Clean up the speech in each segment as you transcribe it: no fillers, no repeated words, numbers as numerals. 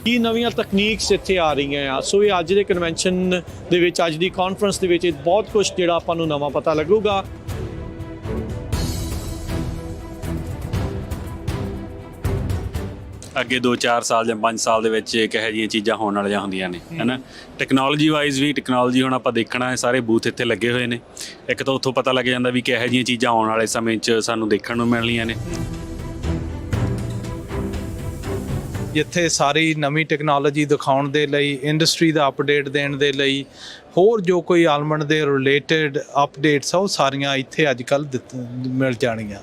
ਕੀ ਨਵੀਆਂ ਤਕਨੀਕਸ ਇੱਥੇ ਆ ਰਹੀਆਂ ਆ। ਸੋ ਇਹ ਅੱਜ ਦੇ ਕਨਵੈਨਸ਼ਨ ਦੇ ਵਿੱਚ, ਅੱਜ ਦੀ ਕਾਨਫਰੰਸ ਦੇ ਵਿੱਚ ਬਹੁਤ ਕੁਛ ਜਿਹੜਾ ਆਪਾਂ ਨੂੰ ਨਵਾਂ ਪਤਾ ਲੱਗੂਗਾ। ਅੱਗੇ 2-4 ਸਾਲ ਜਾਂ 5 ਸਾਲ ਦੇ ਵਿੱਚ ਕਿਹੋ ਜਿਹੀਆਂ ਚੀਜ਼ਾਂ ਹੋਣ ਵਾਲੀਆਂ ਹੁੰਦੀਆਂ ਨੇ, ਹੈ ਨਾ। ਟੈਕਨੋਲੋਜੀ ਵਾਈਜ਼ ਵੀ ਟੈਕਨੋਲੋਜੀ ਹੁਣ ਆਪਾਂ ਦੇਖਣਾ ਹੈ, ਸਾਰੇ ਬੂਥ ਇੱਥੇ ਲੱਗੇ ਹੋਏ ਨੇ। ਇੱਕ ਤਾਂ ਉੱਥੋਂ ਪਤਾ ਲੱਗ ਜਾਂਦਾ ਵੀ ਕਿਹੋ ਜਿਹੀਆਂ ਚੀਜ਼ਾਂ ਆਉਣ ਵਾਲੇ ਸਮੇਂ 'ਚ ਸਾਨੂੰ ਦੇਖਣ ਨੂੰ ਮਿਲਣੀਆਂ ਨੇ। ਜਿੱਥੇ ਸਾਰੀ ਨਵੀਂ ਟੈਕਨੋਲੋਜੀ ਦਿਖਾਉਣ ਦੇ ਲਈ, ਇੰਡਸਟਰੀ ਦਾ ਅਪਡੇਟ ਦੇਣ ਦੇ ਲਈ, ਹੋਰ ਜੋ ਕੋਈ ਆਲਮੰਡ ਦੇ ਰਿਲੇਟਡ ਅਪਡੇਟਸ ਆ ਉਹ ਸਾਰੀਆਂ ਇੱਥੇ ਅੱਜ ਕੱਲ੍ਹ ਮਿਲ ਜਾਣਗੀਆਂ।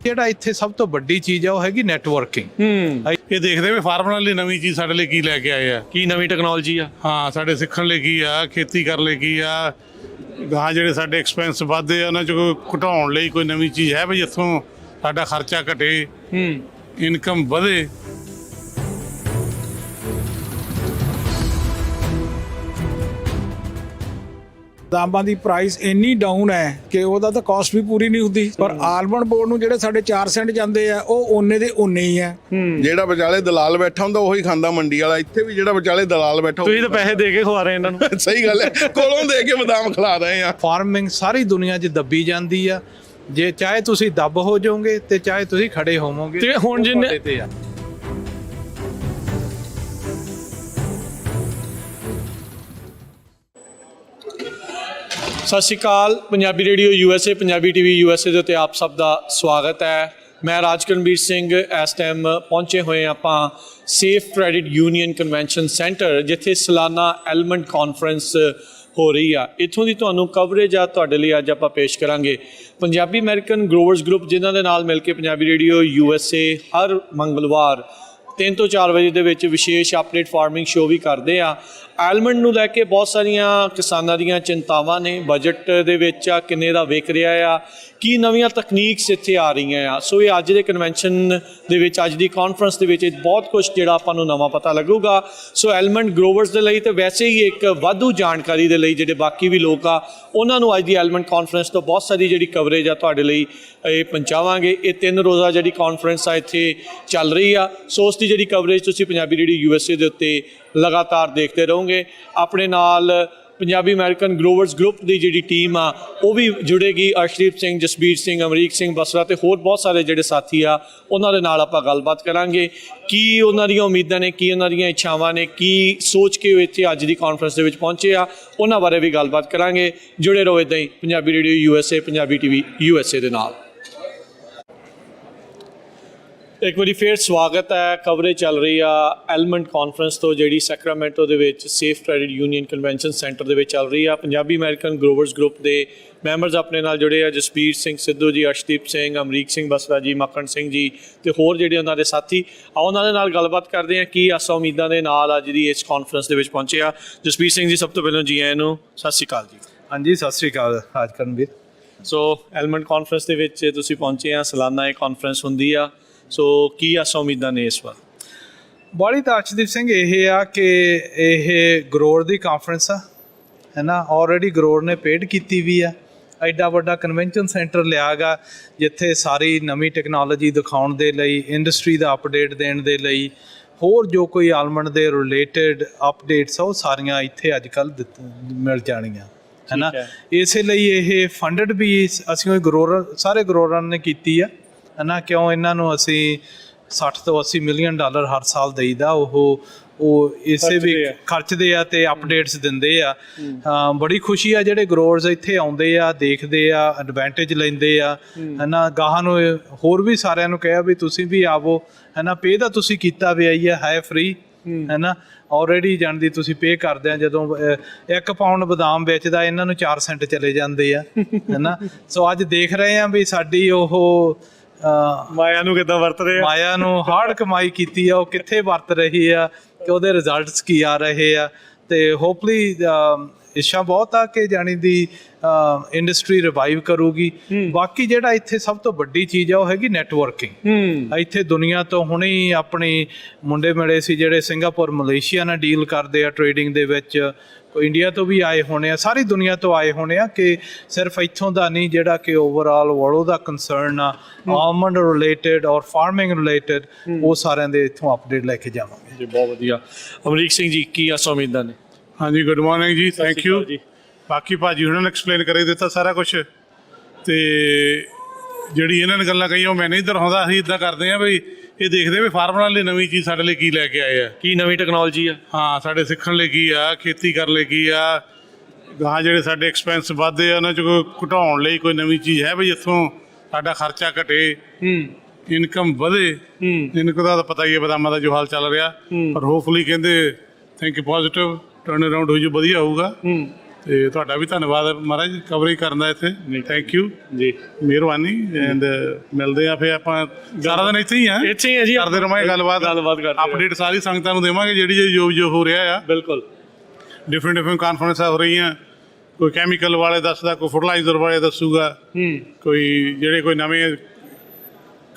ਜਿਹੜਾ ਇੱਥੇ ਸਭ ਤੋਂ ਵੱਡੀ ਚੀਜ਼ ਆ ਉਹ ਹੈਗੀ ਨੈਟਵਰਕਿੰਗ। ਇਹ ਦੇਖਦੇ ਵੀ ਫਾਰਮਰਾਂ ਲਈ ਨਵੀਂ ਚੀਜ਼ ਸਾਡੇ ਲਈ ਕੀ ਲੈ ਕੇ ਆਏ ਆ, ਕੀ ਨਵੀਂ ਟੈਕਨੋਲੋਜੀ ਆ। ਹਾਂ, ਸਾਡੇ ਸਿੱਖਣ ਲਈ ਕੀ ਆ, ਖੇਤੀ ਕਰਨ ਲਈ ਕੀ ਆ, ਗਾਂ ਜਿਹੜੇ ਸਾਡੇ ਐਕਸਪੈਂਸ ਵੱਧਦੇ ਆ ਉਹਨਾਂ 'ਚ ਕੋਈ ਘਟਾਉਣ ਲਈ ਕੋਈ ਨਵੀਂ ਚੀਜ਼ ਹੈ ਵੀ ਜਿੱਥੋਂ ਸਾਡਾ ਖਰਚਾ ਘਟੇ, ਇਨਕਮ ਵਧੇ। ਦਾਮਾਂ ਦੀ ਪ੍ਰਾਈਸ ਇੰਨੀ ਡਾਊਨ ਹੈ ਕਿ ਉਹਦਾ ਤਾਂ ਕਾਸਟ ਵੀ ਪੂਰੀ ਨਹੀਂ ਹੁੰਦੀ। ਪਰ ਆਲਮੰਡ ਬੋਰਡ ਨੂੰ ਜਿਹੜੇ ਸਾਡੇ 4 ਸੈਂਟ ਜਾਂਦੇ ਆ ਉਹ ਓਨੇ ਦੇ ਓਨੇ ਹੀ ਆ। ਜਿਹੜਾ ਵਿਚਾਲੇ ਦਲਾਲ ਬੈਠਾ ਹੁੰਦਾ ਉਹੀ ਖਾਂਦਾ ਮੰਡੀ ਵਾਲਾ। ਇੱਥੇ ਵੀ ਜਿਹੜਾ ਵਿਚਾਲੇ ਦਲਾਲ ਬੈਠਾ, ਤੁਸੀਂ ਤਾਂ ਪੈਸੇ ਦੇ ਕੇ ਖਵਾ ਰਹੇ ਇਹਨਾਂ ਨੂੰ। ਸਹੀ ਗੱਲ ਹੈ, ਕੋਲੋਂ ਦੇ ਕੇ ਬਦਾਮ ਖਿਲਾ ਰਹੇ ਆ। ਫਾਰਮਿੰਗ ਸਾਰੀ ਦੁਨੀਆ 'ਚ ਦੱਬੀ ਜਾਂਦੀ ਆ। ਜੇ ਚਾਹੇ ਤੁਸੀਂ ਦੱਬ ਹੋ ਜਾਓਗੇ ਤੇ ਚਾਹੇ ਤੁਸੀਂ ਖੜੇ ਹੋਵੋਗੇ। ਤੇ ਹੁਣ ਜਿੰਨੇ ਸਤਿ ਸ਼੍ਰੀ ਅਕਾਲ। Punjabi radio USA, Punjabi TV USA ਦੇ ਉੱਤੇ ਆਪ ਸਭ ਦਾ ਸਵਾਗਤ ਹੈ। ਮੈਂ ਰajkaranbir ਸਿੰਘ। ਇਸ ਟਾਈਮ ਪਹੁੰਚੇ ਹੋਏ ਆਪਾਂ safe credit union convention centre, ਜਿੱਥੇ ਸਾਲਾਨਾ ਐਲਮੰਡ ਕਾਨਫਰੰਸ ਹੋ ਰਹੀ ਆ। ਇੱਥੋਂ ਦੀ ਤੁਹਾਨੂੰ ਕਵਰੇਜ ਆ ਤੁਹਾਡੇ ਲਈ ਅੱਜ ਆਪਾਂ ਪੇਸ਼ ਕਰਾਂਗੇ। ਪੰਜਾਬੀ ਅਮਰੀਕਨ ਗਰੋਵਰਸ ਗਰੁੱਪ, ਜਿਨ੍ਹਾਂ ਦੇ ਨਾਲ ਮਿਲ ਕੇ ਪੰਜਾਬੀ ਰੇਡੀਓ USA ਹਰ ਮੰਗਲਵਾਰ 3 ਤੋਂ 4 ਵਜੇ ਦੇ ਵਿੱਚ ਵਿਸ਼ੇਸ਼ ਅਪਡੇਟ ਫਾਰਮਿੰਗ ਸ਼ੋਅ ਵੀ ਕਰਦੇ ਆ। ਆਲਮੰਡ ਨੂੰ ਲੈ ਕੇ ਬਹੁਤ ਸਾਰੀਆਂ ਕਿਸਾਨਾਂ ਦੀਆਂ ਚਿੰਤਾਵਾਂ ਨੇ। ਬਜਟ ਦੇ ਵਿੱਚ ਆ ਕਿੰਨੇ ਦਾ ਵਿਕ ਰਿਹਾ ਆ, ਕੀ ਨਵੀਆਂ ਤਕਨੀਕਸ ਇੱਥੇ ਆ ਰਹੀਆਂ ਆ। ਸੋ ਇਹ ਅੱਜ ਦੇ ਕਨਵੈਨਸ਼ਨ ਦੇ ਵਿੱਚ, ਅੱਜ ਦੀ ਕਾਨਫਰੰਸ ਦੇ ਵਿੱਚ ਬਹੁਤ ਕੁਛ ਜਿਹੜਾ ਆਪਾਂ ਨੂੰ ਨਵਾਂ ਪਤਾ ਲੱਗੂਗਾ। ਸੋ ਆਲਮੰਡ ਗਰੋਵਰਸ ਦੇ ਲਈ ਤੇ ਵੈਸੇ ਹੀ ਇੱਕ ਵਾਧੂ ਜਾਣਕਾਰੀ ਦੇ ਲਈ ਜਿਹੜੇ ਬਾਕੀ ਵੀ ਲੋਕ ਆ ਉਹਨਾਂ ਨੂੰ ਅੱਜ ਦੀ ਆਲਮੰਡ ਕਾਨਫਰੰਸ ਤੋਂ ਬਹੁਤ ਸਾਰੀ ਜਿਹੜੀ ਕਵਰੇਜ ਆ ਤੁਹਾਡੇ ਲਈ ਇਹ ਪਹੁੰਚਾਵਾਂਗੇ। ਇਹ 3 ਰੋਜ਼ਾ ਜਿਹੜੀ ਕਾਨਫਰੰਸ ਆ ਇੱਥੇ ਚੱਲ ਰਹੀ ਆ। ਸੋ ਉਸ ਦੀ ਜਿਹੜੀ ਕਵਰੇਜ ਤੁਸੀਂ ਪੰਜਾਬੀ ਰੇਡੀਓ USA ਦੇ ਉੱਤੇ ਲਗਾਤਾਰ ਦੇਖਦੇ ਰਹੋਗੇ। ਆਪਣੇ ਨਾਲ ਪੰਜਾਬੀ ਅਮਰੀਕਨ ਗਰੋਵਰਸ ਗਰੁੱਪ ਦੀ ਜਿਹੜੀ ਟੀਮ ਆ ਉਹ ਵੀ ਜੁੜੇਗੀ। ਅਰਸ਼ਦੀਪ ਸਿੰਘ, ਜਸਬੀਰ ਸਿੰਘ, ਅਮਰੀਕ ਸਿੰਘ ਬਸਰਾ ਤੇ ਹੋਰ ਬਹੁਤ ਸਾਰੇ ਜਿਹੜੇ ਸਾਥੀ ਆ ਉਹਨਾਂ ਦੇ ਨਾਲ ਆਪਾਂ ਗੱਲਬਾਤ ਕਰਾਂਗੇ। ਕੀ ਉਹਨਾਂ ਦੀਆਂ ਉਮੀਦਾਂ ਨੇ, ਕੀ ਉਹਨਾਂ ਦੀਆਂ ਇੱਛਾਵਾਂ ਨੇ, ਕੀ ਸੋਚ ਕੇ ਉਹ ਇੱਥੇ ਅੱਜ ਦੀ ਕਾਨਫਰੰਸ ਦੇ ਵਿੱਚ ਪਹੁੰਚੇ ਆ, ਉਹਨਾਂ ਬਾਰੇ ਵੀ ਗੱਲਬਾਤ ਕਰਾਂਗੇ। ਜੁੜੇ ਰਹੋ ਇੱਦਾਂ ਹੀ Punjabi radio USA, Punjabi TV USA ਦੇ ਨਾਲ। ਇੱਕ ਵਾਰੀ ਫਿਰ ਸਵਾਗਤ ਹੈ। ਕਵਰੇਜ ਚੱਲ ਰਹੀ ਆ ਐਲਮੰਡ ਕਾਨਫਰੰਸ ਤੋਂ, ਜਿਹੜੀ ਸੈਕਰਾਮੈਂਟੋ ਦੇ ਵਿੱਚ safe credit union convention centre ਦੇ ਵਿੱਚ ਚੱਲ ਰਹੀ ਆ। ਪੰਜਾਬੀ ਅਮਰੀਕਨ ਗਰੋਵਰਸ ਗਰੁੱਪ ਦੇ ਮੈਂਬਰਸ ਆਪਣੇ ਨਾਲ ਜੁੜੇ ਆ। ਜਸਬੀਰ ਸਿੰਘ ਸਿੱਧੂ ਜੀ, ਅਰਸ਼ਦੀਪ ਸਿੰਘ, ਅਮਰੀਕ ਸਿੰਘ ਬਸਰਾ ਜੀ, ਮੱਖਣ ਸਿੰਘ ਜੀ ਤੇ ਹੋਰ ਜਿਹੜੇ ਉਹਨਾਂ ਦੇ ਸਾਥੀ ਆ, ਉਹਨਾਂ ਦੇ ਨਾਲ ਗੱਲਬਾਤ ਕਰਦੇ ਆ ਕੀ ਆਸਾਂ ਉਮੀਦਾਂ ਦੇ ਨਾਲ ਅੱਜ ਦੀ ਇਸ ਕਾਨਫਰੰਸ ਦੇ ਵਿੱਚ ਪਹੁੰਚੇ ਆ। ਜਸਬੀਰ ਸਿੰਘ ਜੀ, ਸਭ ਤੋਂ ਪਹਿਲਾਂ ਜੀ ਆਇਆਂ ਨੂੰ ਸਤਿ ਸ਼੍ਰੀ ਅਕਾਲ ਜੀ। ਹਾਂਜੀ, ਸਤਿ ਸ਼੍ਰੀ ਅਕਾਲ ਰਾਜਕਰਨਵੀਰ। ਸੋ ਐਲਮੰਡ ਕਾਨਫਰੰਸ ਦੇ ਵਿੱਚ ਤੁਸੀਂ ਪਹੁੰਚੇ ਆ। ਸਾਲਾਨਾ ਇਹ ਕਾਨਫਰੰਸ ਹੁੰਦੀ ਆ। ਸੋ ਕੀ ਆਸਾਂ ਉਮੀਦਾਂ ਨੇ ਇਸ ਵਾਰ? ਬਾਲੀ ਤਾਂ ਅਰਸ਼ਦੀਪ ਸਿੰਘ ਇਹ ਆ ਕਿ ਇਹ ਗਰੋਰ ਦੀ ਕਾਨਫਰੰਸ ਆ, ਹੈ ਨਾ। ਆਲਰੇਡੀ ਗਰੋਰ ਨੇ ਪੇਡ ਕੀਤੀ ਵੀ ਆ। ਐਡਾ ਵੱਡਾ ਕਨਵੈਨਸ਼ਨ ਸੈਂਟਰ ਲਿਆ ਗਾ ਜਿੱਥੇ ਸਾਰੀ ਨਵੀਂ ਟੈਕਨੋਲੋਜੀ ਦਿਖਾਉਣ ਦੇ ਲਈ, ਇੰਡਸਟਰੀ ਦਾ ਅਪਡੇਟ ਦੇਣ ਦੇ ਲਈ, ਹੋਰ ਜੋ ਕੋਈ ਆਲਮੰਡ ਦੇ ਰਿਲੇਟਡ ਅਪਡੇਟਸ ਆ ਉਹ ਸਾਰੀਆਂ ਇੱਥੇ ਅੱਜ ਕੱਲ੍ਹ ਮਿਲ ਜਾਣਗੀਆਂ, ਹੈ ਨਾ। ਇਸੇ ਲਈ ਇਹ ਫੰਡਡ ਵੀ ਅਸੀਂ ਗਰੋਰ ਸਾਰੇ ਗਰੋਰਾਂ ਨੇ ਕੀਤੀ ਆ, ਹੈ ਨਾ। ਕਿਉਂ ਇਹਨਾਂ ਨੂੰ ਅਸੀਂ 60 ਤੋਂ 80 ਮਿਲੀਅਨ ਡਾਲਰ ਹਰ ਸਾਲ ਦੇਈਦਾ। ਉਹ ਇਸੇ ਵੀ ਖਰਚਦੇ ਆ ਤੇ ਅਪਡੇਟਸ ਦਿੰਦੇ ਆ। ਬੜੀ ਖੁਸ਼ੀ ਆ ਜਿਹੜੇ ਗਰੋਅਰਸ ਇੱਥੇ ਆਉਂਦੇ ਆ, ਦੇਖਦੇ ਆ, ਐਡਵਾਂਟੇਜ ਲੈਂਦੇ ਆ, ਹੈ ਨਾ। ਗਾਹਾਂ ਨੂੰ ਹੋਰ ਵੀ ਸਾਰਿਆਂ ਨੂੰ ਕਿਹਾ ਵੀ ਤੁਸੀਂ ਵੀ ਆਵੋ, ਹੈ ਨਾ। ਪੇ ਤਾਂ ਤੁਸੀਂ ਕੀਤਾ ਵੀ ਆਈ ਹੈ ਫ੍ਰੀ, ਹੈ ਨਾ। ਆਲਰੇਡੀ ਜਾਣਦੀ ਤੁਸੀਂ ਪੇ ਕਰਦੇ ਆ। ਜਦੋਂ 1 ਪਾਊਂਡ ਬਦਾਮ ਵੇਚਦਾ ਇਹਨਾਂ ਨੂੰ 4 ਸੈਂਟ ਚਲੇ ਜਾਂਦੇ ਆ, ਹੈ ਨਾ। ਸੋ ਅੱਜ ਦੇਖ ਰਹੇ ਆ ਵੀ ਸਾਡੀ ਉਹ ਮਾਇਆ ਨੂੰ ਕਿੱਦਾਂ ਵਰਤ ਰਹੇ ਆ, ਮਾਇਆ ਨੂੰ ਹਾਰਡ ਕਮਾਈ ਕੀਤੀ ਆ ਉਹ ਕਿੱਥੇ ਵਰਤ ਰਹੀ ਆ ਤੇ ਉਹਦੇ ਰਿਜ਼ਲਟਸ ਕੀ ਆ ਰਹੇ ਆ। ਤੇ ਹੋਪਫੁਲੀ ਇੱਛਾ ਬਹੁਤ ਆ ਕਿ ਜਾਣੀ ਦੀ ਇੰਡਸਟਰੀ ਰਿਵਾਈਵ ਕਰੂਗੀ। ਬਾਕੀ ਜਿਹੜਾ ਇੱਥੇ ਸਭ ਤੋਂ ਵੱਡੀ ਚੀਜ਼ ਆ ਉਹ ਹੈਗੀ ਨੈਟਵਰਕਿੰਗ। ਇੱਥੇ ਦੁਨੀਆ ਤੋਂ ਹੁਣੇ ਹੀ ਆਪਣੀ ਮੁੰਡੇ ਮਿਲੇ ਸੀ ਜਿਹੜੇ ਸਿੰਗਾਪੁਰ ਮਲੇਸ਼ੀਆ ਨਾਲ ਡੀਲ ਕਰਦੇ ਆ ਟ੍ਰੇਡਿੰਗ ਦੇ ਵਿੱਚ, ਇੰਡੀਆ ਤੋਂ ਵੀ ਆਏ ਹੋਣੇ ਆ, ਸਾਰੀ ਦੁਨੀਆ ਤੋਂ ਆਏ ਹੋਣੇ ਆ ਕਿ ਸਿਰਫ ਇੱਥੋਂ ਦਾ ਨਹੀਂ, ਜਿਹੜਾ ਕਿ ਓਵਰਆਲ ਵਰਲਡ ਦਾ ਕੰਸਰਨ ਆ ਆਲਮੰਡ ਰਿਲੇਟਡ ਔਰ ਫਾਰਮਿੰਗ ਰਿਲੇਟਡ, ਉਹ ਸਾਰਿਆਂ ਦੇ ਇੱਥੋਂ ਅਪਡੇਟ ਲੈ ਕੇ ਜਾਵਾਂਗੇ ਜੀ। ਬਹੁਤ ਵਧੀਆ। ਅਮਰੀਕ ਸਿੰਘ ਜੀ, ਕੀ ਆਸ ਉਮੀਦਾਂ ਨੇ? ਹਾਂਜੀ, ਗੁੱਡ ਮਾਰਨਿੰਗ ਜੀ, ਥੈਂਕ ਯੂ। ਬਾਕੀ ਭਾਜੀ ਉਹਨਾਂ ਨੇ ਐਕਸਪਲੇਨ ਕਰੇ ਦਿੱਤਾ ਸਾਰਾ ਕੁਝ, ਤੇ ਜਿਹੜੀ ਇਹਨਾਂ ਨੇ ਗੱਲਾਂ ਕਹੀਆਂ ਉਹ ਮੈਂ ਨਹੀਂ ਦਰਹਾਉਂਦਾ। ਅਸੀਂ ਇੱਦਾਂ ਕਰਦੇ ਹਾਂ ਬਈ ਇਹ ਦੇਖਦੇ ਵੀ ਫਾਰਮਰਾਂ ਲਈ ਨਵੀਂ ਚੀਜ਼ ਸਾਡੇ ਲਈ ਕੀ ਲੈ ਕੇ ਆਏ ਆ, ਕੀ ਨਵੀਂ ਟੈਕਨੋਲੋਜੀ ਆ, ਹਾਂ ਸਾਡੇ ਸਿੱਖਣ ਲਈ ਕੀ ਆ, ਖੇਤੀ ਕਰਨ ਲਈ ਕੀ ਆ, ਗਾਂ ਜਿਹੜੇ ਸਾਡੇ ਐਕਸਪੈਂਸ ਵੱਧਦੇ ਆ ਉਹਨਾਂ 'ਚ ਕੋਈ ਘਟਾਉਣ ਲਈ ਕੋਈ ਨਵੀਂ ਚੀਜ਼ ਹੈ ਬਈ ਜਿੱਥੋਂ ਸਾਡਾ ਖਰਚਾ ਘਟੇ, ਇਨਕਮ ਵਧੇ। ਇਨਕਮ ਦਾ ਤਾਂ ਪਤਾ ਹੀ ਹੈ ਬਦਾਮਾਂ ਦਾ ਜੋ ਹਾਲ ਚੱਲ ਰਿਹਾ, ਪਰ ਹੋਪਫੁਲੀ ਕਹਿੰਦੇ ਥਿੰਕ ਪੋਜ਼ਿਟਿਵ ਟਰਨ ਅਰਾਊਂਡ ਹੋ ਜੂ, ਵਧੀਆ ਹੋਊਗਾ। ਤੇ ਤੁਹਾਡਾ ਵੀ ਧੰਨਵਾਦ ਮਹਾਰਾਜ ਕਵਰੇਜ ਕਰਨ ਦਾ ਇੱਥੇ, ਥੈਂਕ ਯੂ ਜੀ, ਮਿਹਰਬਾਨੀ। ਐਂਡ ਮਿਲਦੇ ਆ ਫਿਰ ਆਪਾਂ ਸਾਰਾ ਦਿਨ ਇੱਥੇ ਹੀ ਆ ਜੀ, ਕਰਦੇ ਰਹਾਂਗੇ ਗੱਲਬਾਤ ਕਰਦੇ, ਅਪਡੇਟ ਸਾਰੀ ਸੰਗਤਾਂ ਨੂੰ ਦੇਵਾਂਗੇ ਜਿਹੜੀ ਜੋ ਹੋ ਰਿਹਾ ਆ। ਬਿਲਕੁਲ ਡਿਫਰੈਂਟ ਕਾਨਫਰੰਸਾਂ ਹੋ ਰਹੀਆਂ, ਕੋਈ ਕੈਮੀਕਲ ਵਾਲੇ ਦੱਸਦਾ, ਕੋਈ ਫਰਟੀਲਾਈਜ਼ਰ ਵਾਲੇ ਦੱਸੂਗਾ, ਕੋਈ ਜਿਹੜੇ ਕੋਈ ਨਵੇਂ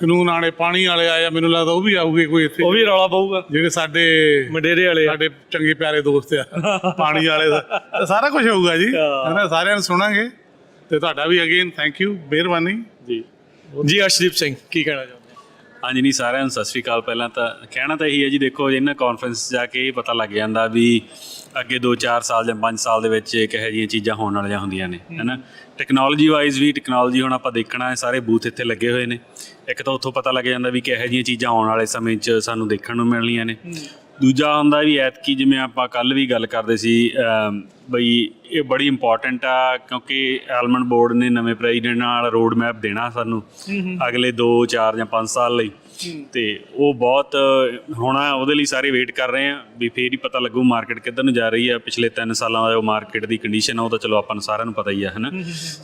ਕਾਨੂੰਨ ਆਣੇ ਪਾਣੀ ਵਾਲੇ ਆਏ ਆ, ਮੈਨੂੰ ਲੱਗਦਾ ਉਹ ਵੀ ਆਊਗੇ ਕੋਈ ਇੱਥੇ, ਉਹ ਵੀ ਰੌਲਾ ਪਊਗਾ। ਜਿਹੜੇ ਸਾਡੇ ਮੰਡੇਰੇ ਵਾਲੇ ਸਾਡੇ ਚੰਗੇ ਪਿਆਰੇ ਦੋਸਤ ਆ ਪਾਣੀ ਵਾਲੇ ਦਾ, ਸਾਰਾ ਕੁਝ ਹੋਊਗਾ ਜੀ, ਹਨਾ, ਸਾਰਿਆਂ ਨੂੰ ਸੁਣਾਂਗੇ। ਤੇ ਤੁਹਾਡਾ ਵੀ ਅਗੇਨ ਥੈਂਕ ਯੂ, ਮਿਹਰਬਾਨੀ ਜੀ। ਜੀ ਅਰਸ਼ਦੀਪ ਸਿੰਘ, ਕੀ ਕਹਿਣਾ ਚਾਹੁੰਦੇ? ਹਾਂਜੀ, ਨਹੀਂ ਸਾਰਿਆਂ ਨੂੰ ਸਤਿ ਸ਼੍ਰੀ ਅਕਾਲ। ਪਹਿਲਾਂ ਤਾਂ ਕਹਿਣਾ ਤਾਂ ਇਹੀ ਹੈ ਜੀ, ਦੇਖੋ ਇਹਨਾਂ ਕਾਨਫਰੰਸ ਜਾ ਕੇ ਇਹ ਪਤਾ ਲੱਗ ਜਾਂਦਾ ਵੀ ਅੱਗੇ 2-4 ਸਾਲ ਜਾਂ 5 ਸਾਲ ਦੇ ਵਿੱਚ ਕਿਹੋ ਜਿਹੀਆਂ ਚੀਜ਼ਾਂ ਹੋਣ ਵਾਲੀਆਂ ਹੁੰਦੀਆਂ ਨੇ, ਹੈ ਨਾ। ਟੈਕਨੋਲੋਜੀ ਵਾਈਜ਼ ਵੀ ਟੈਕਨੋਲੋਜੀ ਹੁਣ ਆਪਾਂ ਦੇਖਣਾ ਹੈ, ਸਾਰੇ ਬੂਥ ਇੱਥੇ ਲੱਗੇ ਹੋਏ ਨੇ। ਇੱਕ ਤਾਂ ਉੱਥੋਂ ਪਤਾ ਲੱਗ ਜਾਂਦਾ ਵੀ ਕਿਹੋ ਜਿਹੀਆਂ ਚੀਜ਼ਾਂ ਆਉਣ ਵਾਲੇ ਸਮੇਂ 'ਚ ਸਾਨੂੰ ਦੇਖਣ ਨੂੰ ਮਿਲਣੀਆਂ ਨੇ। ਦੂਜਾ ਹੁੰਦਾ ਵੀ ਐਤਕੀ ਜਿਵੇਂ ਆਪਾਂ ਕੱਲ੍ਹ ਵੀ ਗੱਲ ਕਰਦੇ ਸੀ ਬਈ ਇਹ ਬੜੀ ਇੰਪੋਰਟੈਂਟ ਆ, ਕਿਉਂਕਿ ਆਲਮੰਡ ਬੋਰਡ ਨੇ ਨਵੇਂ ਪ੍ਰੈਜ਼ੀਡੈਂਟ ਨਾਲ ਰੋਡ ਮੈਪ ਦੇਣਾ ਸਾਨੂੰ ਅਗਲੇ 2-4 ਜਾਂ 5 ਸਾਲ ਲਈ, ਤੇ ਉਹ ਬਹੁਤ ਹੋਣਾ। ਉਹਦੇ ਲਈ ਸਾਰੇ ਵੇਟ ਕਰ ਰਹੇ ਆ ਵੀ ਫੇਰ ਹੀ ਪਤਾ ਲੱਗੂ ਮਾਰਕੀਟ ਕਿੱਧਰ ਨੂੰ ਜਾ ਰਹੀ ਆ। ਪਿਛਲੇ 3 ਸਾਲਾਂ ਦਾ ਉਹ ਮਾਰਕੀਟ ਦੀ ਕੰਡੀਸ਼ਨ ਆ ਉਹ ਤਾਂ ਚਲੋ ਆਪਾਂ ਨੂੰ ਸਾਰਿਆਂ ਨੂੰ ਪਤਾ ਹੀ ਆ, ਹੈ ਨਾ।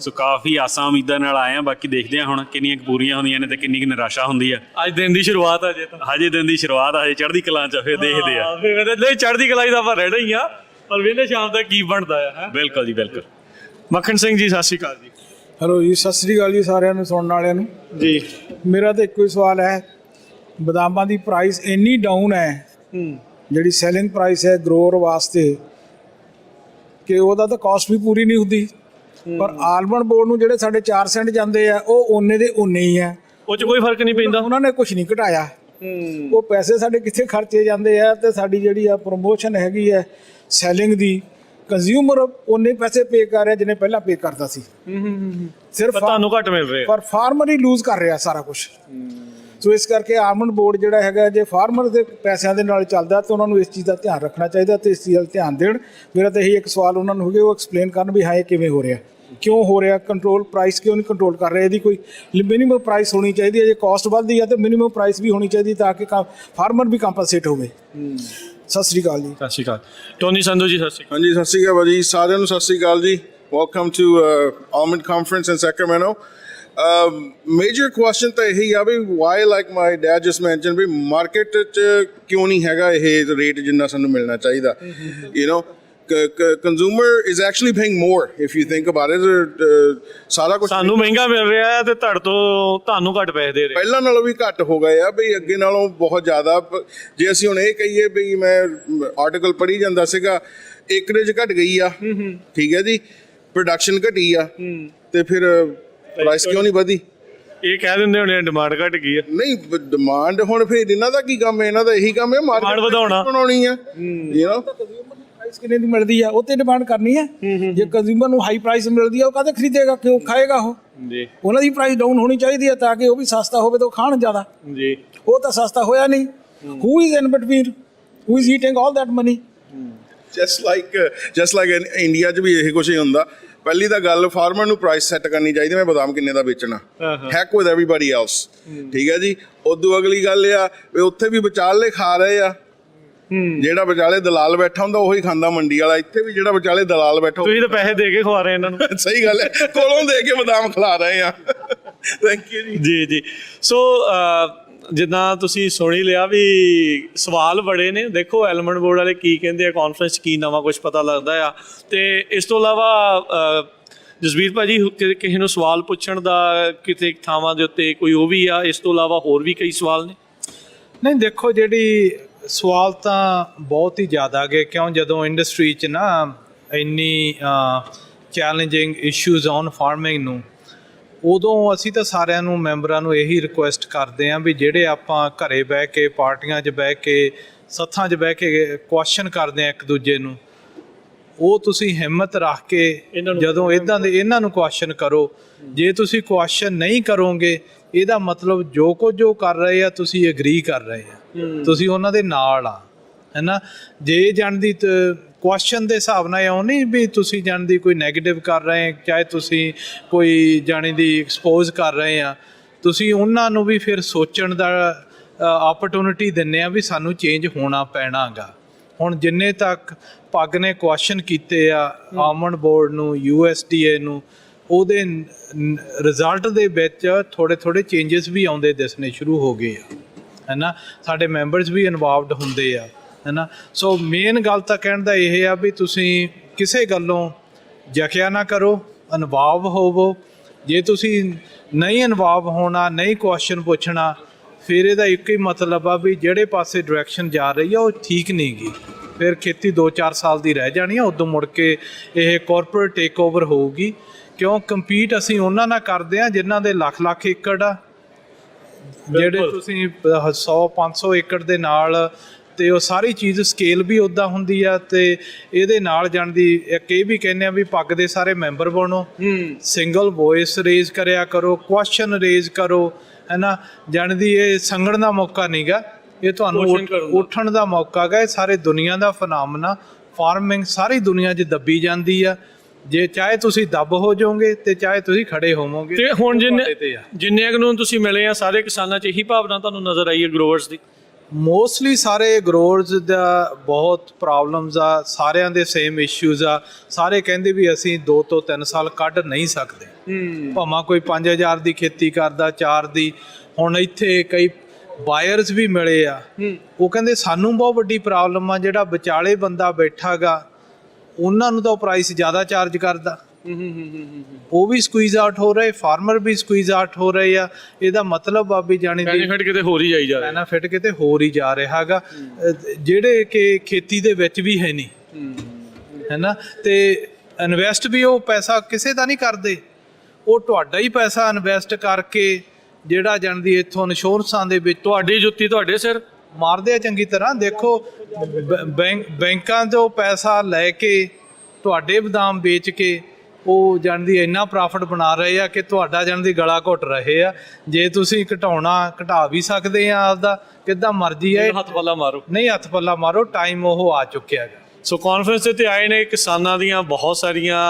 ਸੋ ਕਾਫੀ ਆਸਾਂ ਉਮੀਦਾਂ ਨਾਲ ਆਏ ਆ, ਬਾਕੀ ਦੇਖਦੇ ਆ ਹੁਣ ਕਿੰਨੀਆਂ ਕੁ ਪੂਰੀਆਂ ਹੁੰਦੀਆਂ ਨੇ ਤੇ ਕਿੰਨੀ ਕੁ ਨਿਰਾਸ਼ਾ ਹੁੰਦੀ ਆ। ਅੱਜ ਦਿਨ ਦੀ ਸ਼ੁਰੂਆਤ ਆ, ਹਜੇ ਦਿਨ ਦੀ ਸ਼ੁਰੂਆਤ ਆ, ਹਜੇ ਚੜ੍ਹਦੀ ਕਲਾਂ 'ਚ ਫਿਰ ਦੇਖਦੇ ਆ। ਨਹੀਂ, ਚੜ੍ਹਦੀ ਕਲਾਈ ਦਾ ਆਪਾਂ ਰਹਿਣਾ ਹੀ ਆ, ਪਰ ਵੇਲੇ ਸ਼ਾਮ ਤੱਕ ਕੀ ਬਣਦਾ ਆ। ਬਿਲਕੁਲ ਜੀ, ਬਿਲਕੁਲ। ਮੱਖਣ ਸਿੰਘ ਜੀ, ਸਤਿ ਸ਼੍ਰੀ ਅਕਾਲ ਜੀ। ਹੈਲੋ ਜੀ, ਸਤਿ ਸ੍ਰੀ ਅਕਾਲ ਜੀ ਸਾਰਿਆਂ ਨੂੰ ਸੁਣਨ ਵਾਲਿਆਂ ਨੂੰ ਜੀ। ਮੇਰਾ ਤਾਂ ਇੱਕੋ ਹੀ ਸਵਾਲ ਹੈ, ਬਦਾਮਾਂ ਦੀ ਪ੍ਰਾਈਸ ਇੰਨੀ ਡਾਊਨ ਹੈ, ਜਿਹੜੀ ਸੈਲਿੰਗ ਪ੍ਰਾਈਸ ਹੈ ਗਰੋਅਰ ਵਾਸਤੇ, ਕਿ ਉਹਦਾ ਤਾਂ ਕਾਸਟ ਵੀ ਪੂਰੀ ਨਹੀਂ ਹੁੰਦੀ। ਪਰ ਆਲਮੰਡ ਬੋਰਡ ਨੂੰ ਜਿਹੜੇ ਸਾਡੇ 4 ਸੈਂਟ ਜਾਂਦੇ ਆ ਉਹ ਓਨੇ ਦੇ ਓਨੇ ਹੀ ਆ, ਉਹ 'ਚ ਕੋਈ ਫਰਕ ਨਹੀਂ ਪੈਂਦਾ, ਉਹਨਾਂ ਨੇ ਕੁਝ ਨਹੀਂ ਘਟਾਇਆ। ਉਹ ਪੈਸੇ ਸਾਡੇ ਕਿੱਥੇ ਖਰਚੇ ਜਾਂਦੇ ਆ, ਤੇ ਸਾਡੀ ਜਿਹੜੀ ਆ ਪ੍ਰਮੋਸ਼ਨ ਹੈਗੀ ਹੈ ਸੈਲਿੰਗ ਦੀ, ਕੰਜ਼ਿਊਮਰ ਉਹਨੇ ਪੈਸੇ ਪੇ ਕਰ ਰਿਹਾ ਜਿੰਨੇ ਪਹਿਲਾਂ ਪੇ ਕਰਦਾ ਸੀ, ਸਿਰਫ ਤੁਹਾਨੂੰ ਘੱਟ ਮਿਲ ਰਿਹਾ, ਪਰ ਫਾਰਮਰ ਹੀ ਲੂਜ਼ ਕਰ ਰਿਹਾ ਸਾਰਾ ਕੁਝ। ਸੋ ਇਸ ਕਰਕੇ ਆਲਮੰਡ ਬੋਰਡ ਜਿਹੜਾ ਹੈਗਾ, ਜੇ ਫਾਰਮਰ ਦੇ ਪੈਸਿਆਂ ਦੇ ਨਾਲ ਚੱਲਦਾ ਤਾਂ ਉਹਨਾਂ ਨੂੰ ਇਸ ਚੀਜ਼ ਦਾ ਧਿਆਨ ਰੱਖਣਾ ਚਾਹੀਦਾ ਤੇ ਇਸ ਚੀਜ਼ ਵੱਲ ਧਿਆਨ ਦੇਣ। ਮੇਰਾ ਤਾਂ ਇਹੀ ਇੱਕ ਸਵਾਲ ਉਹਨਾਂ ਨੂੰ ਹੋਵੇ, ਉਹ ਐਕਸਪਲੇਨ ਕਰਨ ਵੀ ਹਾਂ ਇਹ ਕਿਵੇਂ ਹੋ ਰਿਹਾ, ਕਿਉਂ ਹੋ ਰਿਹਾ, ਕੰਟਰੋਲ ਪ੍ਰਾਈਸ ਕਿਉਂ ਨਹੀਂ ਕੰਟਰੋਲ ਕਰ ਰਿਹਾ। ਇਹਦੀ ਕੋਈ ਮਿਨੀਮਮ ਪ੍ਰਾਈਸ ਹੋਣੀ ਚਾਹੀਦੀ ਹੈ, ਜੇ ਕਾਸਟ ਵੱਧਦੀ ਹੈ ਤਾਂ ਮਿਨੀਮਮ ਪ੍ਰਾਈਸ ਵੀ ਹੋਣੀ ਚਾਹੀਦੀ ਤਾਂ ਕਿ ਫਾਰਮਰ ਵੀ ਕੰਪਨਸੇਟ ਹੋਵੇ। ਸਤਿ ਸ੍ਰੀ ਅਕਾਲ ਜੀ। ਸਤਿ ਸ਼੍ਰੀ ਅਕਾਲ। ਟੋਨੀ ਸੰਧੂ ਜੀ, ਸਤਿ ਸ਼੍ਰੀ ਅਕਾਲ। ਹਾਂਜੀ, ਸਤਿ ਸ਼੍ਰੀ ਅਕਾਲ ਭਾਜੀ, ਸਾਰਿਆਂ ਨੂੰ ਸਤਿ ਸ਼੍ਰੀ ਅਕਾਲ ਜੀ। Welcome to Almond Conference in Sacramento. Major question ਤਾਂ ਇਹੀ ਆ ਵੀ why, like my dad just mentioned, ਵੀ ਮਾਰਕੀਟ 'ਚ ਕਿਉਂ ਨਹੀਂ ਹੈਗਾ ਇਹ ਰੇਟ ਜਿੰਨਾ ਸਾਨੂੰ ਮਿਲਣਾ ਚਾਹੀਦਾ। You know, consumer is actually paying more if you think about it. ਸਾਰਾ ਕੁਝ ਸਾਨੂੰ ਮਹਿੰਗਾ ਮਿਲ ਰਿਹਾ ਹੈ ਤੇ ਤੁਹਾਨੂੰ ਘੱਟ ਪੈਸੇ ਦੇ ਰਹੇ। ਪਹਿਲਾਂ ਨਾਲੋਂ ਵੀ ਘੱਟ ਹੋ ਗਏ ਆ ਬਈ, ਅੱਗੇ ਨਾਲੋਂ ਬਹੁਤ ਜ਼ਿਆਦਾ। ਜੇ ਅਸੀਂ ਹੁਣ ਇਹ ਕਹੀਏ ਬਈ, ਮੈਂ ਆਰਟੀਕਲ ਪੜ੍ਹੀ ਜਾਂਦਾ ਸੀਗਾ, ਏਕਰੇਜ ਘਟ ਗਈ ਆ, ਠੀਕ ਹੈ ਜੀ, ਪ੍ਰੋਡਕਸ਼ਨ ਘਟੀ ਆ, ਤੇ ਫਿਰ ਪ੍ਰਾਈਸ ਕਿਉਂ ਨਹੀਂ ਵਧੀ? ਇਹ ਕਹਿ ਦਿੰਦੇ ਹੋਣੇ ਡਿਮਾਂਡ ਘਟ ਗਈ ਆ। ਨਹੀਂ, ਡਿਮਾਂਡ ਹੁਣ ਫਿਰ ਇਹਨਾਂ ਦਾ ਕੀ ਕੰਮ ਹੈ? ਇਹਨਾਂ ਦਾ ਇਹੀ ਕੰਮ ਹੈ ਮਾਰਕੀਟ ਬਣਾਉਣੀ ਆ। ਯੂ ਨੋ, ਪ੍ਰਾਈਸ ਕਿੰਨੇ ਦੀ ਮਿਲਦੀ ਆ ਉਹ ਤੇ ਡਿਮਾਂਡ ਕਰਨੀ ਹੈ। ਜੇ ਕੰਜ਼ਿਊਮਰ ਨੂੰ ਹਾਈ ਪ੍ਰਾਈਸ ਮਿਲਦੀ ਆ ਉਹ ਕਾਹਦੇ ਖਰੀਦੇਗਾ, ਕਿਉਂ ਖਾਏਗਾ ਉਹ ਜੀ? ਉਹਨਾਂ ਦੀ ਪ੍ਰਾਈਸ ਡਾਊਨ ਹੋਣੀ ਚਾਹੀਦੀ ਹੈ ਤਾਂ ਕਿ ਉਹ ਵੀ ਸਸਤਾ ਹੋਵੇ ਤਾਂ ਉਹ ਖਾਣ ਜ਼ਿਆਦਾ ਜੀ। ਉਹ ਤਾਂ ਸਸਤਾ ਹੋਇਆ ਨਹੀਂ। Who is in between, who is eating all that money? Just like India 'ਚ ਵੀ ਇਹੀ ਕੁਛ ਹੀ ਹੁੰਦਾ। ਪਹਿਲੀ ਤਾਂ ਗੱਲ, ਫਾਰਮਰ ਨੂੰ ਪ੍ਰਾਈਸ ਸੈੱਟ ਕਰਨੀ ਚਾਹੀਦੀ, ਮੈਂ ਬਦਾਮ ਕਿੰਨੇ ਦਾ ਵੇਚਣਾ, ਹੈਕ ਵਿਦ ਐਵਰੀਬਾਡੀ ਐਲਸ, ਠੀਕ ਹੈ ਜੀ। ਉਦੋਂ ਅਗਲੀ ਗੱਲ ਆ ਵੀ ਉੱਥੇ ਵੀ ਵਿਚਾਲੇ ਖਾ ਰਹੇ ਆ, ਜਿਹੜਾ ਵਿਚਾਲੇ ਦਲਾਲ ਬੈਠਾ ਹੁੰਦਾ ਉਹੀ ਖਾਂਦਾ ਮੰਡੀ ਵਾਲਾ। ਇੱਥੇ ਵੀ ਜਿਹੜਾ ਵਿਚਾਲੇ ਦਲਾਲ ਬੈਠਾ, ਤੁਸੀਂ ਤਾਂ ਪੈਸੇ ਦੇ ਕੇ ਖਵਾ ਰਹੇ ਇਹਨਾਂ ਨੂੰ। ਸਹੀ ਗੱਲ ਹੈ, ਕੋਲੋਂ ਦੇ ਕੇ ਬਦਾਮ ਖਿਲਾ ਰਹੇ ਆ। ਥੈਂਕ ਯੂ ਜੀ। ਜੀ ਜੀ। ਸੋ ਜਿੱਦਾਂ ਤੁਸੀਂ ਸੁਣ ਹੀ ਲਿਆ ਵੀ ਸਵਾਲ ਬੜੇ ਨੇ। ਦੇਖੋ ਐਲਮੰਡ ਬੋਰਡ ਵਾਲੇ ਕੀ ਕਹਿੰਦੇ ਆ, ਕਾਨਫਰੰਸ ਕੀ ਨਵਾਂ ਕੁਝ ਪਤਾ ਲੱਗਦਾ ਆ। ਤੇ ਇਸ ਤੋਂ ਇਲਾਵਾ ਜਸਬੀਰ ਭਾਜੀ ਕਿਸੇ ਨੂੰ ਸਵਾਲ ਪੁੱਛਣ ਦਾ ਕਿਤੇ ਥਾਵਾਂ ਦੇ ਉੱਤੇ ਕੋਈ ਉਹ ਵੀ ਆ, ਇਸ ਤੋਂ ਇਲਾਵਾ ਹੋਰ ਵੀ ਕਈ ਸਵਾਲ ਨੇ? ਨਹੀਂ ਦੇਖੋ, ਜਿਹੜੀ ਸਵਾਲ ਤਾਂ ਬਹੁਤ ਹੀ ਜ਼ਿਆਦਾ ਗਏ, ਕਿਉਂ ਜਦੋਂ ਇੰਡਸਟਰੀ 'ਚ ਨਾ ਇੰਨੀ ਚੈਲੰਜਿੰਗ ਇਸ਼ੂਜ਼ ਔਨ ਫਾਰਮਿੰਗ ਨੂੰ, ਉਦੋਂ ਅਸੀਂ ਤਾਂ ਸਾਰਿਆਂ ਨੂੰ ਮੈਂਬਰਾਂ ਨੂੰ ਇਹੀ ਰਿਕੁਐਸਟ ਕਰਦੇ ਹਾਂ ਵੀ ਜਿਹੜੇ ਆਪਾਂ ਘਰੇ ਬਹਿ ਕੇ ਪਾਰਟੀਆਂ 'ਚ ਬਹਿ ਕੇ ਸੱਥਾਂ 'ਚ ਬਹਿ ਕੇ ਕੁਐਸਚਨ ਕਰਦੇ ਹਾਂ ਇੱਕ ਦੂਜੇ ਨੂੰ, ਉਹ ਤੁਸੀਂ ਹਿੰਮਤ ਰੱਖ ਕੇ ਜਦੋਂ ਇੱਦਾਂ ਦੇ ਇਹਨਾਂ ਨੂੰ ਕੁਐਸਚਨ ਕਰੋ। ਜੇ ਤੁਸੀਂ ਕੁਐਸਚਨ ਨਹੀਂ ਕਰੋਗੇ, ਇਹਦਾ ਮਤਲਬ ਜੋ ਕੁਝ ਉਹ ਕਰ ਰਹੇ ਆ ਤੁਸੀਂ ਐਗਰੀ ਕਰ ਰਹੇ ਆ, ਤੁਸੀਂ ਉਹਨਾਂ ਦੇ ਨਾਲ ਆ, ਹੈ ਨਾ। ਜੇ ਜਾਣਦੀ ਕੁਐਸਚਨ ਦੇ ਹਿਸਾਬ ਨਾਲ ਇਉਂ ਨਹੀਂ ਵੀ ਤੁਸੀਂ ਜਾਣਦੀ ਕੋਈ ਨੈਗੇਟਿਵ ਕਰ ਰਹੇ, ਚਾਹੇ ਤੁਸੀਂ ਕੋਈ ਜਾਣੀ ਦੀ ਐਕਸਪੋਜ਼ ਕਰ ਰਹੇ ਆ, ਤੁਸੀਂ ਉਹਨਾਂ ਨੂੰ ਵੀ ਫਿਰ ਸੋਚਣ ਦਾ ਆਪਰਚੁਨਿਟੀ ਦਿੰਦੇ ਆ ਵੀ ਸਾਨੂੰ ਚੇਂਜ ਹੋਣਾ ਪੈਣਾ ਗਾ। ਹੁਣ ਜਿੰਨੇ ਤੱਕ ਪੱਗ ਨੇ ਕੁਐਸਚਨ ਕੀਤੇ ਆ ਆਲਮੰਡ ਬੋਰਡ ਨੂੰ, USDA ਨੂੰ, ਉਹਦੇ ਰਿਜ਼ਲਟ ਦੇ ਵਿੱਚ ਥੋੜ੍ਹੇ ਚੇਂਜਸ ਵੀ ਆਉਂਦੇ ਦਿਸਣੇ ਸ਼ੁਰੂ ਹੋ ਗਏ ਆ, ਹੈ ਨਾ। ਸਾਡੇ ਮੈਂਬਰਸ ਵੀ ਇਨਵੋਲਵਡ ਹੁੰਦੇ ਆ, ਹੈ ਨਾ। ਸੋ ਮੇਨ ਗੱਲ ਤਾਂ ਕਹਿਣ ਦਾ ਇਹ ਆ ਵੀ ਤੁਸੀਂ ਕਿਸੇ ਗੱਲੋਂ ਜਕਿਆ ਨਾ ਕਰੋ, ਇਨਵੋਲਵ ਹੋਵੋ। ਜੇ ਤੁਸੀਂ ਨਹੀਂ ਇਨਵੋਲਵ ਹੋਣਾ, ਨਹੀਂ ਕੁਐਸਚਨ ਪੁੱਛਣਾ, ਫਿਰ ਇਹਦਾ ਇੱਕ ਹੀ ਮਤਲਬ ਆ ਵੀ ਜਿਹੜੇ ਪਾਸੇ ਡਾਇਰੈਕਸ਼ਨ ਜਾ ਰਹੀ ਆ ਉਹ ਠੀਕ ਨਹੀਂ ਗੀ। ਫਿਰ ਖੇਤੀ 2-4 ਸਾਲ ਦੀ ਰਹਿ ਜਾਣੀ ਆ, ਉਦੋਂ ਮੁੜ ਕੇ ਇਹ ਕਾਰਪੋਰੇਟ ਟੇਕ ਓਵਰ ਹੋਊਗੀ। ਕਿਉਂ ਕੰਪੀਟ ਅਸੀਂ ਉਹਨਾਂ ਨਾਲ ਕਰਦੇ ਆ ਜਿਨ੍ਹਾਂ ਦੇ ਲੱਖ ਏਕੜ ਆ, ਜਿਹੜੇ ਤੁਸੀਂ 100-500 ਏਕੜ ਦੇ ਨਾਲ, ਤੇ ਉਹ ਸਾਰੀ ਚੀਜ਼ ਸਕੇਲ ਵੀ ਉੱਦਾਂ ਹੁੰਦੀ ਆ। ਤੇ ਇਹਦੇ ਨਾਲ ਜਾਣ ਦੀ ਇੱਕ ਇਹ ਵੀ ਕਹਿੰਦੇ ਆ ਵੀ ਪੱਗ ਦੇ ਸਾਰੇ ਮੈਂਬਰ ਬਣੋ, ਸਿੰਗਲ ਵੋਇਸ ਰੇਜ਼ ਕਰਿਆ ਕਰੋ, ਕੁਐਸਚਨ ਰੇਜ਼ ਕਰੋ, ਹੈ ਨਾ। ਜਾਣ ਦੀ ਇਹ ਸੰਗਣ ਦਾ ਮੌਕਾ ਨਹੀਂ ਗਾ, ਇਹ ਤੁਹਾਨੂੰ ਉੱਠਣ ਦਾ ਮੌਕਾ ਗਾ। ਇਹ ਸਾਰੇ ਦੁਨੀਆ ਦਾ ਫਨਾਮਨਾ, ਫਾਰਮਿੰਗ ਸਾਰੀ ਦੁਨੀਆ 'ਚ ਦੱਬੀ ਜਾਂਦੀ ਆ। ਜੇ ਚਾਹੇ ਤੁਸੀਂ ਦੱਬ ਹੋ ਜਾਓਗੇ ਤੇ ਚਾਹੇ ਤੁਸੀਂ ਖੜੇ ਹੋਵੋਗੇ। ਤੇ ਹੁਣ ਜਿੰਨੇ ਨੂੰ ਤੁਸੀਂ ਮਿਲੇ ਆ, ਸਾਰੇ ਕਿਸਾਨਾਂ 'ਚ ਇਹੀ ਭਾਵਨਾ ਤੁਹਾਨੂੰ ਨਜ਼ਰ ਆਈ ਹੈ ਗਰੋਵਰਸ ਦੀ? ਮੋਸਟਲੀ ਸਾਰੇ ਗਰੋਅਰਸ ਦਾ ਬਹੁਤ ਪ੍ਰੋਬਲਮਸ ਆ, ਸਾਰਿਆਂ ਦੇ ਸੇਮ ਇਸ਼ੂਜ਼ ਆ। ਸਾਰੇ ਕਹਿੰਦੇ ਵੀ ਅਸੀਂ 2 ਤੋਂ 3 ਸਾਲ ਕੱਢ ਨਹੀਂ ਸਕਦੇ, ਭਾਵੇਂ ਕੋਈ 5000 ਦੀ ਖੇਤੀ ਕਰਦਾ, 4 ਦੀ। ਹੁਣ ਇੱਥੇ ਕਈ ਬਾਇਰਸ ਵੀ ਮਿਲੇ ਆ, ਉਹ ਕਹਿੰਦੇ ਸਾਨੂੰ ਬਹੁਤ ਵੱਡੀ ਪ੍ਰੋਬਲਮ ਆ, ਜਿਹੜਾ ਵਿਚਾਲੇ ਬੰਦਾ ਬੈਠਾ ਗਾ ਉਹਨਾਂ ਨੂੰ ਤਾਂ ਪ੍ਰਾਈਸ ਜ਼ਿਆਦਾ ਚਾਰਜ ਕਰਦਾ, ਉਹ ਵੀ ਸਕੁਈਜ਼ ਆਊਟ ਹੋ ਰਹੇ, ਫਾਰਮਰ ਵੀ ਸਕੁਈਜ਼ ਆਊਟ ਹੋ ਰਹੇ ਆ। ਇਹਦਾ ਮਤਲਬ ਆ ਵੀ ਜਾਣੀ ਬੈਨੀਫਿਟ ਕਿਤੇ ਹੋਰ ਹੀ ਜਾਈ ਜਾ ਰਿਹਾ, ਬੈਨੀਫਿਟ ਕਿਤੇ ਹੋਰ ਹੀ ਜਾ ਰਿਹਾ ਹੈਗਾ, ਜਿਹੜੇ ਕਿ ਖੇਤੀ ਦੇ ਵਿੱਚ ਵੀ ਹੈ ਨਹੀਂ, ਹੈ ਨਾ। ਤੇ ਇਨਵੈਸਟ ਵੀ ਉਹ ਪੈਸਾ ਕਿਸੇ ਦਾ ਨਹੀਂ ਕਰਦੇ, ਉਹ ਤੁਹਾਡਾ ਹੀ ਪੈਸਾ ਇਨਵੈਸਟ ਕਰਕੇ ਜਿਹੜਾ ਜਾਣਦੀ ਇੱਥੋਂ ਇੰਸ਼ੋਰੈਂਸਾਂ ਦੇ ਵਿੱਚ ਤੁਹਾਡੀ ਜੁੱਤੀ ਤੁਹਾਡੇ ਸਿਰ ਮਾਰਦੇ ਆ ਚੰਗੀ ਤਰ੍ਹਾਂ। ਦੇਖੋ ਬੈਂਕਾਂ ਤੋਂ ਪੈਸਾ ਲੈ ਕੇ ਤੁਹਾਡੇ ਬਦਾਮ ਵੇਚ ਕੇ ਉਹ ਜਾਣਦੀ ਇੰਨਾ ਪ੍ਰੋਫਿਟ ਬਣਾ ਰਹੇ ਆ ਕਿ ਤੁਹਾਡਾ ਜਾਣਦੀ ਗਲਾ ਘੁੱਟ ਰਹੇ ਆ। ਜੇ ਤੁਸੀਂ ਘਟਾ ਵੀ ਸਕਦੇ ਆ ਆਪਦਾ, ਕਿੱਦਾਂ ਮਰਜ਼ੀ ਹੈ, ਹੱਥ ਪੱਲਾ ਮਾਰੋ, ਨਹੀਂ ਹੱਥ ਪੱਲਾ ਮਾਰੋ, ਟਾਈਮ ਉਹ ਆ ਚੁੱਕਿਆ ਹੈਗਾ। ਸੋ ਕਾਨਫਰੰਸ ਤੇ ਆਏ ਨੇ ਕਿਸਾਨਾਂ ਦੀਆਂ ਬਹੁਤ ਸਾਰੀਆਂ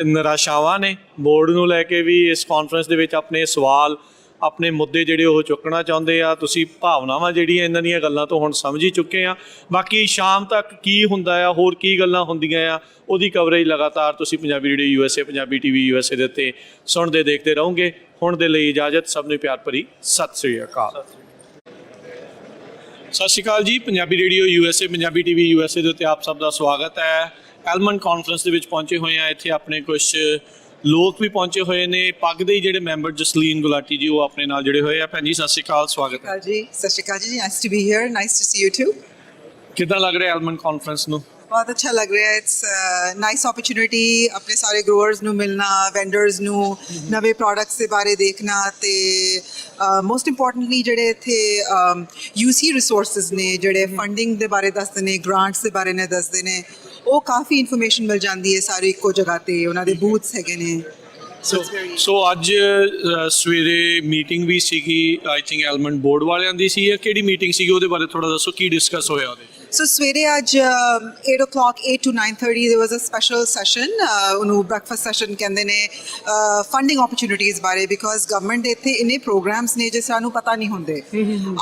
ਨਿਰਾਸ਼ਾਵਾਂ ਨੇ ਬੋਰਡ ਨੂੰ ਲੈ ਕੇ ਵੀ। ਇਸ ਕਾਨਫਰੰਸ ਦੇ ਵਿੱਚ ਆਪਣੇ ਸਵਾਲ, ਆਪਣੇ ਮੁੱਦੇ ਜਿਹੜੇ ਉਹ ਚੁੱਕਣਾ ਚਾਹੁੰਦੇ ਆ। ਤੁਸੀਂ ਭਾਵਨਾਵਾਂ ਜਿਹੜੀਆਂ ਇਹਨਾਂ ਦੀਆਂ ਗੱਲਾਂ ਤੋਂ ਹੁਣ ਸਮਝ ਹੀ ਚੁੱਕੇ ਆ। ਬਾਕੀ ਸ਼ਾਮ ਤੱਕ ਕੀ ਹੁੰਦਾ ਆ, ਹੋਰ ਕੀ ਗੱਲਾਂ ਹੁੰਦੀਆਂ ਆ, ਉਹਦੀ ਕਵਰੇਜ ਲਗਾਤਾਰ ਤੁਸੀਂ Punjabi radio USA, Punjabi TV USA ਦੇ ਉੱਤੇ ਸੁਣਦੇ ਦੇਖਦੇ ਰਹੋਗੇ। ਹੁਣ ਦੇ ਲਈ ਇਜਾਜ਼ਤ, ਸਭ ਨੂੰ ਪਿਆਰ ਭਰੀ ਸਤਿ ਸ੍ਰੀ ਅਕਾਲ। ਸਤਿ ਸ਼੍ਰੀ ਅਕਾਲ ਜੀ। Punjabi radio USA, Punjabi TV USA ਦੇ ਉੱਤੇ ਆਪ ਸਭ ਦਾ ਸਵਾਗਤ ਹੈ। ਐਲਮੰਡ ਕਾਨਫਰੰਸ ਦੇ ਵਿੱਚ ਪਹੁੰਚੇ ਹੋਏ ਆ। ਇੱਥੇ ਆਪਣੇ ਕੁਛ ਲੋਕ ਵੀ ਪਹੁੰਚੇ ਹੋਏ ਨੇ। ਪੱਗ ਦੇ ਜਿਹੜੇ ਮੈਂਬਰ ਜਸਲੀਨ ਗੁਲਾਟੀ ਜੀ, ਉਹ ਆਪਣੇ ਨਾਲ ਜੁੜੇ ਹੋਏ ਆ। ਭੈਣ ਜੀ ਸਤਿ ਸ਼੍ਰੀ ਅਕਾਲ, ਸਵਾਗਤ ਹੈ ਜੀ। ਸਤਿ ਸ਼੍ਰੀ ਅਕਾਲ ਜੀ, nice to be here, nice to see you too. ਕਿੱਦਾਂ ਲੱਗ ਰਿਹਾ ਐਲਮੰਡ ਕਾਨਫਰੰਸ ਨੂੰ? ਬਹੁਤ ਅੱਛਾ ਲੱਗ ਰਿਹਾ। ਇਟਸ ਨਾਈਸ ਓਪਰਚੁਨਿਟੀ ਆਪਣੇ ਸਾਰੇ ਗਰੋਅਰਸ ਨੂੰ ਮਿਲਣਾ, ਵੈਂਡਰਸ ਨੂੰ ਨਵੇਂ ਪ੍ਰੋਡਕਟਸ ਦੇ ਬਾਰੇ ਦੇਖਣਾ, ਤੇ ਮੋਸਟ ਇੰਪੋਰਟੈਂਟਲੀ ਜਿਹੜੇ ਇੱਥੇ UC ਰਿਸੋਰਸਿਸ ਨੇ, ਜਿਹੜੇ ਫੰਡਿੰਗ ਦੇ ਬਾਰੇ ਦੱਸਦੇ ਨੇ, ਗ੍ਰਾਂਟਸ ਦੇ ਬਾਰੇ ਨੇ ਦੱਸਦੇ ਨੇ, ਉਹ ਕਾਫੀ ਇਨਫੋਰਮੇਸ਼ਨ ਮਿਲ ਜਾਂਦੀ ਹੈ ਸਾਰੇ ਇੱਕੋ ਜਗ੍ਹਾ ਤੇ। ਉਹਨਾਂ ਦੇ ਬੂਥਸ ਹੈਗੇ ਨੇ। ਸੋ ਅੱਜ ਸਵੇਰੇ ਮੀਟਿੰਗ ਵੀ ਸੀਗੀ, ਆਈ ਥਿੰਕ ਐਲਮੰਡ ਬੋਰਡ ਵਾਲਿਆਂ ਦੀ ਸੀ। ਕਿਹੜੀ ਮੀਟਿੰਗ ਸੀਗੀ, ਉਹਦੇ ਬਾਰੇ ਥੋੜਾ ਦੱਸੋ, ਕੀ ਡਿਸਕਸ ਹੋਇਆ ਉਹਦੇ? ਸੋ ਸਵੇਰੇ ਅੱਜ 8 o'clock 8 to 9:30 there was a special session, ਉਹਨੂੰ ਬ੍ਰੈਕਫਾਸਟ ਸੈਸ਼ਨ ਕਹਿੰਦੇ ਨੇ, ਫੰਡਿੰਗ ਓਪਰਚੁਨਿਟੀਜ਼ ਬਾਰੇ। ਬਿਕੋਜ਼ ਗਵਰਨਮੈਂਟ ਦੇ ਇੱਥੇ ਇੰਨੇ ਪ੍ਰੋਗਰਾਮਸ ਨੇ ਜੇ ਸਾਨੂੰ ਪਤਾ ਨਹੀਂ ਹੁੰਦੇ,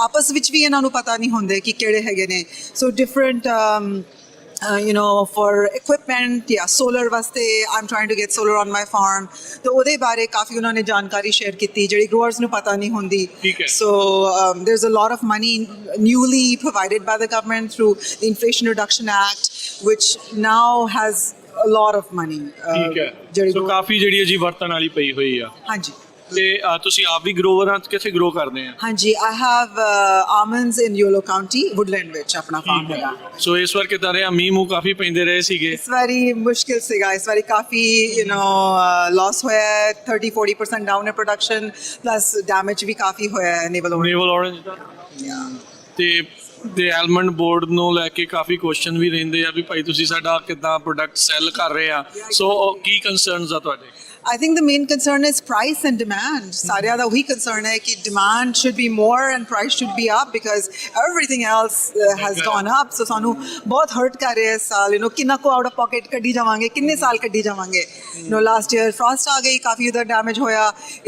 ਆਪਸ ਵਿੱਚ ਵੀ ਇਹਨਾਂ ਨੂੰ ਪਤਾ ਨਹੀਂ ਹੁੰਦੇ ਕਿ ਕਿਹੜੇ ਹੈਗੇ ਨੇ। ਸੋ ਡਿਫਰੈਂਟ for equipment या solar वास्ते I'm trying to get solar on my farm तो ਉਹਦੇ ਬਾਰੇ ਕਾਫੀ ਉਹਨਾਂ ਨੇ ਜਾਣਕਾਰੀ ਸ਼ੇਅਰ ਕੀਤੀ ਜਿਹੜੀ growers ਨੂੰ ਪਤਾ ਨਹੀਂ ਹੁੰਦੀ so there's a lot of money newly provided by the government through the Inflation Reduction Act which now has a lot of money ਠੀਕ ਹੈ ਸੋ ਕਾਫੀ ਜਿਹੜੀ ਹੈ ਜੀ ਵਰਤਣ ਵਾਲੀ ਪਈ ਹੋਈ ਆ ਹਾਂਜੀ ਤੇ ਤੁਸੀਂ ਆਪ ਵੀ ਗਰੋਵਰ ਆ ਕਿੱਥੇ ਗਰੋ ਕਰਦੇ ਆ ਹਾਂਜੀ I have almonds in Yolo County Woodland ਵਿੱਚ ਆਪਣਾ ਫਾਰਮ ਹੈਗਾ ਸੋ ਇਸ ਵਾਰ ਕਿਦਾਂ ਰਿਹਾ ਮੀਂਹ ਮੂੰਹ ਕਾਫੀ ਪੈਂਦੇ ਰਹੇ ਸੀਗੇ ਇਸ ਵਾਰੀ ਮੁਸ਼ਕਿਲ ਸੀਗਾ ਇਸ ਵਾਰੀ ਕਾਫੀ ਲਾਸ ਹੋਇਆ 30-40% ਡਾਊਨ ਹੈ ਪ੍ਰੋਡਕਸ਼ਨ ਪਲੱਸ ਡੈਮੇਜ ਵੀ ਕਾਫੀ ਹੋਇਆ ਹੈ ਨੇਵਲ ਔਰੇਂਜ ਦਾ ਤੇ ਐਲਮੰਡ ਬੋਰਡ ਨੂੰ ਲੈ ਕੇ ਕਾਫੀ ਕੁਐਸਚਨ ਵੀ ਰਹਿੰਦੇ ਆ ਵੀ ਭਾਈ ਤੁਸੀਂ ਸਾਡਾ ਕਿੱਦਾਂ ਪ੍ਰੋਡਕਟ ਸੈੱਲ ਕਰ ਰਹੇ ਆ ਸੋ ਕੀ ਕੰਸਰਨਸ ਆ ਤੁਹਾਡੇ I think the main concern is price and demand. Saarya da wahi concern hai ki demand should be more and price should be up because everything else has gone up. So sanu bahut hurt kar rahe hai is saal kinna ko out of pocket kaddi javange kinne saal kaddi javange last year frost aa gayi kafi udhar damage hoya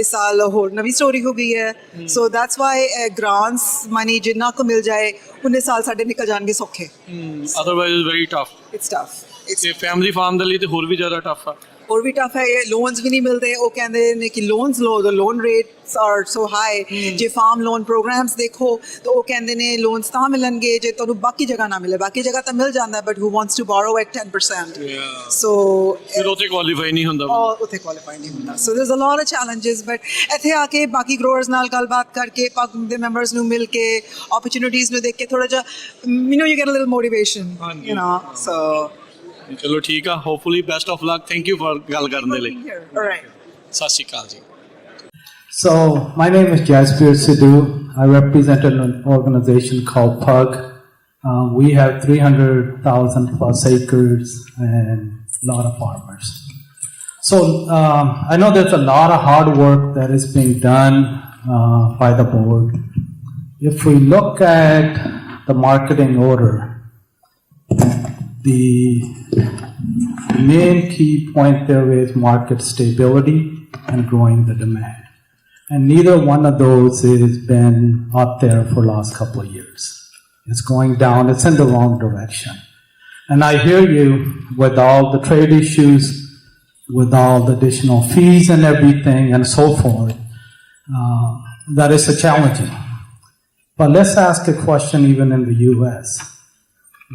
is saal hor navi story ho gayi hai so that's why grants money jinna ko mil jaye unne saal sade nikal jange sokhe otherwise it's very tough it's a family farm ਦੇ ਲਈ ਤੇ ਹੋਰ ਵੀ ਜ਼ਿਆਦਾ tough ਆ और भी tough है loans भी नहीं मिलते वो कहते हैं कि लोन्स लो the loan rates are so high जे फार्म लोन प्रोग्राम्स देखो तो वो कहते हैं लोन्स तां मिलणगे जे तुहानू बाकी जगह ना मिले बाकी जगह तो मिल जाता है but who wants to borrow at 10% so फिर उथे क्वालीफाई नहीं ਹੁੰਦਾ उथे क्वालीफाई नहीं ਹੁੰਦਾ so there is a lot of challenges but ਇੱਥੇ ਆ ਕੇ ਬਾਕੀ ਗਰੋਅਰਸ ਨਾਲ ਗੱਲਬਾਤ ਕਰਕੇ ਪੱਗ ਦੇ ਮੈਂਬਰਸ ਨੂੰ ਮਿਲ ਕੇ ਓਪਰਚੁਨਿਟੀਜ਼ ਨੂੰ ਦੇਖ ਕੇ ਥੋੜਾ ਜਿਹਾ you get a little motivation so ਚਲੋ ਠੀਕ ਆ hopefully best of luck thank you for ਗੱਲ ਕਰਨ ਦੇ ਲਈ ਸਤਿ ਸ਼੍ਰੀ ਅਕਾਲ ਜੀ So my name is Jasbir Sidhu. I represent an organization called PUG. We have 300,000 plus acres and a lot of farmers. So I know there's a lot of hard work that is being done by the board. If we look at the marketing order, the main key point there is market stability and growing the demand. And neither one of those has been up there for the last couple of years. It's going down, it's in the wrong direction. And I hear you with all the trade issues, with all the additional fees and everything and so forth. That is a challenging. But let's ask a question even in the US.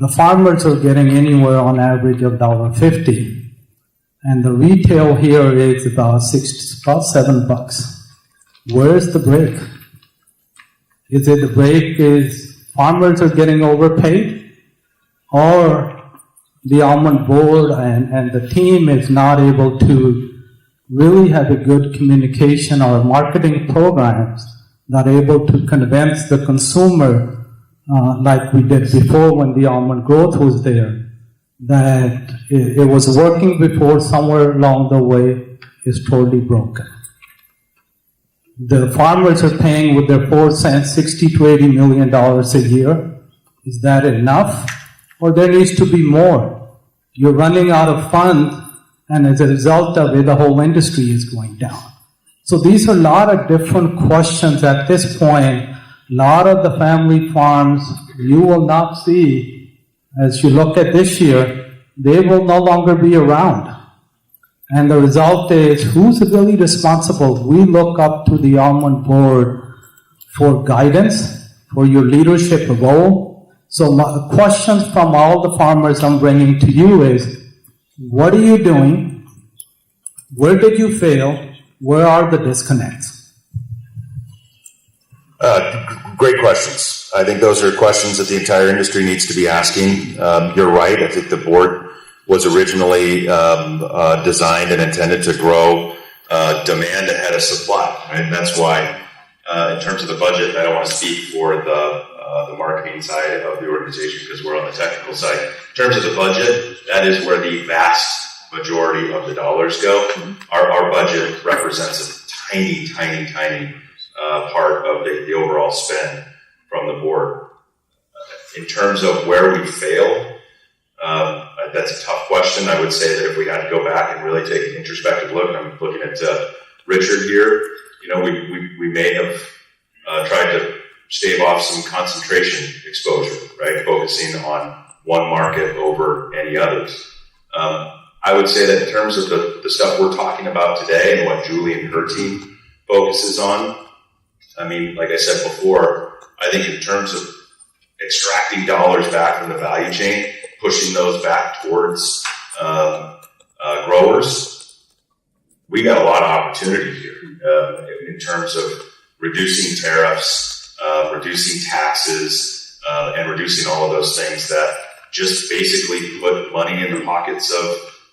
The farmers are getting anywhere on average of $1.50, and the retail here is about $7. Where's the break? Is it the break is farmers are getting overpaid, or the almond board and the team is not able to really have a good communication or marketing programs that are able to convince the consumer like we did before when the almond growth was there, that it was working before, somewhere along the way is totally broken. The farmers are paying with their 4 cents $60 to $80 million a year. Is that enough? Or there needs to be more? You're running out of funds, and as a result of it, the whole industry is going down. So these are a lot of different questions at this point. A lot of the family farms you will not see, as you look at this year, they will no longer be around. And the result is, who's really responsible? We look up to the Almond Board for guidance, for your leadership role. So my questions from all the farmers I'm bringing to you is, what are you doing? Where did you fail? Where are the disconnects? Great questions. I think those are questions that the entire industry needs to be asking. You're right. I think the board was originally designed and intended to grow demand ahead of supply. Right? And that's why, in terms of the budget, I don't want to speak for the marketing side of the organization because we're on the technical side. In terms of the budget, that is where the vast majority of the dollars go. Our budget represents a tiny part of the overall spend from the board. In terms of where we fail, that's a tough question. I would say that if we had to go back and really take an introspective look, and I'm looking at Richard here, we may have tried to stave off some concentration exposure, right? Focusing on one market over any others. I would say that in terms of the stuff we're talking about today and what Julie and her team focuses on, I mean, like I said before, I think in terms of extracting dollars back from the value chain, pushing those back towards growers, we got a lot of opportunity here in terms of reducing tariffs, reducing taxes, and reducing all of those things that just basically put money in the pockets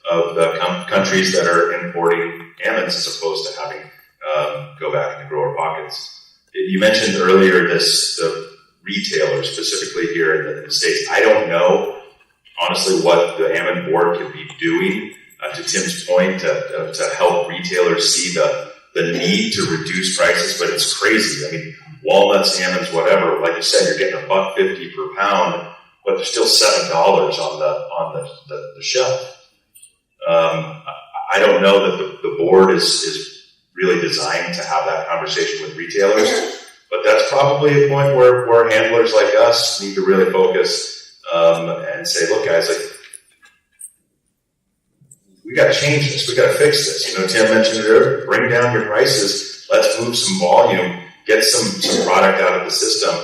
of the countries that are importing almonds as opposed to having go back into grower pockets. You mentioned earlier the retailers, specifically here in the States. I don't know, honestly, what the Almond Board could be doing, to Tim's point, to help retailers see the need to reduce prices, but it's crazy. I mean, walnuts, almonds, whatever, like you said, you're getting $1.50 per pound, but there's still $7 on the shelf. I don't know that the board is really designed to have that conversation with retailers, but that's probably a point where handlers like us need to really focus and say, look, guys, like, we got to change this. We got to fix this. You know, Tim mentioned it earlier. Bring down your prices. Let's move some volume. Get some product out of the system.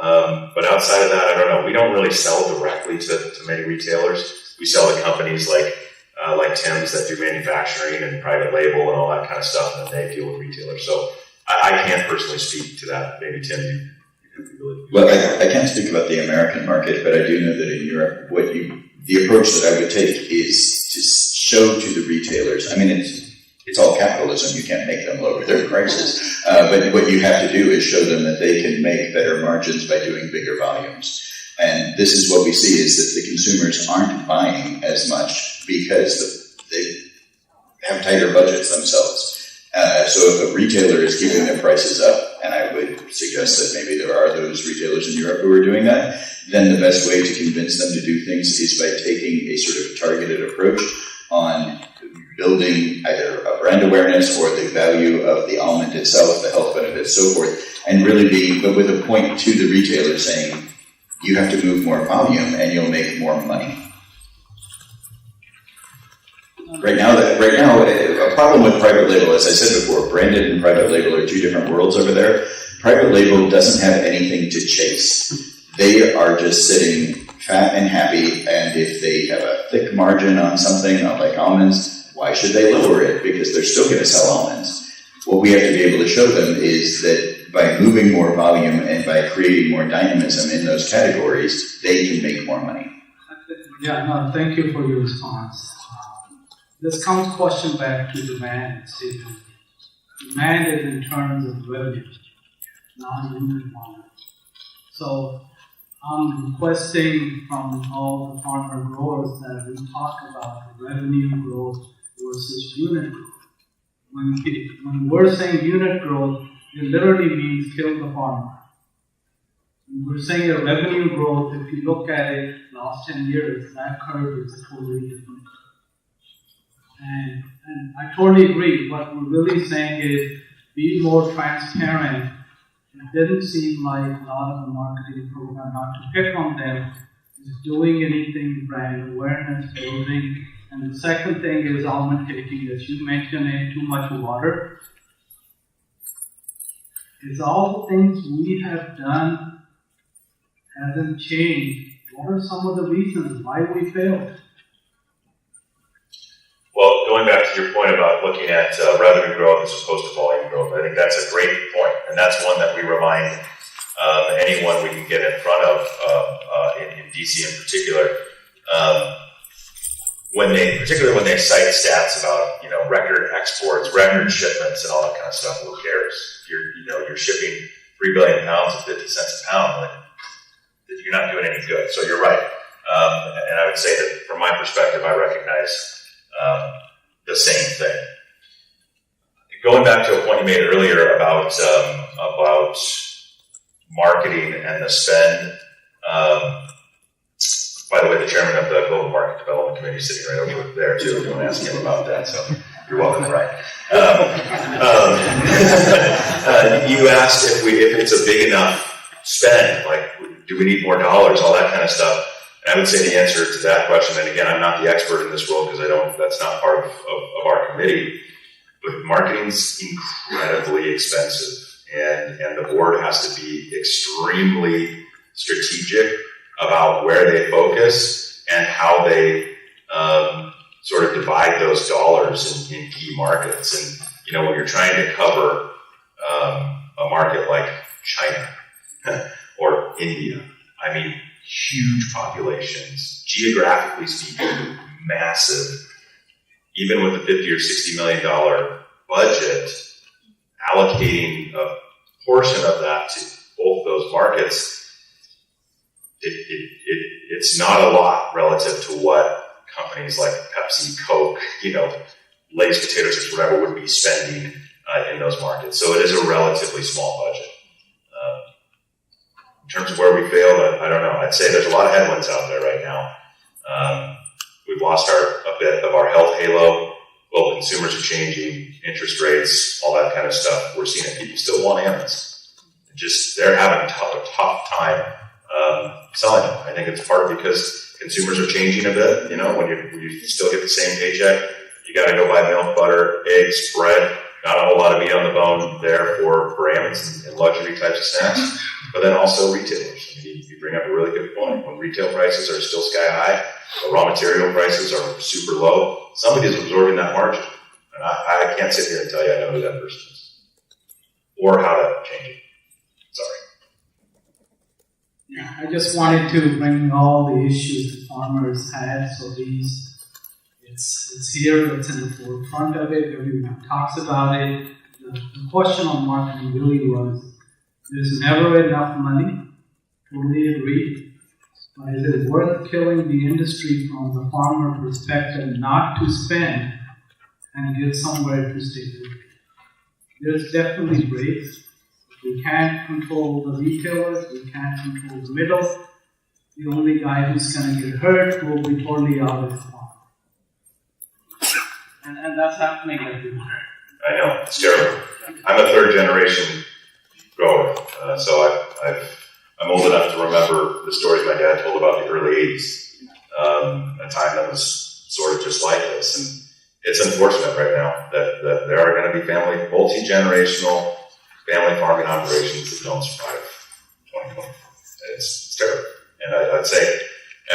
But outside of that, I don't know. We don't really sell directly to many retailers. We sell to companies like Tim's that do manufacturing and private label and all that kind of stuff, and then they deal with retailers. So I can't personally speak to that. Maybe Tim, you have the ability. Well, I can't speak about the American market, but I do know that in Europe, the approach that I would take is to show to the retailers. I mean, it's all capitalism. You can't make them lower their prices, but what you have to do is show them that they can make better margins by doing bigger volumes. And this is what we see, is that the consumers aren't buying as much because they have tighter budgets themselves. So if a retailer is keeping their prices up, and I would suggest that maybe there are those retailers in Europe who are doing that, then the best way to convince them to do things is by taking a sort of targeted approach on building either a brand awareness or the value of the almond itself, the health benefits, so forth, and really but with a point to the retailer saying, you have to move more volume and you'll make more money. Right now, a problem with private label, as I said before, branded and private label are two different worlds over there. Private label doesn't have anything to chase. They are just sitting fat and happy, and if they have a thick margin on something, like almonds, why should they lower it? Because they're still going to sell almonds. What we have to be able to show them is that by moving more volume and by creating more dynamism in those categories, they can make more money. Yeah, no, thank you for your response. This comes question back to demand statement. Demand is in terms of revenue, not unit volume. So I'm requesting from all the farmer growers that we talk about revenue growth versus unit growth. When we're saying unit growth, it literally means kill the farmer. When we're saying a revenue growth, if you look at it last 10 years, that curve is a totally different curve. And I totally agree. What we're really saying is be more transparent. It didn't seem like a lot of the marketing program, not to pick on them, is doing anything brand awareness building. And the second thing is almond taking, as you mentioned, too much water. It's all the things we have done hasn't changed. What are some of the reasons why we failed? Well, going back to your point about looking at revenue growth as opposed to volume growth, I think that's a great point, and that's one that we remind anyone we can get in front of in DC in particular. Particularly when they cite stats about record exports, record shipments, and all that kind of stuff, who cares? You're shipping 3 billion pounds at 50 cents a pound. Like, you're not doing any good. So you're right, and I would say that from my perspective, I recognize the same thing. Going back to a point you made earlier about marketing and the spend. By the way, the chairman of the Global Market Development Committee is sitting right over there too. If you want to ask him about that, so you're welcome, Ryan. You asked if it's a big enough spend, like do we need more dollars, all that kind of stuff. And I would say the answer to that question, and again, I'm not the expert in this role because that's not part of our committee, but marketing's incredibly expensive, and the board has to be extremely strategic about where they focus and how they sort of divide those dollars in key markets. And, you know, when you're trying to cover a market like China or India, I mean, huge populations, geographically speaking, massive. Even with the $50 or $60 million budget, allocating a portion of that to both those markets, it's not a lot relative to what companies like Pepsi, Coke, you know, Lay's potato chips, whatever, would be spending in those markets. So it is a relatively small budget. In terms of where we failed, I don't know. I'd say there's a lot of headwinds out there right now. We've lost a bit of our health halo. Well, consumers are changing, interest rates, all that kind of stuff. We're seeing it. People still want almonds. They're having a tough time selling them. I think it's part because consumers are changing a bit. You know, when you still get the same paycheck, you got to go buy milk, butter, eggs, bread. Not a whole lot of meat on the bone there for almonds and luxury types of snacks. But then also retailers. I mean, you bring up a really good point. When retail prices are still sky high, the raw material prices are super low, somebody's absorbing that margin. And I can't sit here and tell you I know who that person is or how to change it. Sorry. Yeah, I just wanted to bring all the issues the farmers had. So it's here, it's in the forefront of it, everyone talks about it. The question on marketing really was, there's never enough money, totally agree. But is it worth killing the industry from the farmer perspective not to spend and get somewhere to stay good? There's definitely breaks. We can't control the retailers, we can't control the middle. The only guy who's going to get hurt will be totally out of the farm. And that's happening everywhere. I know, it's terrible. I'm a third generation grower, so I'm old enough to remember the stories my dad told about the early 80s, a time that was sort of just like this. And it's unfortunate right now that there are going to be multi-generational family farming operations that don't survive 2020. It's terrible. And I'd say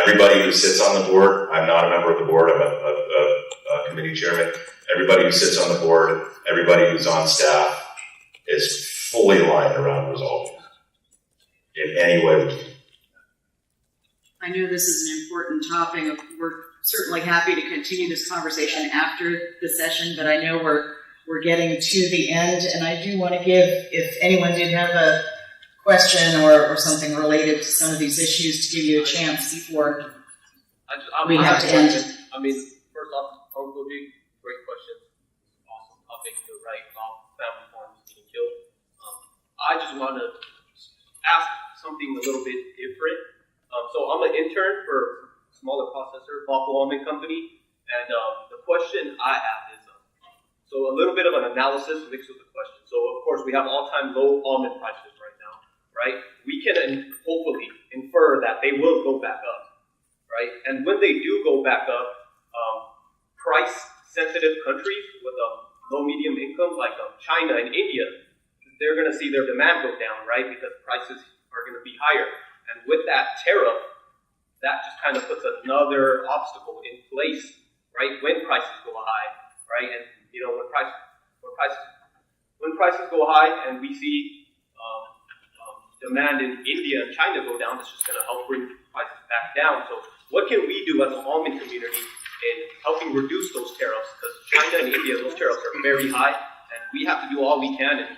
everybody who sits on the board, I'm not a member of the board, I'm a committee chairman, everybody who sits on the board, everybody who's on staff is fully aligned around resolving in any way we can. I know this is an important topic. We're certainly happy to continue this conversation after the session, but I know we're getting to the end, and I do want to give, if anyone did have a question or something related to some of these issues, to give you a chance before we have to end. I mean, first off, Uncle G, great question. Awesome topic. You're right about family farms being killed. I just want to ask something a little bit different. So I'm an intern for a smaller processor, Buffalo Almond Company, and the question I have is, so a little bit of an analysis mixed with the question. So of course we have all-time low almond prices right now, right? We can hopefully infer that they will go back up, right? And when they do go back up, price-sensitive countries with low medium income like China and India, they're going to see their demand go down, right? Because prices are going to be higher. And with that tariff, that just kind of puts another obstacle in place, right? When prices go high, right? And you know, when prices go high, and we see demand in India and China go down, it's just going to help bring prices back down. So, what can we do as an almond community in helping reduce those tariffs? Because China and India, those tariffs are very high, and we have to do all we can in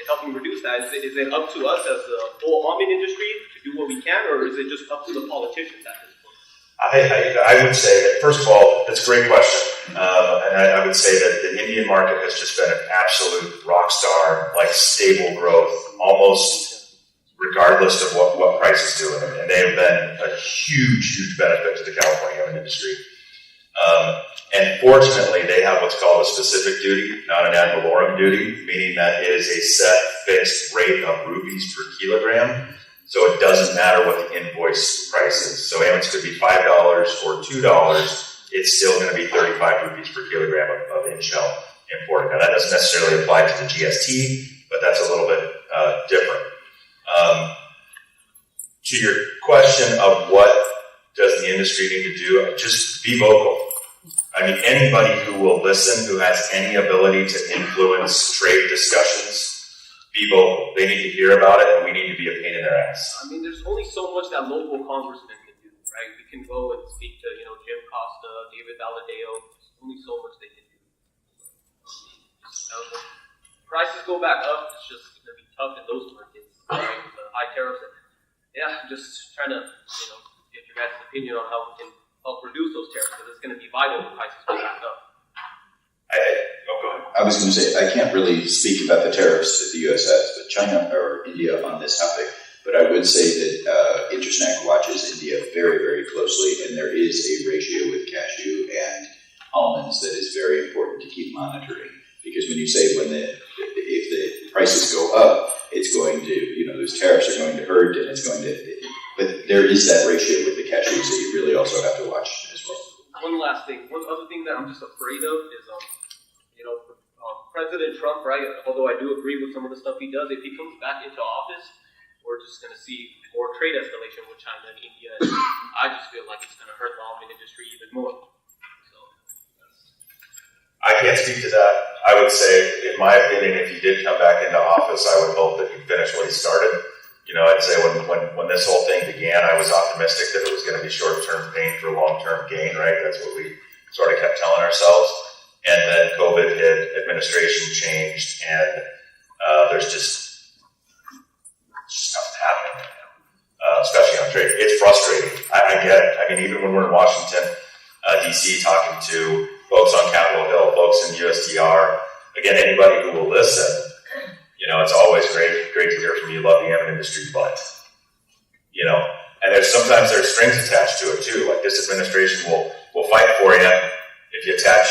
helping reduce that. Is it up to us as the whole almond industry to do what we can, or is it just up to the politicians at this point? I would say that, first of all, that's a great question. And I would say that the Indian market has just been an absolute rock star, like stable growth, almost regardless of what price is doing. And they have been a huge benefit to the California almond industry. And fortunately, they have what's called a specific duty, not an ad valorem duty, meaning that it is a set fixed rate of rupees per kilogram So it doesn't matter what the invoice price is. So almonds could be $5 or $2. It's still going to be 35 rupees per kilogram of in-shell imported. Now that doesn't necessarily apply to the GST, but that's a little bit different. To your question of what does the industry need to do, just be vocal. I mean, anybody who will listen, who has any ability to influence trade discussions, be vocal. They need to hear about it, and we need to be a pain in their ass. I mean, there's only so much that local congressmen can do, right? We can go and speak to, Jim Costa, David Valadeo. There's only so much they can do. Prices go back up. It's just going to be tough in those markets, right? With the high tariffs. Yeah, just trying to, get your guys' opinion on how we can help reduce those tariffs, because it's going to be vital when prices go back up. Go ahead. I was going to say, I can't really speak about the tariffs that the U.S. has, but China or India on this topic. But I would say that Intersnack watches India very, very closely, and there is a ratio with cashew and almonds that is very important to keep monitoring. Because when you say if the prices go up, it's going to, those tariffs are going to hurt, and it's going to. But there is that ratio with the cashews that you really also have to watch as well. One last thing. One other thing that I'm just afraid of is, President Trump, right? Although I do agree with some of the stuff he does, if he comes back into office, we're just going to see more trade escalation with China and India. And I just feel like it's going to hurt the almond industry even more. So, I can't speak to that. I would say, in my opinion, if he did come back into office, I would hope that he'd finish what he started. I'd say when this whole thing began, I was optimistic that it was going to be short-term pain for long-term gain, right? That's what we sort of kept telling ourselves. And then COVID hit, administration changed, and there's just nothing happening right now, especially on trade. It's frustrating. I get it. I mean, even when we're in Washington, D.C., talking to folks on Capitol Hill, folks in USTR, again, anybody who will listen, it's always great to hear from you. Love the almond industry, but, and sometimes there's strings attached to it too. Like this administration will fight for you if you attach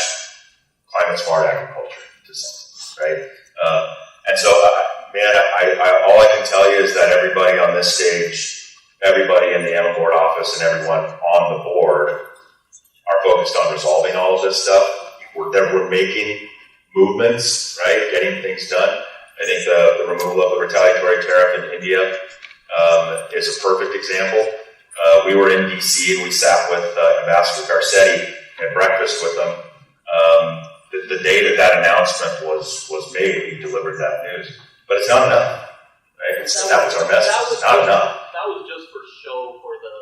climate smart agriculture to something, right? And so, all I can tell you is that everybody on this stage, everybody in the Almond Board office, and everyone on the board are focused on resolving all of this stuff. We're making movements, right? Getting things done. I think the removal of the retaliatory tariff in India is a perfect example. We were in D.C. and we sat with Ambassador Garcetti at breakfast with them. The day that announcement was made, we delivered that news. But it's not enough, right? That was our message. It's not enough. That was just for show for the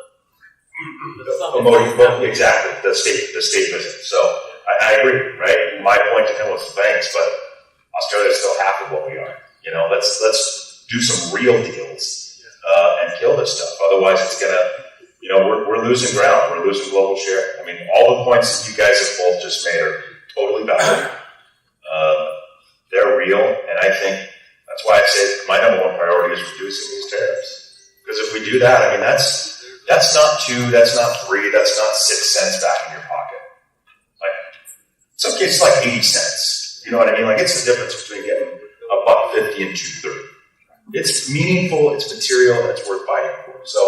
summit. Exactly, the state visit. So I agree, right? My point to him was thanks, but Australia's still half of what we are. Let's do some real deals and kill this stuff. Otherwise, it's gonna, we're losing ground. We're losing global share. I mean, all the points that you guys have both just made are totally valid. They're real, and I think that's why I say my number one priority is reducing these tariffs. Because if we do that, I mean, that's not 2, that's not 3, that's not 6 cents back in your pocket. Like, in some cases, like 80 cents. You know what I mean? Like, it's the difference between getting $1.50 and $2.30. It's meaningful, it's material, and it's worth fighting for. So,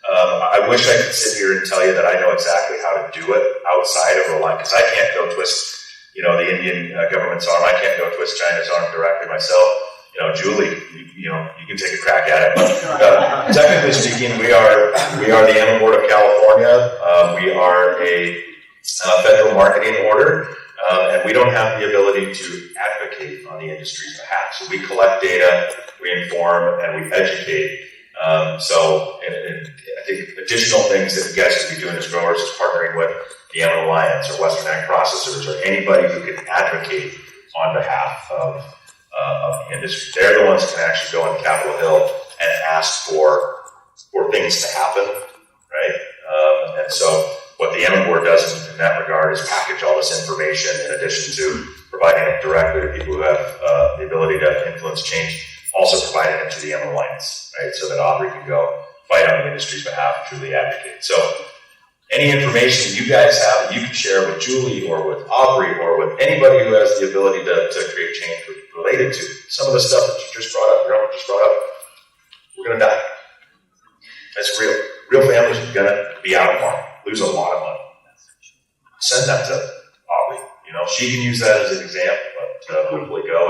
I wish I could sit here and tell you that I know exactly how to do it outside of relying, because I can't go twist, the Indian government's arm. I can't go twist China's arm directly myself. Julie, you can take a crack at it. But technically speaking, we are the Almond Board of California. We are a federal marketing order, and we don't have the ability to advocate on the industry's behalf. So we collect data, we inform, and we educate. So I think additional things that you guys could be doing as growers is partnering with the Almond Alliance or Western Ag Processors or anybody who can advocate on behalf of the industry. They're the ones who can actually go on Capitol Hill and ask for things to happen, right? And so what the Almond Board does in that regard is package all this information in addition to providing it directly to people who have the ability to influence change, also providing it to the Almond Alliance, right? So that Aubrey can go fight on the industry's behalf and truly advocate. So any information you guys have that you can share with Julie or with Aubrey or with anybody who has the ability to create change related to some of the stuff that you just brought up, your own just brought up, we're going to die. That's real. Real families are going to be out of money, lose a lot of money. Send that to Ollie. You know, she can use that as an example, but hopefully go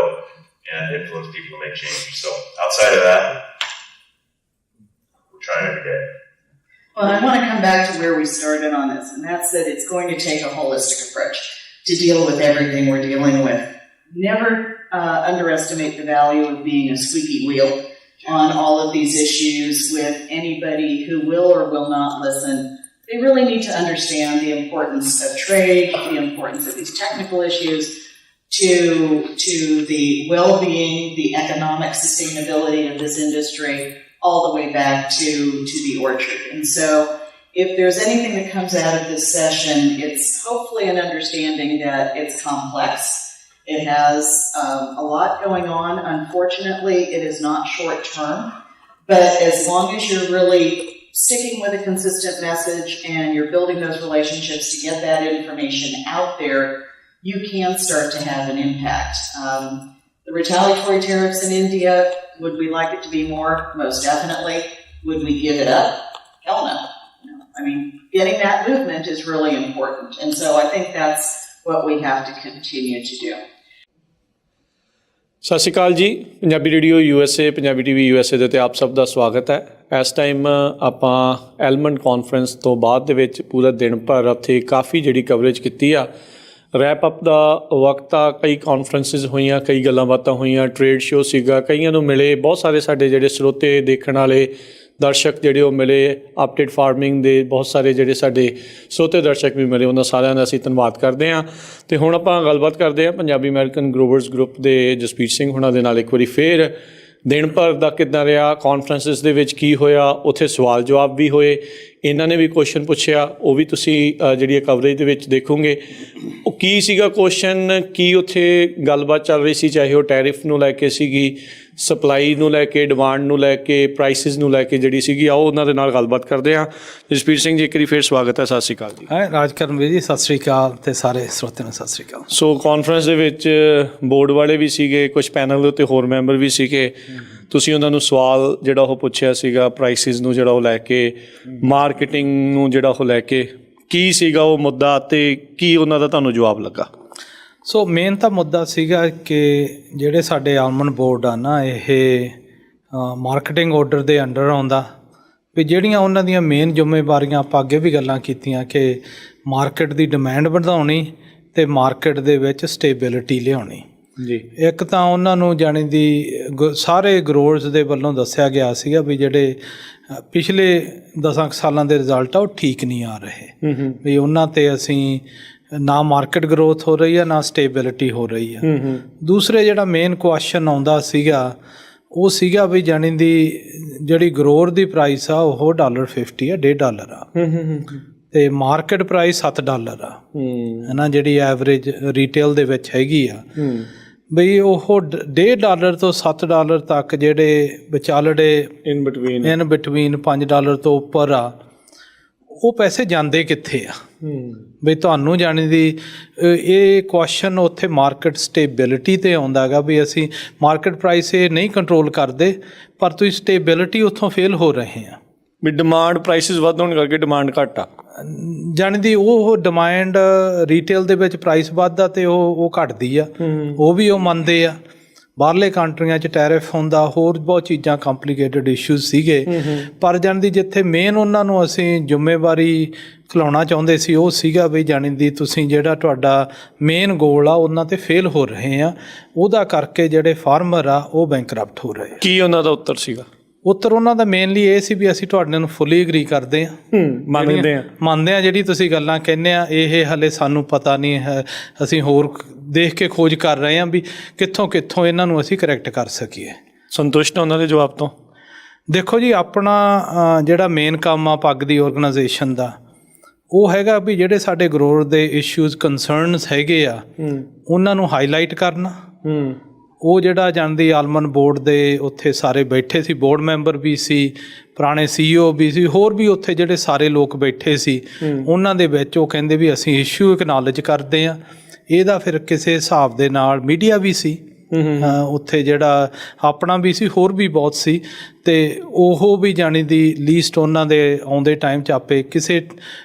and influence people to make change. So outside of that, we're trying every day. Well, I want to come back to where we started on this, and that's that it's going to take a holistic approach to deal with everything we're dealing with. Never underestimate the value of being a squeaky wheel on all of these issues with anybody who will or will not listen. They really need to understand the importance of trade, the importance of these technical issues, to the well-being, the economic sustainability of this industry, all the way back to the orchard. And so if there's anything that comes out of this session, it's hopefully an understanding that it's complex. It has a lot going on. Unfortunately, it is not short term, but as long as you're really sticking with a consistent message and you're building those relationships to get that information out there, you can start to have an impact. The retaliatory tariffs in India, would we like it to be more? Most definitely. Would we give it up? Hell no. I mean, getting that movement is really important. And so I think that's what we have to continue to do. ਸਤਿ ਸ਼੍ਰੀ ਅਕਾਲ ਜੀ। Punjabi radio USA, Punjabi TV USA ਦੇ ਉੱਤੇ ਆਪ ਸਭ ਦਾ ਸਵਾਗਤ ਹੈ। ਇਸ ਟਾਈਮ ਆਪਾਂ ਐਲਮੰਡ ਕਾਨਫਰੰਸ ਤੋਂ ਬਾਅਦ ਦੇ ਵਿੱਚ ਪੂਰਾ ਦਿਨ ਭਰ ਉੱਥੇ ਕਾਫੀ ਜਿਹੜੀ ਕਵਰੇਜ ਕੀਤੀ ਆ। ਰੈਪ ਅਪ ਦਾ ਵਕਤ ਆ, ਕਈ ਕਾਨਫਰੰਸਿਸ ਹੋਈਆਂ, ਕਈ ਗੱਲਾਂ ਬਾਤਾਂ ਹੋਈਆਂ, ਟ੍ਰੇਡ ਸ਼ੋ ਸੀਗਾ, ਕਈਆਂ ਨੂੰ ਮਿਲੇ, ਬਹੁਤ ਸਾਰੇ ਸਾਡੇ ਜਿਹੜੇ ਸਰੋਤੇ ਦੇਖਣ ਵਾਲੇ ਦਰਸ਼ਕ ਜਿਹੜੇ ਉਹ ਮਿਲੇ, ਅਪਡੇਟ ਫਾਰਮਿੰਗ ਦੇ ਬਹੁਤ ਸਾਰੇ ਜਿਹੜੇ ਸਾਡੇ ਸਰੋਤੇ ਦਰਸ਼ਕ ਵੀ ਮਿਲੇ, ਉਹਨਾਂ ਸਾਰਿਆਂ ਦਾ ਅਸੀਂ ਧੰਨਵਾਦ ਕਰਦੇ ਹਾਂ। ਅਤੇ ਹੁਣ ਆਪਾਂ ਗੱਲਬਾਤ ਕਰਦੇ ਹਾਂ ਪੰਜਾਬੀ ਅਮਰੀਕਨ ਗਰੋਵਰਸ ਗਰੁੱਪ ਦੇ ਜਸਪੀਰ ਸਿੰਘ ਹੁਣਾਂ ਦੇ ਨਾਲ ਇੱਕ ਵਾਰੀ ਫੇਰ। ਦਿਨ ਭਰ ਦਾ ਕਿੱਦਾਂ ਰਿਹਾ, ਕਾਨਫਰੰਸਿਸ ਦੇ ਵਿੱਚ ਕੀ ਹੋਇਆ, ਉੱਥੇ ਸਵਾਲ ਜਵਾਬ ਵੀ ਹੋਏ, ਇਹਨਾਂ ਨੇ ਵੀ ਕੁਐਸਚਨ ਪੁੱਛਿਆ, ਉਹ ਵੀ ਤੁਸੀਂ ਜਿਹੜੀ ਕਵਰੇਜ ਦੇ ਵਿੱਚ ਦੇਖੋਗੇ। ਉਹ ਕੀ ਸੀਗਾ ਕੁਐਸਚਨ, ਕੀ ਉੱਥੇ ਗੱਲਬਾਤ ਚੱਲ ਰਹੀ ਸੀ, ਚਾਹੇ ਉਹ ਟੈਰਿਫ ਨੂੰ ਲੈ ਕੇ ਸੀਗੀ, ਸਪਲਾਈ ਨੂੰ ਲੈ ਕੇ, ਡਿਮਾਂਡ ਨੂੰ ਲੈ ਕੇ, ਪ੍ਰਾਈਸਿਸ ਨੂੰ ਲੈ ਕੇ ਜਿਹੜੀ ਸੀਗੀ, ਆਓ ਉਹਨਾਂ ਦੇ ਨਾਲ ਗੱਲਬਾਤ ਕਰਦੇ ਹਾਂ। ਜਸਪੀਰ ਸਿੰਘ ਜੀ, ਇੱਕ ਵਾਰੀ ਫਿਰ ਸਵਾਗਤ ਹੈ। ਸਤਿ ਸ਼੍ਰੀ ਅਕਾਲ ਜੀ। ਰਾਜਕਰਨਬੀਰ ਜੀ, ਸਤਿ ਸ਼੍ਰੀ ਅਕਾਲ, ਅਤੇ ਸਾਰੇ ਸਰੋਤਿਆਂ ਨੂੰ ਸਤਿ ਸ਼੍ਰੀ ਅਕਾਲ। ਸੋ ਕਾਨਫਰੰਸ ਦੇ ਵਿੱਚ ਬੋਰਡ ਵਾਲੇ ਵੀ ਸੀਗੇ, ਕੁਛ ਪੈਨਲ ਦੇ ਉੱਤੇ ਹੋਰ ਮੈਂਬਰ ਵੀ ਸੀਗੇ। ਤੁਸੀਂ ਉਹਨਾਂ ਨੂੰ ਸਵਾਲ ਜਿਹੜਾ ਉਹ ਪੁੱਛਿਆ ਸੀਗਾ ਪ੍ਰਾਈਸਿਸ ਨੂੰ ਜਿਹੜਾ ਉਹ ਲੈ ਕੇ, ਮਾਰਕੀਟਿੰਗ ਨੂੰ ਜਿਹੜਾ ਉਹ ਲੈ ਕੇ, ਕੀ ਸੀਗਾ ਉਹ ਮੁੱਦਾ ਅਤੇ ਕੀ ਉਹਨਾਂ ਦਾ ਤੁਹਾਨੂੰ ਜਵਾਬ ਲੱਗਾ? ਸੋ ਮੇਨ ਤਾਂ ਮੁੱਦਾ ਸੀਗਾ ਕਿ ਜਿਹੜੇ ਸਾਡੇ ਆਲਮੰਡ ਬੋਰਡ ਆ ਨਾ, ਇਹ ਮਾਰਕੀਟਿੰਗ ਆਰਡਰ ਦੇ ਅੰਡਰ ਆਉਂਦਾ, ਵੀ ਜਿਹੜੀਆਂ ਉਹਨਾਂ ਦੀਆਂ ਮੇਨ ਜ਼ਿੰਮੇਵਾਰੀਆਂ ਆਪਾਂ ਅੱਗੇ ਵੀ ਗੱਲਾਂ ਕੀਤੀਆਂ ਕਿ ਮਾਰਕੀਟ ਦੀ ਡਿਮਾਂਡ ਵਧਾਉਣੀ ਅਤੇ ਮਾਰਕੀਟ ਦੇ ਵਿੱਚ ਸਟੇਬਿਲਿਟੀ ਲਿਆਉਣੀ ਜੀ। ਇੱਕ ਤਾਂ ਉਹਨਾਂ ਨੂੰ ਜਾਣੀ ਦੀ ਸਾਰੇ ਗਰੋਅਰਸ ਦੇ ਵੱਲੋਂ ਦੱਸਿਆ ਗਿਆ ਸੀਗਾ ਵੀ ਜਿਹੜੇ ਪਿਛਲੇ 10 ਸਾਲਾਂ ਦੇ ਰਿਜ਼ਲਟ ਆ ਉਹ ਠੀਕ ਨਹੀਂ ਆ ਰਹੇ, ਵੀ ਉਹਨਾਂ 'ਤੇ ਅਸੀਂ ਨਾ ਮਾਰਕੀਟ ਗਰੋਥ ਹੋ ਰਹੀ ਆ, ਨਾ ਸਟੇਬਿਲਿਟੀ ਹੋ ਰਹੀ ਆ। ਦੂਸਰੇ ਜਿਹੜਾ ਮੇਨ ਕੁਐਸਚਨ ਆਉਂਦਾ ਸੀਗਾ ਉਹ ਸੀਗਾ ਵੀ ਜਾਣੀ ਦੀ ਜਿਹੜੀ ਗਰੋਅਰ ਦੀ ਪ੍ਰਾਈਸ ਆ ਉਹ $50 ਆ, $1.5 ਆ, ਅਤੇ ਮਾਰਕੀਟ ਪ੍ਰਾਈਸ $7 ਆ, ਹੈ ਨਾ, ਜਿਹੜੀ ਐਵਰੇਜ ਰੀਟੇਲ ਦੇ ਵਿੱਚ ਹੈਗੀ ਆ। ਬਈ ਉਹ $1.5 ਤੋਂ $7 ਤੱਕ ਜਿਹੜੇ ਵਿਚਾਲੜੇ ਇਨ ਬਿਟਵੀਨ $5 ਤੋਂ ਉੱਪਰ ਆ, ਉਹ ਪੈਸੇ ਜਾਂਦੇ ਕਿੱਥੇ ਆ? ਬਈ ਤੁਹਾਨੂੰ ਜਾਣੀ ਦੀ ਇਹ ਕੁਐਸਚਨ ਉੱਥੇ ਮਾਰਕੀਟ ਸਟੇਬਿਲਿਟੀ 'ਤੇ ਆਉਂਦਾ ਹੈਗਾ ਵੀ ਅਸੀਂ ਮਾਰਕੀਟ ਪ੍ਰਾਈਸ ਇਹ ਨਹੀਂ ਕੰਟਰੋਲ ਕਰਦੇ, ਪਰ ਤੁਸੀਂ ਸਟੇਬਿਲਿਟੀ ਉੱਥੋਂ ਫੇਲ ਹੋ ਰਹੇ ਆ। ਵੀ ਡਿਮਾਂਡ ਪ੍ਰਾਈਸਿਸ ਵੱਧ ਹੋਣ ਕਰਕੇ ਡਿਮਾਂਡ ਘੱਟ ਆ, ਜਾਣੀ ਦੀ ਉਹ ਡਿਮਾਂਡ ਰੀਟੇਲ ਦੇ ਵਿੱਚ ਪ੍ਰਾਈਸ ਵੱਧਦਾ ਅਤੇ ਉਹ ਘਟਦੀ ਆ, ਉਹ ਵੀ ਉਹ ਮੰਨਦੇ ਆ। ਬਾਹਰਲੇ ਕੰਟਰੀਆਂ 'ਚ ਟੈਰਿਫ ਹੁੰਦਾ, ਹੋਰ ਬਹੁਤ ਚੀਜ਼ਾਂ ਕੰਪਲੀਕੇਟਡ ਇਸ਼ੂਜ਼ ਸੀਗੇ, ਪਰ ਜਾਣੀ ਦੀ ਜਿੱਥੇ ਮੇਨ ਉਹਨਾਂ ਨੂੰ ਅਸੀਂ ਜ਼ਿੰਮੇਵਾਰੀ ਖਿਲਾਉਣਾ ਚਾਹੁੰਦੇ ਸੀ ਉਹ ਸੀਗਾ ਵੀ ਜਾਣੀ ਦੀ ਤੁਸੀਂ ਜਿਹੜਾ ਤੁਹਾਡਾ ਮੇਨ ਗੋਲ ਆ ਉਹਨਾਂ 'ਤੇ ਫੇਲ ਹੋ ਰਹੇ ਆ, ਉਹਦਾ ਕਰਕੇ ਜਿਹੜੇ ਫਾਰਮਰ ਆ ਉਹ ਬੈਂਕਰਪਟ ਹੋ ਰਹੇ ਆ। ਕੀ ਉਹਨਾਂ ਦਾ ਉੱਤਰ ਸੀਗਾ? ਉੱਤਰ ਉਹਨਾਂ ਦਾ ਮੇਨਲੀ ਇਹ ਸੀ ਵੀ ਅਸੀਂ ਤੁਹਾਡੇ ਨਾਲ ਫੁੱਲੀ ਐਗਰੀ ਕਰਦੇ ਹਾਂ, ਮੰਨਦੇ ਹਾਂ ਜਿਹੜੀ ਤੁਸੀਂ ਗੱਲਾਂ ਕਹਿੰਦੇ ਆ, ਇਹ ਹਾਲੇ ਸਾਨੂੰ ਪਤਾ ਨਹੀਂ ਹੈ, ਅਸੀਂ ਹੋਰ ਦੇਖ ਕੇ ਖੋਜ ਕਰ ਰਹੇ ਹਾਂ ਵੀ ਕਿੱਥੋਂ ਕਿੱਥੋਂ ਇਹਨਾਂ ਨੂੰ ਅਸੀਂ ਕਰੈਕਟ ਕਰ ਸਕੀਏ। ਸੰਤੁਸ਼ਟ ਉਹਨਾਂ ਦੇ ਜਵਾਬ ਤੋਂ? ਦੇਖੋ ਜੀ, ਆਪਣਾ ਜਿਹੜਾ ਮੇਨ ਕੰਮ ਆ ਪੱਗ ਦੀ ਆਰਗੇਨਾਈਜੇਸ਼ਨ ਦਾ, ਉਹ ਹੈਗਾ ਵੀ ਜਿਹੜੇ ਸਾਡੇ ਗਰੋਅਰ ਦੇ ਇਸ਼ੂਜ਼ ਕੰਸਰਨਸ ਹੈਗੇ ਆ ਉਹਨਾਂ ਨੂੰ ਹਾਈਲਾਈਟ ਕਰਨਾ। ਉਹ ਜਿਹੜਾ ਜਾਣਦੀ ਆਲਮੰਡ ਬੋਰਡ ਦੇ ਉੱਥੇ ਸਾਰੇ ਬੈਠੇ ਸੀ, ਬੋਰਡ ਮੈਂਬਰ ਵੀ ਸੀ, ਪੁਰਾਣੇ CEO ਵੀ ਸੀ, ਹੋਰ ਵੀ ਉੱਥੇ ਜਿਹੜੇ ਸਾਰੇ ਲੋਕ ਬੈਠੇ ਸੀ, ਉਹਨਾਂ ਦੇ ਵਿੱਚ ਉਹ ਕਹਿੰਦੇ ਵੀ ਅਸੀਂ ਇਸ਼ੂ ਐਕਨੋਲਜ ਕਰਦੇ ਹਾਂ। ਇਹਦਾ ਫਿਰ ਕਿਸੇ ਹਿਸਾਬ ਦੇ ਨਾਲ ਮੀਡੀਆ ਵੀ ਸੀ, ਉੱਥੇ ਜਿਹੜਾ ਆਪਣਾ ਵੀ ਸੀ, ਹੋਰ ਵੀ ਬਹੁਤ ਸੀ, ਅਤੇ ਉਹ ਵੀ ਜਾਣੀ ਦੀ ਲੀਸਟ ਉਹਨਾਂ ਦੇ ਆਉਂਦੇ ਟਾਈਮ 'ਚ ਆਪੇ ਕਿਸੇ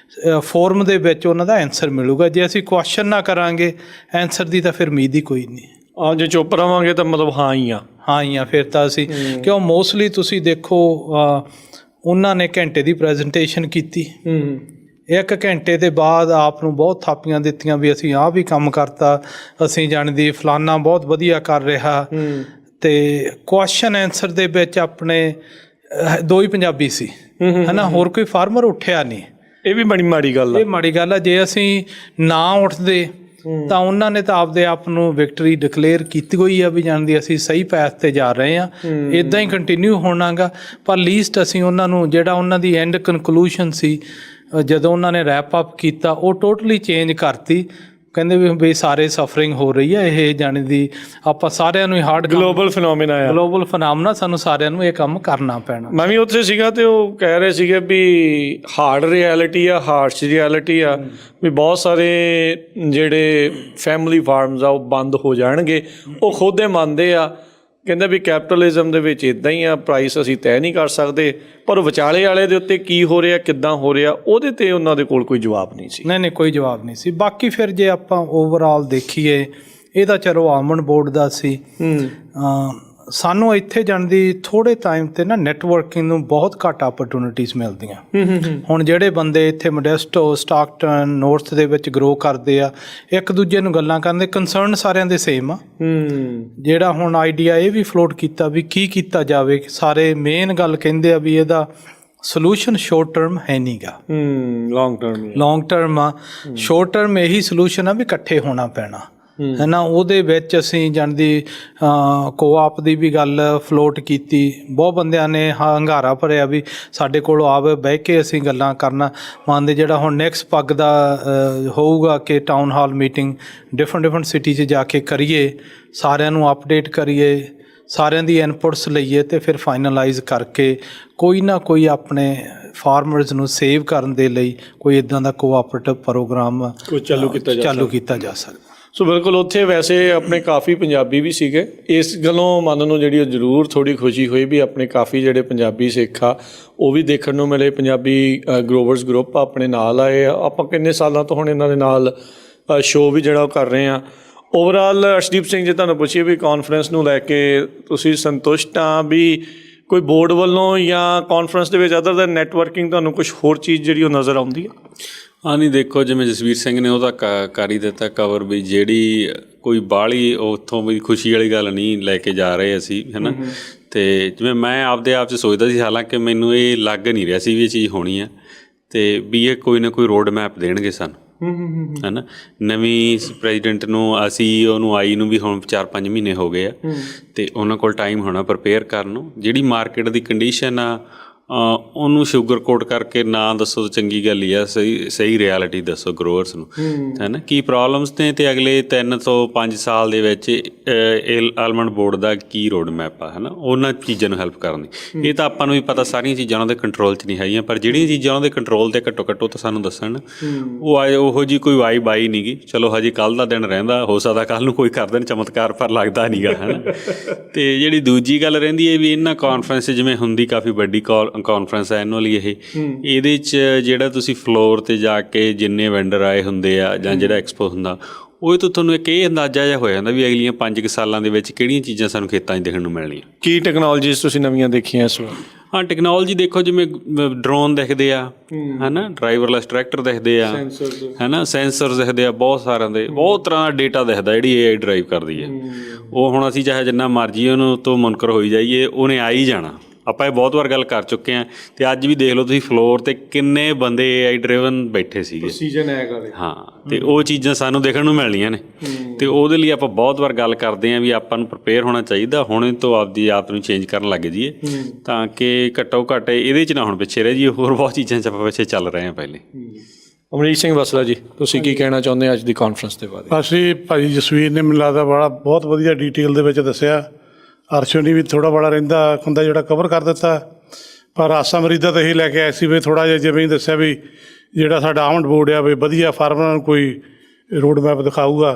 ਫੋਰਮ ਦੇ ਵਿੱਚ ਉਹਨਾਂ ਦਾ ਆਨਸਰ ਮਿਲੂਗਾ। ਜੇ ਅਸੀਂ ਕੁਐਸਚਨ ਨਾ ਕਰਾਂਗੇ ਆਨਸਰ ਦੀ ਤਾਂ ਫਿਰ ਉਮੀਦ ਹੀ ਕੋਈ ਨਹੀਂ। ਜੇ ਚੁੱਪ ਰਹਾਂਗੇ ਤਾਂ ਮਤਲਬ ਹਾਂ ਹੀ ਆ ਫਿਰ ਤਾਂ ਅਸੀਂ ਕਿਉਂ ਮੋਸਟਲੀ ਤੁਸੀਂ ਦੇਖੋ ਉਹਨਾਂ ਨੇ ਘੰਟੇ ਦੀ ਪ੍ਰੈਜੈਂਟੇਸ਼ਨ ਕੀਤੀ, 1 ਘੰਟੇ ਦੇ ਬਾਅਦ ਆਪ ਨੂੰ ਬਹੁਤ ਥਾਪੀਆਂ ਦਿੱਤੀਆਂ ਵੀ ਅਸੀਂ ਆਹ ਵੀ ਕੰਮ ਕਰਤਾ, ਅਸੀਂ ਜਾਣਦੀ ਫਲਾਨਾ ਬਹੁਤ ਵਧੀਆ ਕਰ ਰਿਹਾ, ਅਤੇ ਕੁਐਸਚਨ ਆਨਸਰ ਦੇ ਵਿੱਚ ਆਪਣੇ 2 ਹੀ ਪੰਜਾਬੀ ਸੀ, ਹੈ ਨਾ, ਹੋਰ ਕੋਈ ਫਾਰਮਰ ਉੱਠਿਆ ਨਹੀਂ। ਇਹ ਵੀ ਬੜੀ ਮਾੜੀ ਗੱਲ ਆ। ਇਹ ਮਾੜੀ ਗੱਲ ਆ। ਜੇ ਅਸੀਂ ਨਾ ਉੱਠਦੇ ਤਾਂ ਉਹਨਾਂ ਨੇ ਤਾਂ ਆਪਦੇ ਆਪ ਨੂੰ ਵਿਕਟਰੀ ਡਿਕਲੇਅਰ ਕੀਤੀ ਹੋਈ ਆ ਵੀ ਜਾਣਦੀ ਅਸੀਂ ਸਹੀ ਪੈਥ 'ਤੇ ਜਾ ਰਹੇ ਹਾਂ, ਇੱਦਾਂ ਹੀ ਕੰਟੀਨਿਊ ਹੋਣਾ ਗਾ। ਪਰ ਲੀਸਟ ਅਸੀਂ ਉਹਨਾਂ ਨੂੰ ਜਿਹੜਾ ਉਹਨਾਂ ਦੀ ਐਂਡ ਕਨਕਲੂਸ਼ਨ ਸੀ ਜਦੋਂ ਉਹਨਾਂ ਨੇ ਰੈਪ ਅਪ ਕੀਤਾ, ਉਹ ਟੋਟਲੀ ਚੇਂਜ ਕਰਤੀ। ਕਹਿੰਦੇ ਵੀ ਸਾਰੇ ਸਫਰਿੰਗ ਹੋ ਰਹੀ ਹੈ, ਇਹ ਜਾਣੀ ਦੀ ਆਪਾਂ ਸਾਰਿਆਂ ਨੂੰ ਹਾਰਡ ਗਲੋਬਲ ਫਿਨੋਮੀਨਾ ਸਾਨੂੰ ਸਾਰਿਆਂ ਨੂੰ ਇਹ ਕੰਮ ਕਰਨਾ ਪੈਣਾ। ਮੈਂ ਵੀ ਉੱਥੇ ਸੀਗਾ ਅਤੇ ਉਹ ਕਹਿ ਰਹੇ ਸੀਗੇ ਵੀ ਹਾਰਡ ਰਿਐਲਿਟੀ ਆ, ਹਾਰਸ਼ ਰਿਐਲਿਟੀ ਆ, ਵੀ ਬਹੁਤ ਸਾਰੇ ਜਿਹੜੇ ਫੈਮਿਲੀ ਫਾਰਮਸ ਆ ਉਹ ਬੰਦ ਹੋ ਜਾਣਗੇ। ਉਹ ਖੁਦ ਇਹ ਮੰਨਦੇ ਆ, ਕਹਿੰਦੇ ਵੀ ਕੈਪੀਟਲਿਜ਼ਮ ਦੇ ਵਿੱਚ ਇੱਦਾਂ ਹੀ ਆ, ਪ੍ਰਾਈਸ ਅਸੀਂ ਤੈਅ ਨਹੀਂ ਕਰ ਸਕਦੇ, ਪਰ ਵਿਚਾਲੇ ਵਾਲੇ ਦੇ ਉੱਤੇ ਕੀ ਹੋ ਰਿਹਾ, ਕਿੱਦਾਂ ਹੋ ਰਿਹਾ, ਉਹਦੇ 'ਤੇ ਉਹਨਾਂ ਦੇ ਕੋਲ ਕੋਈ ਜਵਾਬ ਨਹੀਂ ਸੀ। ਨਹੀਂ ਕੋਈ ਜਵਾਬ ਨਹੀਂ ਸੀ। ਬਾਕੀ ਫਿਰ ਜੇ ਆਪਾਂ ਓਵਰਆਲ ਦੇਖੀਏ, ਇਹ ਤਾਂ ਚਲੋ ਆਲਮੰਡ ਬੋਰਡ ਦਾ ਸੀ। ਸਾਨੂੰ ਇੱਥੇ ਜਾਣ ਦੀ ਥੋੜ੍ਹੇ ਟਾਈਮ 'ਤੇ ਨਾ ਨੈਟਵਰਕਿੰਗ ਨੂੰ ਬਹੁਤ ਘੱਟ ਆਪਰਚੁਨਿਟੀਜ਼ ਮਿਲਦੀਆਂ। ਹੁਣ ਜਿਹੜੇ ਬੰਦੇ ਇੱਥੇ ਮੋਡੈਸਟੋ, ਸਟਾਕਟਨ, ਨੌਰਥ ਦੇ ਵਿੱਚ ਗਰੋ ਕਰਦੇ ਆ, ਇੱਕ ਦੂਜੇ ਨੂੰ ਗੱਲਾਂ ਕਰਦੇ, ਕੰਸਰਨ ਸਾਰਿਆਂ ਦੇ ਸੇਮ ਆ। ਜਿਹੜਾ ਹੁਣ ਆਈਡੀਆ ਇਹ ਵੀ ਫਲੋਟ ਕੀਤਾ ਵੀ ਕੀ ਕੀਤਾ ਜਾਵੇ, ਸਾਰੇ ਮੇਨ ਗੱਲ ਕਹਿੰਦੇ ਆ ਵੀ ਇਹਦਾ ਸੋਲੂਸ਼ਨ ਸ਼ੋਰਟ ਟਰਮ ਹੈ ਨਹੀਂ ਗਾ, ਲੌਂਗ ਟਰਮ ਆ। ਸ਼ੋਰਟ ਟਰਮ ਇਹੀ ਸੋਲੂਸ਼ਨ ਆ ਵੀ ਇਕੱਠੇ ਹੋਣਾ ਪੈਣਾ, ਹੈ ਨਾ। ਉਹਦੇ ਵਿੱਚ ਅਸੀਂ ਜਾਣਦੀ ਕੋਆਪ ਦੀ ਵੀ ਗੱਲ ਫਲੋਟ ਕੀਤੀ, ਬਹੁਤ ਬੰਦਿਆਂ ਨੇ ਹੰਗਾਰਾ ਭਰਿਆ ਵੀ ਸਾਡੇ ਕੋਲ ਆਵੇ, ਬਹਿ ਕੇ ਅਸੀਂ ਗੱਲਾਂ ਕਰਨਾ ਮੰਨਦੇ। ਜਿਹੜਾ ਹੁਣ ਨੈਕਸਟ ਪੱਗ ਦਾ ਹੋਊਗਾ ਕਿ town hall meeting different city 'ਚ ਜਾ ਕੇ ਕਰੀਏ, ਸਾਰਿਆਂ ਨੂੰ ਅਪਡੇਟ ਕਰੀਏ, ਸਾਰਿਆਂ ਦੀ ਇਨਪੁਟਸ ਲਈਏ, ਅਤੇ ਫਿਰ ਫਾਈਨਲਾਈਜ਼ ਕਰਕੇ ਕੋਈ ਨਾ ਕੋਈ ਆਪਣੇ ਫਾਰਮਰਸ ਨੂੰ ਸੇਵ ਕਰਨ ਦੇ ਲਈ ਕੋਈ ਇੱਦਾਂ ਦਾ ਕੋਆਪਰੇਟਿਵ ਪ੍ਰੋਗਰਾਮ ਚਾਲੂ ਕੀਤਾ ਜਾ ਸਕਦਾ। ਸੋ ਬਿਲਕੁਲ ਉੱਥੇ ਵੈਸੇ ਆਪਣੇ ਕਾਫੀ ਪੰਜਾਬੀ ਵੀ ਸੀਗੇ। ਇਸ ਗੱਲੋਂ ਮਨ ਨੂੰ ਜਿਹੜੀ ਉਹ ਜ਼ਰੂਰ ਥੋੜ੍ਹੀ ਖੁਸ਼ੀ ਹੋਈ ਵੀ ਆਪਣੇ ਕਾਫੀ ਜਿਹੜੇ ਪੰਜਾਬੀ ਸਿੱਖ ਆ ਉਹ ਵੀ ਦੇਖਣ ਨੂੰ ਮਿਲੇ। ਪੰਜਾਬੀ ਗਰੋਵਰਸ ਗਰੁੱਪ ਆਪਣੇ ਨਾਲ ਆਏ ਆ। ਆਪਾਂ ਕਿੰਨੇ ਸਾਲਾਂ ਤੋਂ ਹੁਣ ਇਹਨਾਂ ਦੇ ਨਾਲ ਸ਼ੋਅ ਵੀ ਜਿਹੜਾ ਉਹ ਕਰ ਰਹੇ ਹਾਂ। ਓਵਰਆਲ ਅਰਸ਼ਦੀਪ ਸਿੰਘ ਜੀ, ਤੁਹਾਨੂੰ ਪੁੱਛੀਏ ਵੀ ਕਾਨਫਰੰਸ ਨੂੰ ਲੈ ਕੇ ਤੁਸੀਂ ਸੰਤੁਸ਼ਟ ਆ ਵੀ ਕੋਈ ਬੋਰਡ ਵੱਲੋਂ ਜਾਂ ਕਾਨਫਰੰਸ ਦੇ ਵਿੱਚ ਅਦਰ ਦੈਨ ਨੈਟਵਰਕਿੰਗ ਤੁਹਾਨੂੰ ਕੁਛ ਹੋਰ ਚੀਜ਼ ਜਿਹੜੀ ਉਹ ਨਜ਼ਰ ਆਉਂਦੀ ਹੈ? ਹਾਂ, ਨਹੀਂ ਦੇਖੋ, ਜਿਵੇਂ ਜਸਵੀਰ ਸਿੰਘ ਨੇ ਉਹਦਾ ਕਰ ਹੀ ਦਿੱਤਾ ਕਵਰ, ਵੀ ਜਿਹੜੀ ਕੋਈ ਬਾਹਲੀ ਉੱਥੋਂ ਵੀ ਖੁਸ਼ੀ ਵਾਲੀ ਗੱਲ ਨਹੀਂ ਲੈ ਕੇ ਜਾ ਰਹੇ ਅਸੀਂ, ਹੈ ਨਾ। ਅਤੇ ਜਿਵੇਂ ਮੈਂ ਆਪਦੇ ਆਪ 'ਚ ਸੋਚਦਾ ਸੀ, ਹਾਲਾਂਕਿ ਮੈਨੂੰ ਇਹ ਲੱਗ ਨਹੀਂ ਰਿਹਾ ਸੀ ਵੀ ਇਹ ਚੀਜ਼ ਹੋਣੀ ਆ, ਅਤੇ ਵੀ ਇਹ ਕੋਈ ਨਾ ਕੋਈ ਰੋਡ ਮੈਪ ਦੇਣਗੇ ਸਾਨੂੰ, ਹੈ ਨਾ। ਨਵੀਂ ਪ੍ਰੈਜ਼ੀਡੈਂਟ ਨੂੰ ਅਸੀਂ ਉਹਨੂੰ ਆਈ ਨੂੰ ਵੀ ਹੁਣ 4-5 ਮਹੀਨੇ ਹੋ ਗਏ ਆ, ਅਤੇ ਉਹਨਾਂ ਕੋਲ ਟਾਈਮ ਹੋਣਾ ਪ੍ਰੀਪੇਅਰ ਕਰਨ ਨੂੰ। ਜਿਹੜੀ ਮਾਰਕੀਟ ਦੀ ਕੰਡੀਸ਼ਨ ਆ ਉਹਨੂੰ ਸ਼ੂਗਰ ਕੋਟ ਕਰਕੇ ਨਾ ਦੱਸੋ ਤਾਂ ਚੰਗੀ ਗੱਲ ਹੀ ਆ, ਸਹੀ ਰਿਐਲਿਟੀ ਦੱਸੋ ਗਰੋਅਰਸ ਨੂੰ, ਹੈ ਨਾ। ਕੀ ਪ੍ਰੋਬਲਮਸ ਨੇ ਅਤੇ ਅਗਲੇ 3 ਤੋਂ 5 ਸਾਲ ਦੇ ਵਿੱਚ ਇਹ ਆਲਮੰਡ ਬੋਰਡ ਦਾ ਕੀ ਰੋਡ ਮੈਪ ਆ, ਹੈ ਨਾ, ਉਹਨਾਂ ਚੀਜ਼ਾਂ ਨੂੰ ਹੈਲਪ ਕਰਨ ਦੀ। ਇਹ ਤਾਂ ਆਪਾਂ ਨੂੰ ਵੀ ਪਤਾ ਸਾਰੀਆਂ ਚੀਜ਼ਾਂ ਉਹਨਾਂ ਦੇ ਕੰਟਰੋਲ 'ਚ ਨਹੀਂ ਹੈਗੀਆਂ, ਪਰ ਜਿਹੜੀਆਂ ਚੀਜ਼ਾਂ ਉਹਨਾਂ ਦੇ ਕੰਟਰੋਲ 'ਤੇ ਘੱਟੋ ਘੱਟ ਉਹ ਤਾਂ ਸਾਨੂੰ ਦੱਸਣ। ਉਹੋ ਜਿਹੀ ਕੋਈ ਵਾਈਬ ਆਈ ਨਹੀਂ ਗੀ। ਚਲੋ ਹਜੇ ਕੱਲ੍ਹ ਦਾ ਦਿਨ ਰਹਿੰਦਾ, ਹੋ ਸਕਦਾ ਕੱਲ੍ਹ ਨੂੰ ਕੋਈ ਕਰ ਦੇਣ ਚਮਤਕਾਰ, ਪਰ ਲੱਗਦਾ ਨਹੀਂ ਗਾ, ਹੈ ਨਾ। ਅਤੇ ਜਿਹੜੀ ਦੂਜੀ ਗੱਲ ਰਹਿੰਦੀ ਹੈ ਵੀ ਇਹਨਾਂ ਕਾਨਫਰੰਸ ਜਿਵੇਂ ਹੁੰਦੀ ਕਾਫੀ ਵੱਡੀ ਕਾਨਫਰੰਸ ਐਨੂਅਲੀ ਇਹਦੇ 'ਚ ਜਿਹੜਾ ਤੁਸੀਂ ਫਲੋਰ 'ਤੇ ਜਾ ਕੇ ਜਿੰਨੇ ਵੈਂਡਰ ਆਏ ਹੁੰਦੇ ਆ ਜਾਂ ਜਿਹੜਾ ਐਕਸਪੋ ਹੁੰਦਾ, ਉਹ ਤੋਂ ਤੁਹਾਨੂੰ ਇੱਕ ਇਹ ਅੰਦਾਜ਼ਾ ਜਿਹਾ ਹੋ ਜਾਂਦਾ ਵੀ ਅਗਲੀਆਂ 5 ਸਾਲਾਂ ਦੇ ਵਿੱਚ ਕਿਹੜੀਆਂ ਚੀਜ਼ਾਂ ਸਾਨੂੰ ਖੇਤਾਂ 'ਚ ਦੇਖਣ ਨੂੰ ਮਿਲਣੀਆਂ। ਕੀ ਟੈਕਨੋਲੋਜੀਜ਼ ਤੁਸੀਂ ਨਵੀਆਂ ਦੇਖੀਆਂ ਇਸ ਵਾਰ? ਹਾਂ, ਟੈਕਨੋਲੋਜੀ ਦੇਖੋ, ਜਿਵੇਂ ਡਰੋਨ ਦਿਖਦੇ ਆ, ਹੈ ਨਾ, ਡਰਾਈਵਰਲੈਸ ਟਰੈਕਟਰ ਦਿਖਦੇ ਆ, ਹੈ ਨਾ, ਸੈਂਸਰ ਦਿਖਦੇ ਆ, ਬਹੁਤ ਸਾਰਿਆਂ ਦੇ ਬਹੁਤ ਤਰ੍ਹਾਂ ਦਾ ਡੇਟਾ ਦਿਖਦਾ ਜਿਹੜੀ AI ਡਰਾਈਵ ਕਰਦੀ ਹੈ। ਉਹ ਹੁਣ ਅਸੀਂ ਚਾਹੇ ਜਿੰਨਾ ਮਰਜ਼ੀ ਉਹਨੂੰ ਤੋਂ ਮੁਨਕਰ ਹੋਈ ਜਾਈਏ, ਉਹਨੇ ਆ ਹੀ ਜਾਣਾ। ਆਪਾਂ ਇਹ ਬਹੁਤ ਵਾਰ ਗੱਲ ਕਰ ਚੁੱਕੇ ਹਾਂ, ਅਤੇ ਅੱਜ ਵੀ ਦੇਖ ਲਓ ਤੁਸੀਂ ਫਲੋਰ 'ਤੇ ਕਿੰਨੇ ਬੰਦੇ AI ਡਰਾਈਵਨ ਬੈਠੇ ਸੀਗੇ। ਹਾਂ, ਅਤੇ ਉਹ ਚੀਜ਼ਾਂ ਸਾਨੂੰ ਦੇਖਣ ਨੂੰ ਮਿਲਣੀਆਂ ਨੇ, ਅਤੇ ਉਹਦੇ ਲਈ ਆਪਾਂ ਬਹੁਤ ਵਾਰ ਗੱਲ ਕਰਦੇ ਹਾਂ ਵੀ ਆਪਾਂ ਨੂੰ ਪ੍ਰੀਪੇਅਰ ਹੋਣਾ ਚਾਹੀਦਾ, ਹੁਣੇ ਤੋਂ ਆਪਦੀ ਆਪ ਨੂੰ ਚੇਂਜ ਕਰਨ ਲੱਗ ਜਾਈਏ, ਤਾਂ ਕਿ ਘੱਟੋ ਘੱਟ ਇਹਦੇ 'ਚ ਨਾ ਹੁਣ ਪਿੱਛੇ ਰਹਿ ਜਾਈਏ। ਹੋਰ ਬਹੁਤ ਚੀਜ਼ਾਂ 'ਚ ਆਪਾਂ ਪਿੱਛੇ ਚੱਲ ਰਹੇ ਹਾਂ ਪਹਿਲੇ। ਅਮਰੀਕ ਸਿੰਘ ਬਸਲਾ ਜੀ, ਤੁਸੀਂ ਕੀ ਕਹਿਣਾ ਚਾਹੁੰਦੇ ਅੱਜ ਦੀ ਕਾਨਫਰੰਸ ਦੇ ਬਾਰੇ? ਅਸੀਂ ਭਾਜੀ ਜਸਵੀਰ ਨੇ ਮੈਨੂੰ ਲੱਗਦਾ ਬਹੁਤ ਵਧੀਆ ਡੀਟੇਲ ਦੇ ਵਿੱਚ ਦੱਸਿਆ। ਅਰਸ਼ੋ ਨੇ ਵੀ ਥੋੜ੍ਹਾ ਬੜਾ ਰਹਿੰਦਾ ਹੁੰਦਾ ਜਿਹੜਾ ਕਵਰ ਕਰ ਦਿੱਤਾ, ਪਰ ਆਸਾ ਮਰੀਦਾ ਤਾਂ ਇਹ ਲੈ ਕੇ ਆਏ ਸੀ ਵੀ ਥੋੜ੍ਹਾ ਜਿਹਾ ਜਿਵੇਂ ਦੱਸਿਆ ਵੀ ਜਿਹੜਾ ਸਾਡਾ ਆਲਮੰਡ ਬੋਰਡ ਆ ਵੀ ਵਧੀਆ ਫਾਰਮਰਾਂ ਨੂੰ ਕੋਈ ਰੋਡ ਮੈਪ ਦਿਖਾਊਗਾ।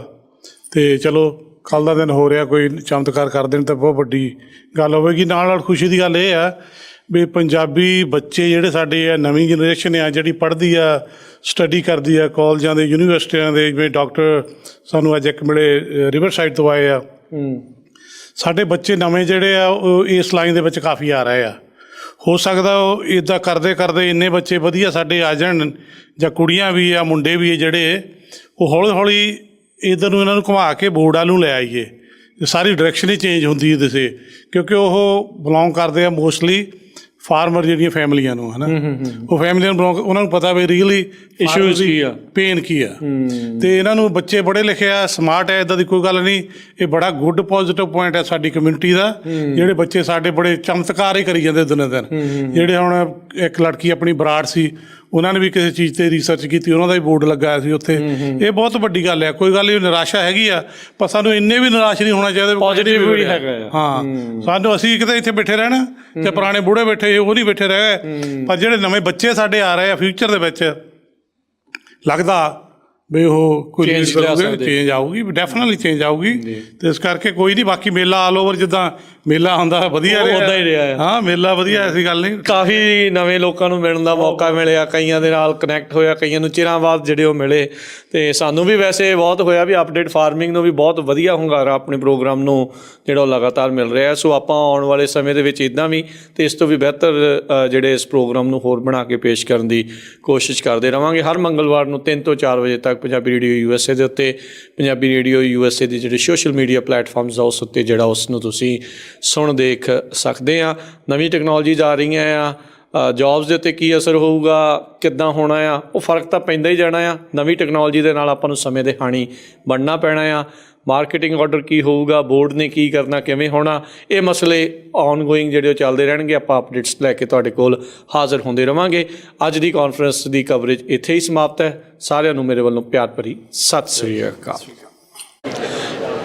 ਅਤੇ ਚਲੋ ਕੱਲ੍ਹ ਦਾ ਦਿਨ ਹੋ ਰਿਹਾ ਕੋਈ ਚਮਤਕਾਰ ਕਰ ਦੇਣ ਤਾਂ ਬਹੁਤ ਵੱਡੀ ਗੱਲ ਹੋਵੇਗੀ। ਨਾਲ ਨਾਲ ਖੁਸ਼ੀ ਦੀ ਗੱਲ ਇਹ ਆ ਵੀ ਪੰਜਾਬੀ ਬੱਚੇ ਜਿਹੜੇ ਸਾਡੇ ਆ, ਨਵੀਂ ਜਨਰੇਸ਼ਨ ਆ ਜਿਹੜੀ ਪੜ੍ਹਦੀ ਆ, ਸਟੱਡੀ ਕਰਦੀ ਆ ਕਾਲਜਾਂ ਦੇ, ਯੂਨੀਵਰਸਿਟੀਆਂ ਦੇ, ਜਿਵੇਂ ਡਾਕਟਰ ਸਾਨੂੰ ਅੱਜ ਇੱਕ ਮਿਲੇ ਰਿਵਰ ਸਾਈਡ ਤੋਂ ਆਏ ਆ। ਸਾਡੇ ਬੱਚੇ ਨਵੇਂ ਜਿਹੜੇ ਆ ਉਹ ਇਸ ਲਾਈਨ ਦੇ ਵਿੱਚ ਕਾਫੀ ਆ ਰਹੇ ਆ। ਹੋ ਸਕਦਾ ਉਹ ਇੱਦਾਂ ਕਰਦੇ ਕਰਦੇ ਇੰਨੇ ਬੱਚੇ ਵਧੀਆ ਸਾਡੇ ਆ ਜਾਣ, ਜਾਂ ਕੁੜੀਆਂ ਵੀ ਆ ਮੁੰਡੇ ਵੀ ਆ ਜਿਹੜੇ, ਉਹ ਹੌਲੀ ਹੌਲੀ ਇੱਧਰ ਨੂੰ ਇਹਨਾਂ ਨੂੰ ਘੁਮਾ ਕੇ ਬੋਰਡ ਵੱਲ ਨੂੰ ਲੈ ਆਈਏ। ਸਾਰੀ ਡਾਇਰੈਕਸ਼ਨ ਹੀ ਚੇਂਜ ਹੁੰਦੀ ਹੈ ਦਿਸੇ, ਕਿਉਂਕਿ ਉਹ ਬਿਲੋਂਗ ਕਰਦੇ ਆ ਮੋਸਟਲੀ ਫਾਰਮਰ ਜਿਹੜੀਆਂ ਫੈਮਲੀਆਂ ਨੂੰ, ਹੈ ਨਾ। ਉਹ ਫੈਮਲੀਆਂ ਨੂੰ ਉਹਨਾਂ ਨੂੰ ਪਤਾ ਵੀ ਰੀਅਲੀ ਇਸ਼ੂਜ਼ ਕੀ ਆ, ਪੇਨ ਕੀ ਆ। ਅਤੇ ਇਹਨਾਂ ਨੂੰ ਬੱਚੇ ਪੜ੍ਹੇ ਲਿਖੇ ਆ, ਸਮਾਰਟ ਹੈ, ਇੱਦਾਂ ਦੀ ਕੋਈ ਗੱਲ ਨਹੀਂ। ਇਹ ਬੜਾ ਗੁੱਡ ਪੋਜ਼ੀਟਿਵ ਪੁਆਇੰਟ ਹੈ ਸਾਡੀ ਕਮਿਊਨਿਟੀ ਦਾ। ਜਿਹੜੇ ਬੱਚੇ ਸਾਡੇ ਬੜੇ ਚਮਤਕਾਰ ਹੀ ਕਰੀ ਜਾਂਦੇ ਦਿਨੋਂ ਦਿਨ। ਜਿਹੜੇ ਹੁਣ ਇੱਕ ਲੜਕੀ ਆਪਣੀ ਬਰਾੜ ਸੀ, ਉਹਨਾਂ ਨੇ ਵੀ ਕਿਸੇ ਚੀਜ਼ 'ਤੇ ਰਿਸਰਚ ਕੀਤੀ, ਉਹਨਾਂ ਦਾ ਵੀ ਬੋਰਡ ਲੱਗਾ ਸੀ ਉੱਥੇ। ਇਹ ਬਹੁਤ ਵੱਡੀ ਗੱਲ ਆ। ਕੋਈ ਗੱਲ ਨਹੀਂ, ਨਿਰਾਸ਼ਾ ਹੈਗੀ ਆ, ਪਰ ਸਾਨੂੰ ਇੰਨੇ ਵੀ ਨਿਰਾਸ਼ ਨਹੀਂ ਹੋਣਾ ਚਾਹੀਦਾ। ਪੋਜ਼ੀਟਿਵ ਵੀ ਹੈਗਾ। ਹਾਂ, ਸਾਨੂੰ ਅਸੀਂ ਕਿਤੇ ਇੱਥੇ ਬੈਠੇ ਰਹਿਣਾ ਤੇ ਪੁਰਾਣੇ ਬੂੜੇ ਬੈਠੇ ਉਹ ਨਹੀਂ ਬੈਠੇ ਰਹਿ ਗਏ, ਪਰ ਜਿਹੜੇ ਨਵੇਂ ਬੱਚੇ ਸਾਡੇ ਆ ਰਹੇ ਆ ਫਿਊਚਰ ਦੇ ਵਿੱਚ, ਲੱਗਦਾ ਵੀ ਉਹ ਕੋਈ ਚੇਂਜ ਆਊਗੀ, ਡੈਫੀਨਿਟਲੀ ਚੇਂਜ ਆਊਗੀ। ਅਤੇ ਇਸ ਕਰਕੇ ਕੋਈ ਨਹੀਂ, ਬਾਕੀ ਮੇਲਾ ਆਲ ਓਵਰ ਜਿੱਦਾਂ ਮੇਲਾ ਹੁੰਦਾ ਵਧੀਆ ਉੱਦਾਂ ਹੀ ਰਿਹਾ। ਹਾਂ, ਮੇਲਾ ਵਧੀਆ, ਐਸੀ ਗੱਲ ਨਹੀਂ। ਕਾਫੀ ਨਵੇਂ ਲੋਕਾਂ ਨੂੰ ਮਿਲਣ ਦਾ ਮੌਕਾ ਮਿਲਿਆ, ਕਈਆਂ ਦੇ ਨਾਲ ਕਨੈਕਟ ਹੋਇਆ, ਕਈਆਂ ਨੂੰ ਚਿਰਾਂ ਬਾਅਦ ਜਿਹੜੇ ਉਹ ਮਿਲੇ। ਅਤੇ ਸਾਨੂੰ ਵੀ ਵੈਸੇ ਬਹੁਤ ਹੋਇਆ ਵੀ ਅਪਡੇਟ ਫਾਰਮਿੰਗ ਨੂੰ ਵੀ ਬਹੁਤ ਵਧੀਆ ਹੁੰਗਾਰਾ ਆਪਣੇ ਪ੍ਰੋਗਰਾਮ ਨੂੰ ਜਿਹੜਾ ਉਹ ਲਗਾਤਾਰ ਮਿਲ ਰਿਹਾ। ਸੋ ਆਪਾਂ ਆਉਣ ਵਾਲੇ ਸਮੇਂ ਦੇ ਵਿੱਚ ਇੱਦਾਂ ਵੀ ਅਤੇ ਇਸ ਤੋਂ ਵੀ ਬਿਹਤਰ ਜਿਹੜੇ ਇਸ ਪ੍ਰੋਗਰਾਮ ਨੂੰ ਹੋਰ ਬਣਾ ਕੇ ਪੇਸ਼ ਕਰਨ ਦੀ ਕੋਸ਼ਿਸ਼ ਕਰਦੇ ਰਹਾਂਗੇ। ਹਰ ਮੰਗਲਵਾਰ ਨੂੰ 3 ਤੋਂ 4 ਵਜੇ ਤੱਕ ਪੰਜਾਬੀ ਰੇਡੀਓ USA ਦੇ ਉੱਤੇ, ਪੰਜਾਬੀ ਰੇਡੀਓ USA ਦੀ ਜਿਹੜੇ ਸੋਸ਼ਲ ਮੀਡੀਆ ਪਲੇਟਫਾਰਮਸ ਆ ਉਸ ਉੱਤੇ ਜਿਹੜਾ ਉਸ ਨੂੰ ਤੁਸੀਂ ਸੁਣ ਦੇਖ ਸਕਦੇ ਆ। ਨਵੀਂ ਟੈਕਨੋਲੋਜੀਜ਼ ਆ ਰਹੀਆਂ ਆ, ਜੋਬਸ ਦੇ ਉੱਤੇ ਕੀ ਅਸਰ ਹੋਊਗਾ, ਕਿੱਦਾਂ ਹੋਣਾ ਆ, ਉਹ ਫ਼ਰਕ ਤਾਂ ਪੈਂਦਾ ਹੀ ਜਾਣਾ ਆ। ਨਵੀਂ ਟੈਕਨੋਲੋਜੀ ਦੇ ਨਾਲ ਆਪਾਂ ਨੂੰ ਸਮੇਂ ਦੇ ਹਾਣੀ ਬਣਨਾ ਪੈਣਾ ਆ। ਮਾਰਕੀਟਿੰਗ ਆਰਡਰ ਕੀ ਹੋਊਗਾ, ਬੋਰਡ ਨੇ ਕੀ ਕਰਨਾ, ਕਿਵੇਂ ਹੋਣਾ, ਇਹ ਮਸਲੇ ਆਨਗੋਇੰਗ ਜਿਹੜੇ ਉਹ ਚੱਲਦੇ ਰਹਿਣਗੇ। ਆਪਾਂ ਅਪਡੇਟਸ ਲੈ ਕੇ ਤੁਹਾਡੇ ਕੋਲ ਹਾਜ਼ਰ ਹੁੰਦੇ ਰਹਾਂਗੇ। ਅੱਜ ਦੀ ਕਾਨਫਰੰਸ ਦੀ ਕਵਰੇਜ ਇੱਥੇ ਹੀ ਸਮਾਪਤ ਹੈ। ਸਾਰਿਆਂ ਨੂੰ ਮੇਰੇ ਵੱਲੋਂ ਪਿਆਰ ਭਰੀ ਸਤਿ ਸ੍ਰੀ ਅਕਾਲ।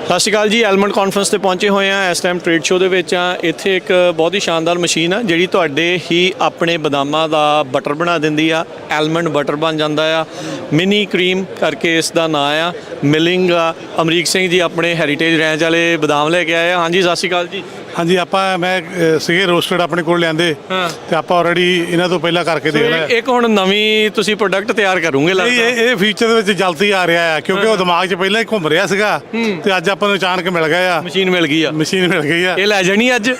ਸਤਿ ਸ਼੍ਰੀ ਅਕਾਲ ਜੀ। ਐਲਮੰਡ ਕਾਨਫਰੰਸ 'ਤੇ ਪਹੁੰਚੇ ਹੋਏ ਹਾਂ। ਇਸ ਟਾਈਮ ਟ੍ਰੇਡ ਸ਼ੋਅ ਦੇ ਵਿੱਚ ਆ। ਇੱਥੇ ਇੱਕ ਬਹੁਤ ਹੀ ਸ਼ਾਨਦਾਰ ਮਸ਼ੀਨ ਆ ਜਿਹੜੀ ਤੁਹਾਡੇ ਹੀ ਆਪਣੇ ਬਦਾਮਾਂ ਦਾ ਬਟਰ ਬਣਾ ਦਿੰਦੀ ਆ। ਐਲਮੰਡ ਬਟਰ ਬਣ ਜਾਂਦਾ ਆ। ਮਿਨੀ ਕਰੀਮ ਕਰਕੇ ਇਸ ਦਾ ਨਾਂ ਆ। ਮਿਲਿੰਗ ਆ। ਅਮਰੀਕ ਸਿੰਘ ਜੀ ਆਪਣੇ ਹੈਰੀਟੇਜ ਰੈਂਚ ਵਾਲੇ ਬਦਾਮ ਲੈ ਕੇ ਆਏ ਆ। ਹਾਂਜੀ, ਸਤਿ ਸ਼੍ਰੀ ਅਕਾਲ ਜੀ। ਹਾਂਜੀ, ਮੈਂ ਸੀਗੇ ਰੋਸਟਡ ਆਪਣੇ ਕੋਲ ਲਿਆਂਦੇ, ਅਤੇ ਆਪਾਂ ਆਲਰੇਡੀ ਇਹਨਾਂ ਤੋਂ ਪਹਿਲਾਂ ਕਰਕੇ ਦੇਖ ਲਿਆ। ਇੱਕ ਹੁਣ ਨਵੀਂ ਤੁਸੀਂ ਪ੍ਰੋਡਕਟ ਤਿਆਰ ਕਰੋਗੇ? ਇਹ ਫਿਊਚਰ ਦੇ ਵਿੱਚ ਜਲਦੀ ਆ ਰਿਹਾ ਆ, ਕਿਉਂਕਿ ਉਹ ਦਿਮਾਗ 'ਚ ਪਹਿਲਾਂ ਹੀ ਘੁੰਮ ਰਿਹਾ ਸੀਗਾ, ਅਤੇ ਅੱਜ ਆਪਾਂ ਨੂੰ ਅਚਾਨਕ ਮਿਲ ਗਿਆ ਆ। ਮਸ਼ੀਨ ਮਿਲ ਗਈ ਆ। ਇਹ ਲੈ ਜਾਣੀ ਅੱਜ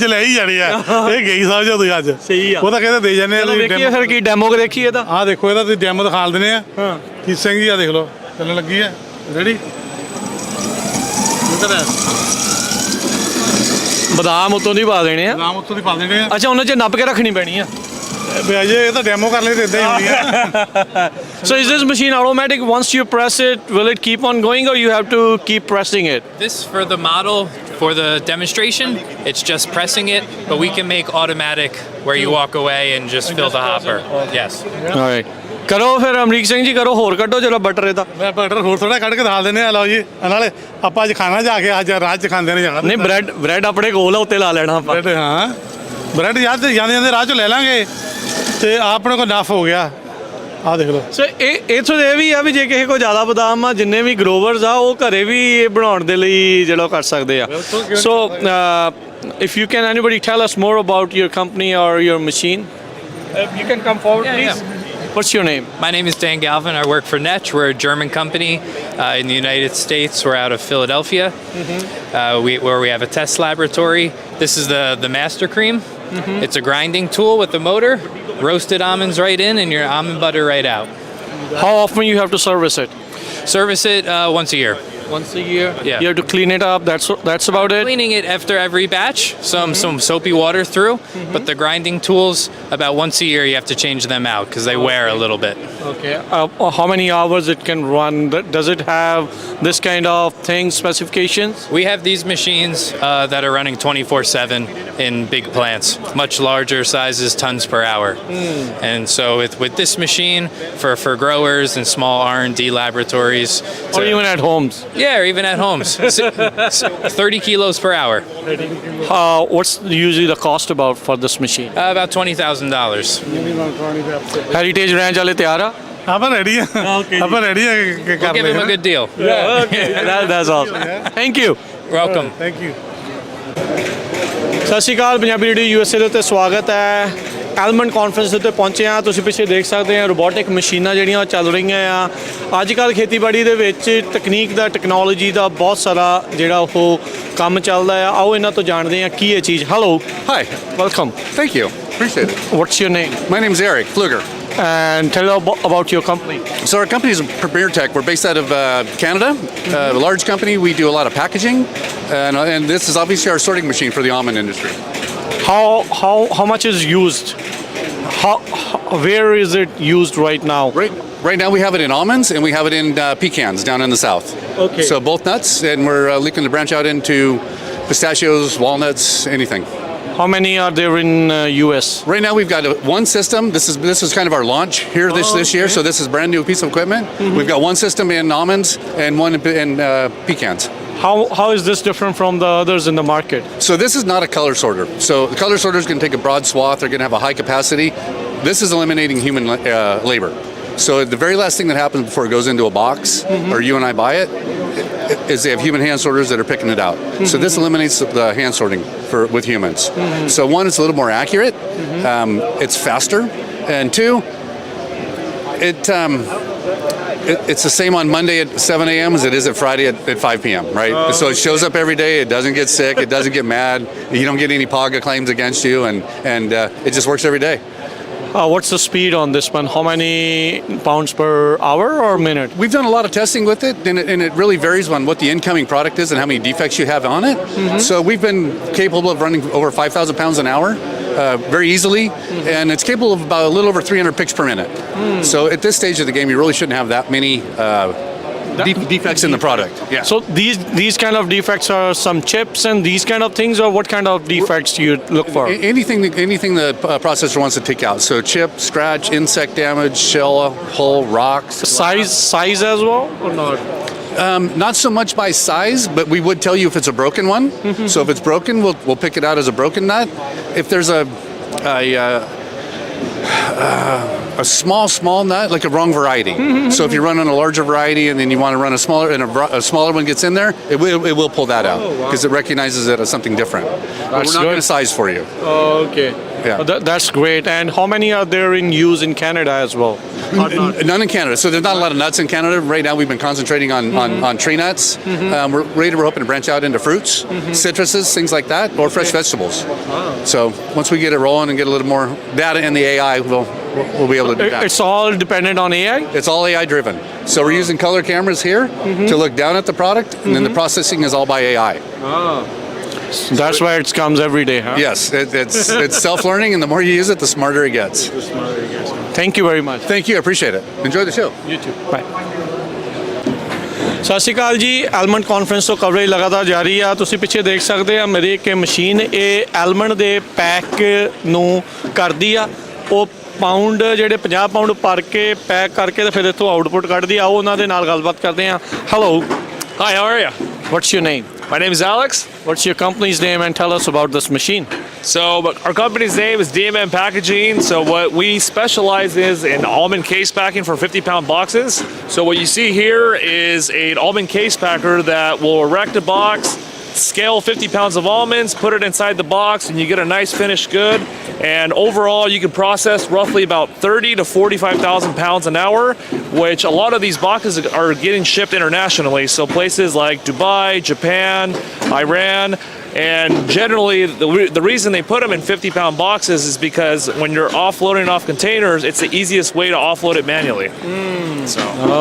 ਲੈ ਹੀ ਜਾਣੀ ਆ। ਇਹ ਗਈ ਸਮਝੋ ਤੁਸੀਂ ਅੱਜ। ਸਹੀ ਆ। ਉਹ ਤਾਂ ਕਹਿੰਦੇ ਦੇ ਜਾਂਦੇ ਆ। ਦੇਖੀਏ ਫਿਰ ਕੀ ਡੈਮੋ ਦੇਖੀਏ ਇਹਦਾ। ਆਹ ਦੇਖੋ, ਇਹਦਾ ਤੁਸੀਂ ਡੈਮੋ ਦਿਖਾ ਦਿੰਦੇ ਆ। ਕਿਸਨ ਜੀ ਆ ਦੇਖ ਲਓ, ਚੱਲਣ ਲੱਗੀ ਆ। ਰੈਡੀ? ਬਦਾਮ ਉੱਤੋਂ ਦੀ ਪਾ ਦੇਣੇ ਆ। ਬਦਾਮ ਉੱਤੋਂ ਦੀ ਪਾ ਦੇਣੇ ਆ। ਅੱਛਾ, ਉਹਨਾਂ 'ਚ ਨੱਪ ਕੇ ਰੱਖਣੀ ਪੈਣੀ ਆ। ਅਜੇ ਇਹ ਤਾਂ ਡੈਮੋ ਕਰ ਲਈ ਤੇ ਇੱਦਾਂ ਹੀ ਹੋਣੀ ਆ। So is this machine automatic? Once you press it, will it keep on going or you have to keep pressing it? This for the model, for the demonstration, it's just pressing it, but we can make automatic where you walk away and just fill the hopper. Yes. All right. ਕਰੋ ਫਿਰ ਅਮਰੀਕ ਸਿੰਘ ਜੀ, ਕਰੋ ਹੋਰ ਕੱਢੋ ਜਰਾ butter ਇਹਦਾ। ਮੈਂ butter ਹੋਰ ਥੋੜਾ ਕੱਢ ਕੇ ਦਿਖਾ ਦਿੰਦੇ ਆ। ਲਓ ਜੀ, ਨਾਲੇ ਆਪਾਂ ਅੱਜ ਖਾਣਾ ਜਾ ਕੇ ਅੱਜ ਰਾਤ 'ਚ ਖਾਂਦੇ ਨੇ ਜਾਣਾ। ਨਹੀਂ, ਬ੍ਰੈਡ ਆਪਣੇ ਕੋਲ ਆ, ਉੱਤੇ ਲਾ ਲੈਣਾ ਆਪਾਂ। ਹਾਂ, ਬ੍ਰੈਡ ਜਾਂਦੇ ਜਾਂਦੇ ਰਾਹ 'ਚੋਂ ਲੈ ਲਾਂਗੇ, ਅਤੇ ਆਪਣੇ ਕੋਲ ਨਫ ਹੋ ਗਿਆ। ਆਹ ਦੇਖ ਲਓ। ਸੋ ਇੱਥੋਂ ਇਹ ਵੀ ਆ ਵੀ ਜੇ ਕਿਸੇ ਕੋਲ ਜ਼ਿਆਦਾ ਬਦਾਮ ਆ, ਜਿੰਨੇ ਵੀ ਗਰੋਵਰਸ ਆ ਉਹ ਘਰੇ ਵੀ ਇਹ ਬਣਾਉਣ ਦੇ ਲਈ ਜਿਹੜਾ ਕਰ ਸਕਦੇ ਆ। ਸੋ if you can anybody tell us more about your company or your machine? You can come forward, please. What's your name? My name is Dan Galvin. I work for Netch. We're a German company in the United States. We're out of Philadelphia, where we have a test laboratory. This is the master cream. It's a grinding tool with a motor. Roasted almonds right in and your almond butter right out. How often you have to service it? Service it once a year. Once a year? Yeah. You have to clean it up. That's about it? Cleaning it after every batch. Some soapy water through. But the grinding tools, about once a year, you have to change them out because they wear a little bit. Okay. How many hours it can run? Does it have this kind of thing, specifications? We have these machines that are running 24/7 in big plants, much larger sizes, tons per hour. And so with this machine, for growers and small R&D laboratories. Or even at homes? Yeah, or even at homes. 30 kilos per hour. What's usually the cost about for this machine? About $20,000. Heritage Ranch ਵਾਲੇ ਤਿਆਰ ਆ? ਆਪਾਂ ready ਆ ਆਪਾਂ ready ਆ We'll ਕਰ give him a ਲੈ good deal. Yeah, okay. That's awesome. Thank you. Welcome. Thank you ਸਤਿ ਸ਼੍ਰੀ ਅਕਾਲ, ਪੰਜਾਬੀ ਰੇਡੀਓ USA ਦੇ ਉੱਤੇ ਸਵਾਗਤ ਹੈ। ਐਲਮੰਡ ਕਾਨਫਰੰਸ ਦੇ ਉੱਤੇ ਪਹੁੰਚੇ ਹਾਂ। ਤੁਸੀਂ ਪਿੱਛੇ ਦੇਖ ਸਕਦੇ ਆ ਰੋਬੋਟਿਕ ਮਸ਼ੀਨਾਂ ਜਿਹੜੀਆਂ ਉਹ ਚੱਲ ਰਹੀਆਂ ਆ। ਅੱਜ ਕੱਲ੍ਹ ਖੇਤੀਬਾੜੀ ਦੇ ਵਿੱਚ ਤਕਨੀਕ ਦਾ, ਟੈਕਨੋਲੋਜੀ ਦਾ ਬਹੁਤ ਸਾਰਾ ਜਿਹੜਾ ਉਹ ਕੰਮ ਚੱਲਦਾ ਆ। ਆਓ ਇਹਨਾਂ ਤੋਂ ਜਾਣਦੇ ਹਾਂ ਕੀ ਇਹ ਚੀਜ਼। Hello, Hi, welcome, thank you. Appreciate it. What's your name My name's Eric Pfluger. and tell about your company. So our company is Premier Tech. We're based out of Canada, a large company. We do a lot of packaging, and this is obviously our sorting machine for the almond industry. How much is used? Where is it used right now? Right now we have it in almonds and we have it in pecans down in the south. Okay. So both nuts, and we're looking to branch out into pistachios, walnuts, anything. How many are there in US? Right now we've got one system. This is kind of our launch here this year. So this is a brand new piece of equipment. We've got one system in almonds and one in pecans. How is this different from the others in the market? So this is not a color sorter. So the color sorter is going to take a broad swath. They're going to have a high capacity. This is eliminating human labor. So the very last thing that happens before it goes into a box or you and I buy it is they have human hand sorters that are picking it out. So this eliminates the hand sorting with humans. So one, it's a little more accurate. It's faster. And two, it's the same on Monday at 7 a.m. as it is at Friday at 5 p.m., right? So it shows up every day. It doesn't get sick. It doesn't get mad. You don't get any PAGA claims against you. And it just works every day. What's the speed on this one? How many pounds per hour or minute? We've done a lot of testing with it, and it really varies on what the incoming product is and how many defects you have on it. So we've been capable of running over 5,000 pounds an hour very easily, and it's capable of about a little over 300 picks per minute. So at this stage of the game, you really shouldn't have that many defects in the product. Yeah. So these kind of defects are some chips and these kind of things, or what kind of defects do you look for? Anything the processor wants to take out. So chip, scratch, insect damage, shell, hull, rocks. Size as well or not? Not so much by size, but we would tell you if it's a broken one. So if it's broken, we'll pick it out as a broken nut. If there's a small nut, like a wrong variety. So if you run on a larger variety and then you want to run a smaller, and a smaller one gets in there, it will pull that out because it recognizes it as something different. But we're not going to size for you. Okay. Yeah. That's great. And how many are there in use in Canada as well? None in Canada. So there's not a lot of nuts in Canada. Right now we've been concentrating on tree nuts. We're hoping to branch out into fruits, citruses, things like that, or fresh vegetables. So once we get it rolling and get a little more data in the AI, we'll be able to do that. It's all dependent on AI? It's all AI driven. So we're using color cameras here to look down at the product, and then the processing is all by AI. That's why it comes every day, huh? Yes, it's self-learning, and the more you use it, the smarter it gets. Thank you very much. Thank you, I appreciate it. Enjoy the show. You too. Bye. ਸਤਿ ਸ਼੍ਰੀ ਅਕਾਲ ਜੀ। Almond conference ਤੋਂ coverage ਲਗਾਤਾਰ ਜਾਰੀ ਆ। ਤੁਸੀਂ ਪਿੱਛੇ ਦੇਖ ਸਕਦੇ ਆ ਮੇਰੀ ਇੱਕ ਮਸ਼ੀਨ, ਇਹ ਐਲਮੰਡ ਦੇ ਪੈਕ ਨੂੰ ਕਰਦੀ ਆ। ਉਹ ਪਾਊਂਡ ਜਿਹੜੇ 50 ਪਾਊਂਡ ਭਰ ਕੇ ਪੈਕ ਕਰਕੇ ਤੇ ਫਿਰ ਇੱਥੋਂ ਆਊਟਪੁੱਟ ਕੱਢਦੀ ਆ। ਉਹ ਉਹਨਾਂ ਦੇ ਨਾਲ ਗੱਲਬਾਤ ਕਰਦੇ ਆ। Hello, Hi, how are you? what's your name? My name is Alex. What's your company's name and tell us about this machine? So our company's name is DMM Packaging. So what we specialize is in almond case packing for 50-pound boxes. So what you see here is an almond case packer that will erect a box, scale 50 pounds of almonds, put it inside the box, and you get a nice finished good. And overall, you can process roughly about 30 to 45,000 pounds an hour, which a lot of these boxes are getting shipped internationally. So places like Dubai, Japan, Iran. And generally, the reason they put them in 50-pound boxes is because when you're offloading off containers, it's the easiest way to offload it manually.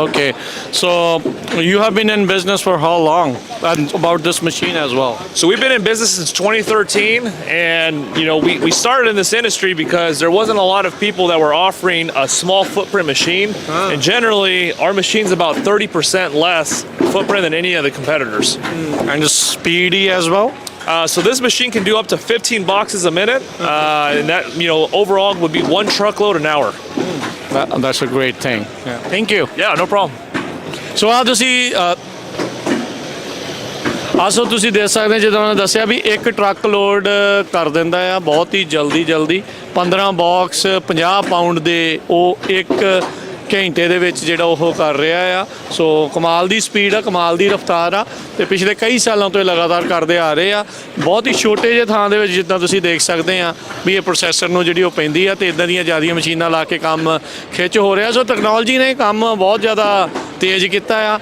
Okay. So you have been in business for how long? And about this machine as well? So we've been in business since 2013, and we started in this industry because there wasn't a lot of people that were offering a small footprint machine. And generally, our machine's about 30% less footprint than any of the competitors. And it's speedy as well? So this machine can do up to 15 boxes a minute, and that overall would be 1 truckload an hour. That's a great thing. Yeah. Thank you. Yeah, no problem. So ਤੁਸੀਂ ਦੇਖ ਸਕਦੇ ਜਿੱਦਾਂ ਮੈਂ ਦੱਸਿਆ ਵੀ ਇੱਕ truck load ਕਰ ਦਿੰਦਾ ਆ ਬਹੁਤ ਹੀ ਜਲਦੀ 15 ਬਾਕਸ 50 ਪਾਊਂਡ ਦੇ ਉਹ ਇੱਕ ਘੰਟੇ ਦੇ ਵਿੱਚ ਜਿਹੜਾ ਉਹ ਕਰ ਰਿਹਾ ਆ। ਸੋ ਕਮਾਲ ਦੀ ਸਪੀਡ ਆ, ਕਮਾਲ ਦੀ ਰਫ਼ਤਾਰ ਆ ਤੇ ਪਿਛਲੇ ਕਈ ਸਾਲਾਂ ਤੋਂ ਇਹ ਲਗਾਤਾਰ ਕਰਦੇ ਆ ਰਹੇ ਆ। ਬਹੁਤ ਹੀ ਛੋਟੇ ਜਿਹੇ ਥਾਂ ਦੇ ਵਿੱਚ ਜਿੱਦਾਂ ਤੁਸੀਂ ਦੇਖ ਸਕਦੇ ਆ ਵੀ ਇਹ ਪ੍ਰੋਸੈਸਰ ਨੂੰ ਜਿਹੜੀ ਉਹ ਪੈਂਦੀ ਆ ਤੇ ਇਦਾਂ ਦੀਆਂ ਜ਼ਿਆਦੀਆਂ ਮਸ਼ੀਨਾਂ ਲਾ ਕੇ ਕੰਮ ਖਿੱਚ ਹੋ ਰਿਹਾ। ਸੋ ਟੈਕਨੋਲੋਜੀ ਨੇ ਕੰਮ ਬਹੁਤ ਜ਼ਿਆਦਾ ਤੇਜ਼ ਕੀਤਾ ਆ।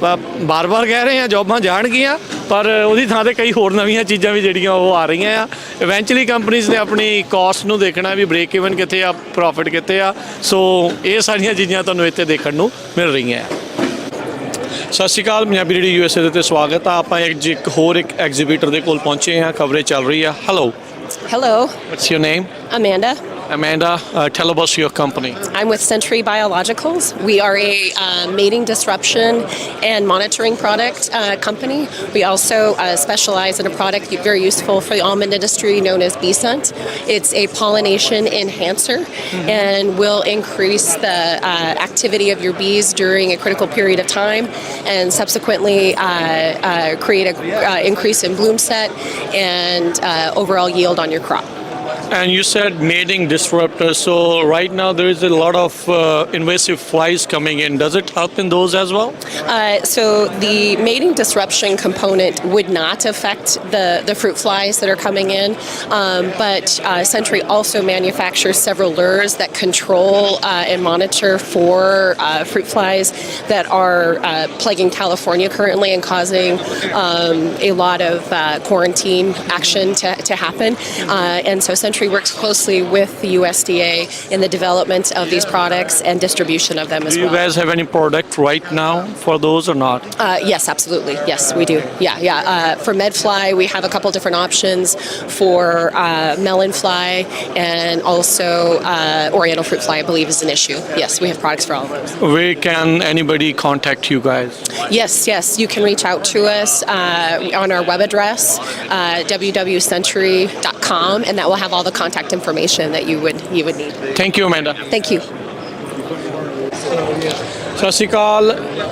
ਬਾਰ-ਬਾਰ ਕਹਿ ਰਹੇ ਆ ਜੌਬਾਂ ਜਾਣਗੀਆਂ, ਪਰ ਉਹਦੀ ਥਾਂ ਤੇ ਕਈ ਹੋਰ ਨਵੀਆਂ ਚੀਜ਼ਾਂ ਵੀ ਜਿਹੜੀਆਂ ਉਹ ਆ ਰਹੀਆਂ ਆ। ਇਵੈਂਚੁਅਲੀ ਕੰਪਨੀਜ਼ ਨੇ ਆਪਣੀ ਕਾਸਟ ਨੂੰ ਦੇਖਣਾ ਵੀ ਬ੍ਰੇਕ ਇਵਨ ਕਿੱਥੇ ਆ, ਪ੍ਰੋਫਿਟ ਕਿੱਥੇ ਆ। ਸੋ ਇਹ ਸਾਰੀਆਂ ਚੀਜ਼ਾਂ ਤੁਹਾਨੂੰ ਇੱਥੇ ਦੇਖਣ ਨੂੰ ਮਿਲ ਰਹੀਆਂ ਆ। ਸਤਿ ਸ਼੍ਰੀ ਅਕਾਲ, ਪੰਜਾਬੀ ਰੇਡੀਓ ਯੂਐਸਏ ਦੇ ਉੱਤੇ ਸਵਾਗਤ ਆ। ਆਪਾਂ ਇੱਕ ਹੋਰ ਐਗਜ਼ੀਬਿਟਰ ਦੇ ਕੋਲ ਪਹੁੰਚੇ ਹਾਂ, ਕਵਰੇਜ ਚੱਲ ਰਹੀ ਆ। Hello. Hello. What's your name? Amanda. Amanda, tell us your company. I'm with Century Biologicals. We are a mating disruption and monitoring product company. We also specialize in a product very useful for the almond industry known as Bee-Scent. It's a pollination enhancer and will increase the activity of your bees during a critical period of time and subsequently create an increase in bloom set and overall yield on your crop. And you said mating disruptor. So right now there is a lot of invasive flies coming in. Does it help in those as well? So the mating disruption component would not affect the fruit flies that are coming in, but Century also manufactures several lures that control and monitor for fruit flies that are plaguing California currently and causing a lot of quarantine action to happen. And so Century works closely with the USDA in the development of these products and distribution of them as well. Do you guys have any product right now for those or not? Yes, absolutely. Yes, we do. Yeah. For medfly, we have a couple different options for melon fly, and also oriental fruit fly, I believe, is an issue. Yes, we have products for all of those. Where can anybody contact you guys? Yes. You can reach out to us on our web address, www.century.com, and that will have all the contact information that you would need. Thank you, Amanda. Thank you. ਸਤਿ ਸ਼੍ਰੀ ਅਕਾਲ।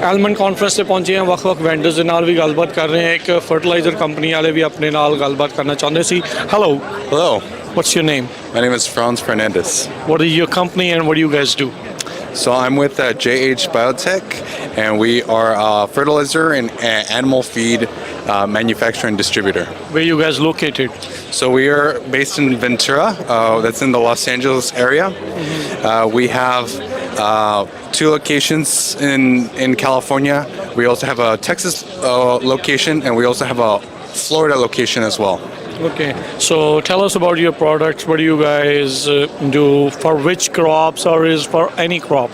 Almond conference ਤੇ ਪਹੁੰਚੇ ਹਾਂ, ਵੱਖ-ਵੱਖ vendors ਦੇ ਨਾਲ ਵੀ ਗੱਲਬਾਤ ਕਰ ਰਹੇ ਹਾਂ। ਇੱਕ ਫਰਟੀਲਾਈਜ਼ਰ ਕੰਪਨੀ ਵਾਲੇ ਵੀ ਆਪਣੇ ਨਾਲ ਗੱਲਬਾਤ ਕਰਨਾ ਚਾਹੁੰਦੇ ਸੀ। Hello. Hello. What's your name? My name is Franz Fernandez. What is your company and what do you guys do? So I'm with JH Biotech, and we are a fertilizer and animal feed manufacturer and distributor. Where you guys located? So we are based in Ventura, that's in the Los Angeles area. We have 2 locations in California. We also have a Texas location, and we also have a Florida location as well. Okay, so tell us about your products. What do you guys do for which crops, or is for any crop?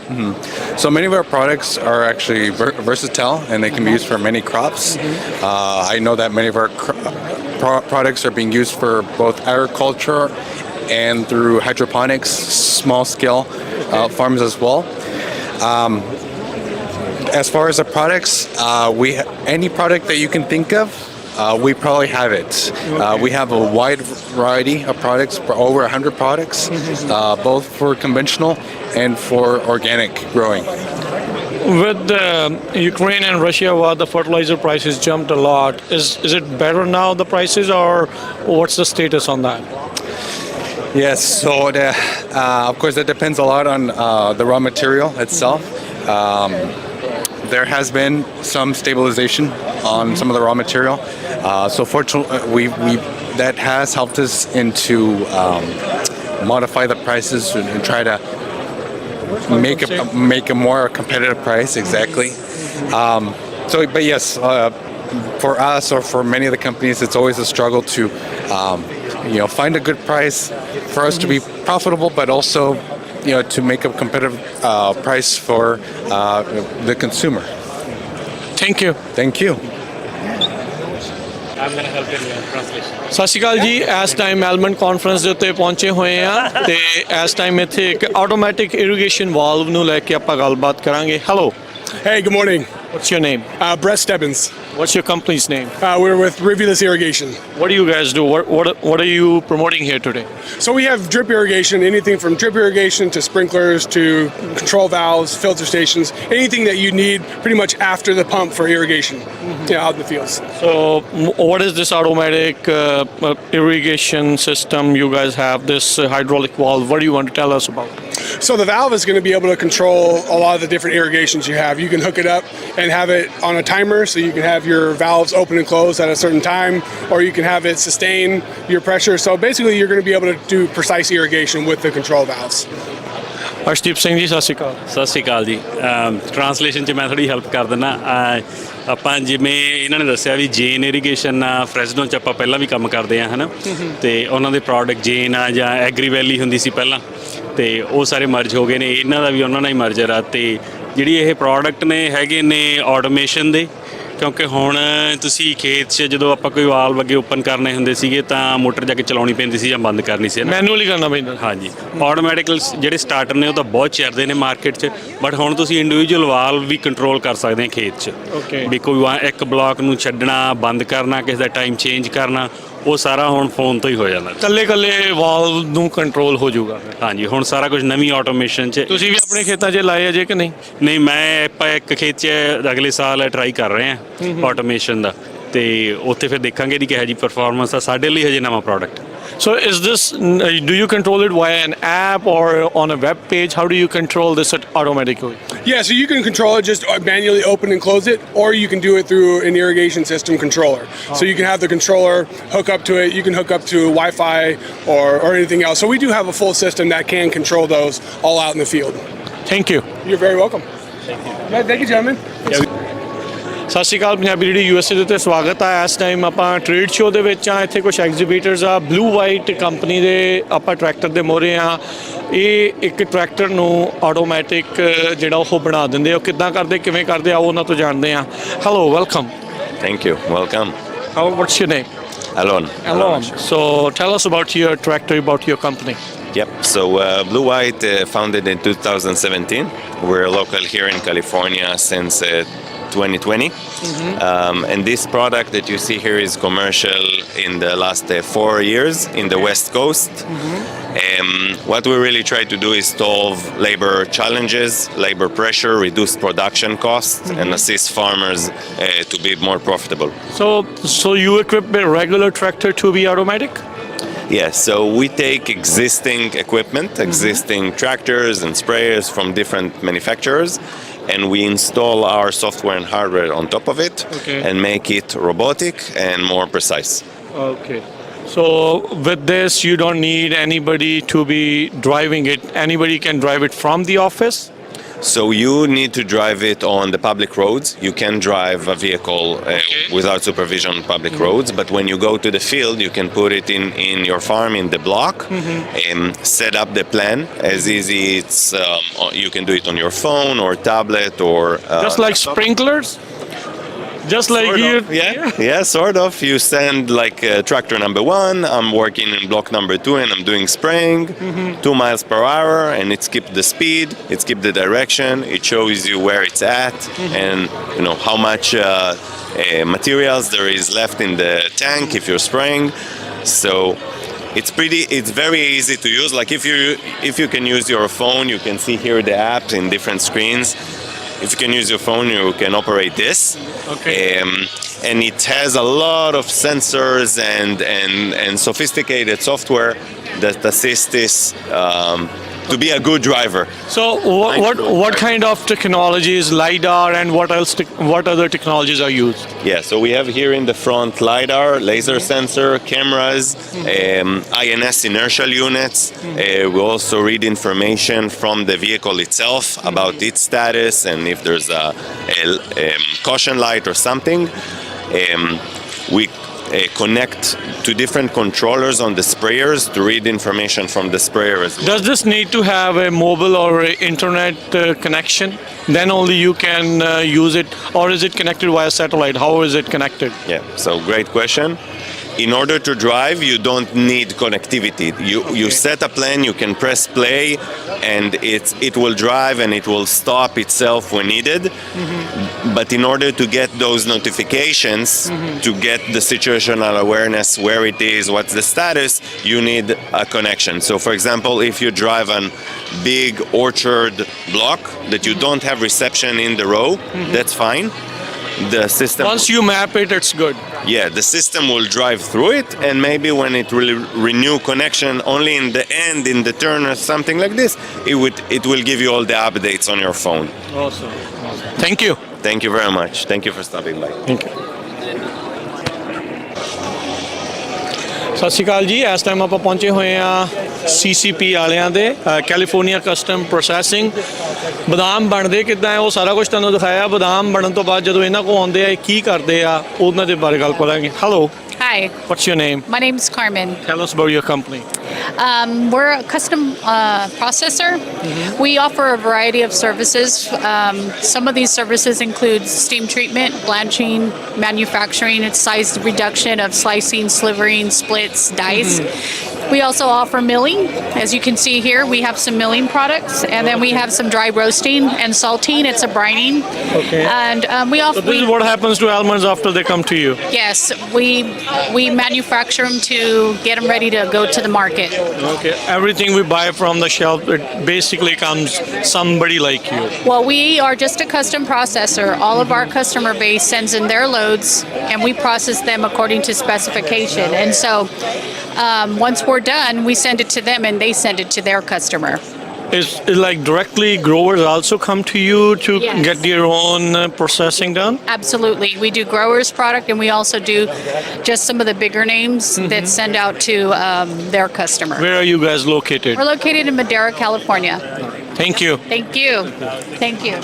So many of our products are actually versatile, and they can be used for many crops. I know that many of our products are being used for both agriculture and through hydroponics, small scale farms as well. As far as the products, any product that you can think of, we probably have it. We have a wide variety of products, for over 100 products, both for conventional and for organic growing. With Ukraine and Russia, while the fertilizer prices jumped a lot, is it better now, the prices, or what's the status on that? Yes, so of course that depends a lot on the raw material itself. There has been some stabilization on some of the raw material. So fortunately, that has helped us into modify the prices and try to make a more competitive price. Exactly. But yes, for us or for many of the companies, it's always a struggle to find a good price for us to be profitable, but also to make a competitive price for the consumer. Thank you. Thank you. ਸਤਿ ਸ਼੍ਰੀ ਅਕਾਲ ਜੀ। ਇਸ time almond conference ਦੇ ਉੱਤੇ ਪਹੁੰਚੇ ਹੋਏ ਆ ਤੇ ਇਸ ਟਾਈਮ ਇੱਥੇ ਇੱਕ ਆਟੋਮੈਟਿਕ ਇਰੀਗੇਸ਼ਨ ਵਾਲਵ ਨੂੰ ਲੈ ਕੇ ਆਪਾਂ ਗੱਲਬਾਤ ਕਰਾਂਗੇ। Hello. Hey, good morning. What's your name? Brett Stebbins. What's your company's name? We're with Rivulus Irrigation. What do you guys do? What are you promoting here today? So we have drip irrigation, anything from drip irrigation to sprinklers to control valves, filter stations, anything that you need pretty much after the pump for irrigation out in the fields. So what is this automatic irrigation system you guys have, this hydraulic valve? What do you want to tell us about? So the valve is going to be able to control a lot of the different irrigations you have. You can hook it up and have it on a timer, so you can have your valves open and close at a certain time, or you can have it sustain your pressure. So basically you're going to be able to do precise irrigation with the control valves. Arshdeep Singh ji, ਸਤਿ ਸ਼੍ਰੀ ਅਕਾਲ। ਸਤਿ ਸ਼੍ਰੀ ਅਕਾਲ ਜੀ। Translation 'ਚ ਮੈਂ ਥੋੜੀ help ਕਰ ਦਿੰਦਾ। ਆਪਾਂ ਜਿਵੇਂ ਇਹਨਾਂ ਨੇ ਦੱਸਿਆ ਵੀ ਜੇਨ ਇਰੀਗੇਸ਼ਨ ਫਰੈਜ਼ਨੋ 'ਚ ਆਪਾਂ ਪਹਿਲਾਂ ਵੀ ਕੰਮ ਕਰਦੇ ਹਾਂ, ਹੈ ਨਾ, ਅਤੇ ਉਹਨਾਂ ਦੇ ਪ੍ਰੋਡਕਟ ਜੇਨ ਆ ਜਾਂ ਐਗਰੀ ਵੈਲੀ ਹੁੰਦੀ ਸੀ ਪਹਿਲਾਂ, ਅਤੇ ਉਹ ਸਾਰੇ ਮਰਜ ਹੋ ਗਏ ਨੇ। ਇਹਨਾਂ ਦਾ ਵੀ ਉਹਨਾਂ ਨਾਲ ਹੀ ਮਰਜਰ ਆ। ਅਤੇ ਜਿਹੜੀ ਇਹ ਪ੍ਰੋਡਕਟ ਨੇ ਹੈਗੇ ਨੇ ਆਟੋਮੇਸ਼ਨ ਦੇ, ਕਿਉਂਕਿ ਹੁਣ ਤੁਸੀਂ ਖੇਤ 'ਚ ਜਦੋਂ ਆਪਾਂ ਕੋਈ ਵਾਲਵ ਅੱਗੇ ਓਪਨ ਕਰਨੇ ਹੁੰਦੇ ਸੀਗੇ ਤਾਂ ਮੋਟਰ ਜਾ ਕੇ ਚਲਾਉਣੀ ਪੈਂਦੀ ਸੀ ਜਾਂ ਬੰਦ ਕਰਨੀ ਸੀ, ਮੈਨੂਅਲੀ ਕਰਨਾ ਪੈਂਦਾ। ਹਾਂਜੀ, ਆਟੋਮੈਟਿਕ ਜਿਹੜੇ ਸਟਾਰਟਰ ਨੇ ਉਹ ਤਾਂ ਬਹੁਤ ਚੱਲਦੇ ਨੇ ਮਾਰਕੀਟ 'ਚ, ਬਟ ਹੁਣ ਤੁਸੀਂ ਇੰਡੀਵਿਜੂਅਲ ਵਾਲਵ ਵੀ ਕੰਟਰੋਲ ਕਰ ਸਕਦੇ ਆ ਖੇਤ 'ਚ। ਵੀ ਕੋਈ ਇੱਕ ਬਲਾਕ ਨੂੰ ਛੱਡਣਾ, ਬੰਦ ਕਰਨਾ, ਕਿਸੇ ਦਾ ਟਾਈਮ ਚੇਂਜ ਕਰਨਾ, ਉਹ ਸਾਰਾ ਹੁਣ ਫੋਨ ਤੋਂ ਹੀ ਹੋ ਜਾਂਦਾ। ਇਕੱਲੇ ਵਾਲਵ ਨੂੰ ਕੰਟਰੋਲ ਹੋ ਜਾਊਗਾ। ਹਾਂਜੀ, ਹੁਣ ਸਾਰਾ ਕੁਝ ਨਵੀਂ ਆਟੋਮੇਸ਼ਨ 'ਚ। ਤੁਸੀਂ ਵੀ ਆਪਣੇ ਖੇਤਾਂ 'ਚ ਲਾਏ ਅਜੇ ਕਿ ਨਹੀਂ? ਨਹੀਂ, ਮੈਂ ਆਪਾਂ ਇੱਕ ਖੇਤ 'ਚ ਅਗਲੇ ਸਾਲ ਟਰਾਈ ਕਰ ਰਹੇ ਹਾਂ ਆਟੋਮੇਸ਼ਨ ਦਾ, ਅਤੇ ਉੱਥੇ ਫਿਰ ਦੇਖਾਂਗੇ ਦੀ ਕਿਹੋ ਜਿਹੀ ਪਰਫਾਰਮੈਂਸ ਆ। ਸਾਡੇ ਲਈ ਹਜੇ ਨਵਾਂ product. So is this, do you control it via an app or on a web page? How do you control this automatically? Yeah, so you can control it, just manually open and close it, or you can do it through an irrigation system controller. So you can have the controller hook up to it. You can hook up to Wi-Fi or anything else. So we do have a full system that can control those all out in the field. Thank you. You're very welcome. Thank you, gentlemen. ਸਤਿ ਸ਼੍ਰੀ ਅਕਾਲ। Punjabi radio USA ਦੇ ਉੱਤੇ ਸਵਾਗਤ ਆ। ਇਸ time ਆਪਾਂ trade show ਦੇ ਵਿੱਚ ਆ। ਇੱਥੇ ਕੁਛ ਐਗਜ਼ੀਬਿਟਰਸ ਆ। ਬਲੂ ਵਾਈਟ ਕੰਪਨੀ ਦੇ ਆਪਾਂ ਟਰੈਕਟਰ ਦੇ ਮੋਹਰੇ ਆ। ਇਹ ਇੱਕ ਟਰੈਕਟਰ ਨੂੰ ਆਟੋਮੈਟਿਕ ਜਿਹੜਾ ਉਹ ਬਣਾ ਦਿੰਦੇ ਆ। ਉਹ ਕਿੱਦਾਂ ਕਰਦੇ, ਕਿਵੇਂ ਕਰਦੇ ਆ, ਉਹ ਉਹਨਾਂ ਤੋਂ ਜਾਣਦੇ ਆ। Hello, welcome. Thank you. Welcome. What's your name? Alon. Alon. So tell us about your tractor, about your company. Yep. So Blue White founded in 2017. We're local here in California since 2020. And this product that you see here is commercial in the last 4 years in the West Coast. What we really try to do is solve labor challenges, labor pressure, reduce production costs, and assist farmers to be more profitable. So you equip a regular tractor to be automatic? Yes, so we take existing equipment, existing tractors and sprayers from different manufacturers, and we install our software and hardware on top of it and make it robotic and more precise. Okay. So with this, you don't need anybody to be driving it. Anybody can drive it from the office? So you need to drive it on the public roads. You can drive a vehicle without supervision on public roads, but when you go to the field, you can put it in your farm, in the block, and set up the plan as easy. It's you can do it on your phone or tablet or just like sprinklers. Just like sort you, yeah, sort of. You send like tractor number 1. I'm working in block number 2, and I'm doing spraying 2 miles per hour, and it's keep the speed, it's keep the direction. It shows you where it's at, and you know how much materials there is left in the tank if you're spraying. So it's very easy to use. Like if you can use your phone, you can see here the apps in different screens. If you can use your phone, you can operate this. And it has a lot of sensors and sophisticated software that assist this to be a good driver. So what kind of technologies, LiDAR, and what other technologies are used? Yeah, so we have here in the front LiDAR, laser sensor, cameras, INS inertial units. We also read information from the vehicle itself about its status and if there's a caution light or something. We connect to different controllers on the sprayers to read information from the sprayer as well. Does this need to have a mobile or a internet connection? Then only you can use it, or is it connected via satellite? How is it connected? Yeah, so great question. In order to drive, you don't need connectivity. You set a plan, you can press play, and it will drive and it will stop itself when needed. But in order to get those notifications, to get the situational awareness, where it is, what's the status, you need a connection. So for example, if you drive a big orchard block that you don't have reception in the row, that's fine. the system. Once you map it, it's good. Yeah, the system will drive through it, and maybe when it will renew connection only in the end, in the turn or something like this, it will give you all the updates on your phone. Awesome. Thank you. Thank you very much. Thank you for stopping by. Thank you. ਸਤਿ ਸ਼੍ਰੀ ਅਕਾਲ ਜੀ। ਇਸ time ਆਪਾਂ ਪਹੁੰਚੇ ਹੋਏ ਆ CCP ਵਾਲਿਆਂ ਦੇ ਕੈਲੀਫੋਰਨੀਆ ਕਸਟਮ ਪ੍ਰੋਸੈਸਿੰਗ। ਬਦਾਮ ਬਣਦੇ ਕਿੱਦਾਂ ਹੈ ਉਹ ਸਾਰਾ ਕੁਝ ਤੁਹਾਨੂੰ ਦਿਖਾਇਆ। ਬਦਾਮ ਬਣਨ ਤੋਂ ਬਾਅਦ ਜਦੋਂ ਇਹਨਾਂ ਕੋਲ ਆਉਂਦੇ ਆ ਇਹ ਕੀ ਕਰਦੇ ਆ ਉਹਨਾਂ ਦੇ ਬਾਰੇ ਗੱਲ ਕਰਾਂਗੇ। Hello. Hi. What's your name? My name's Carmen. Tell us about your company. We're a custom processor. We offer a variety of services. Some of these services include steam treatment, blanching, manufacturing, size reduction of slicing, slivering, splits, dice. We also offer milling. As you can see here, we have some milling products, and then we have some dry roasting and salting. It's a brining. Okay. And we offer. So this is what happens to almonds after they come to you. Yes, we manufacture them to get them ready to go to the market. Okay. Everything we buy from the shelf, it basically comes somebody like you. Well, we are just a custom processor. All of our customer base sends in their loads, and we process them according to specification. And so, once we're done, we send it to them, and they send it to their customer. Is it like directly growers also come to you to get their own processing done? Absolutely. We do growers product, and we also do just some of the bigger names that send out to their customer. Where are you guys located? We're located in Madera, California. Thank you. Thank you. Thank you.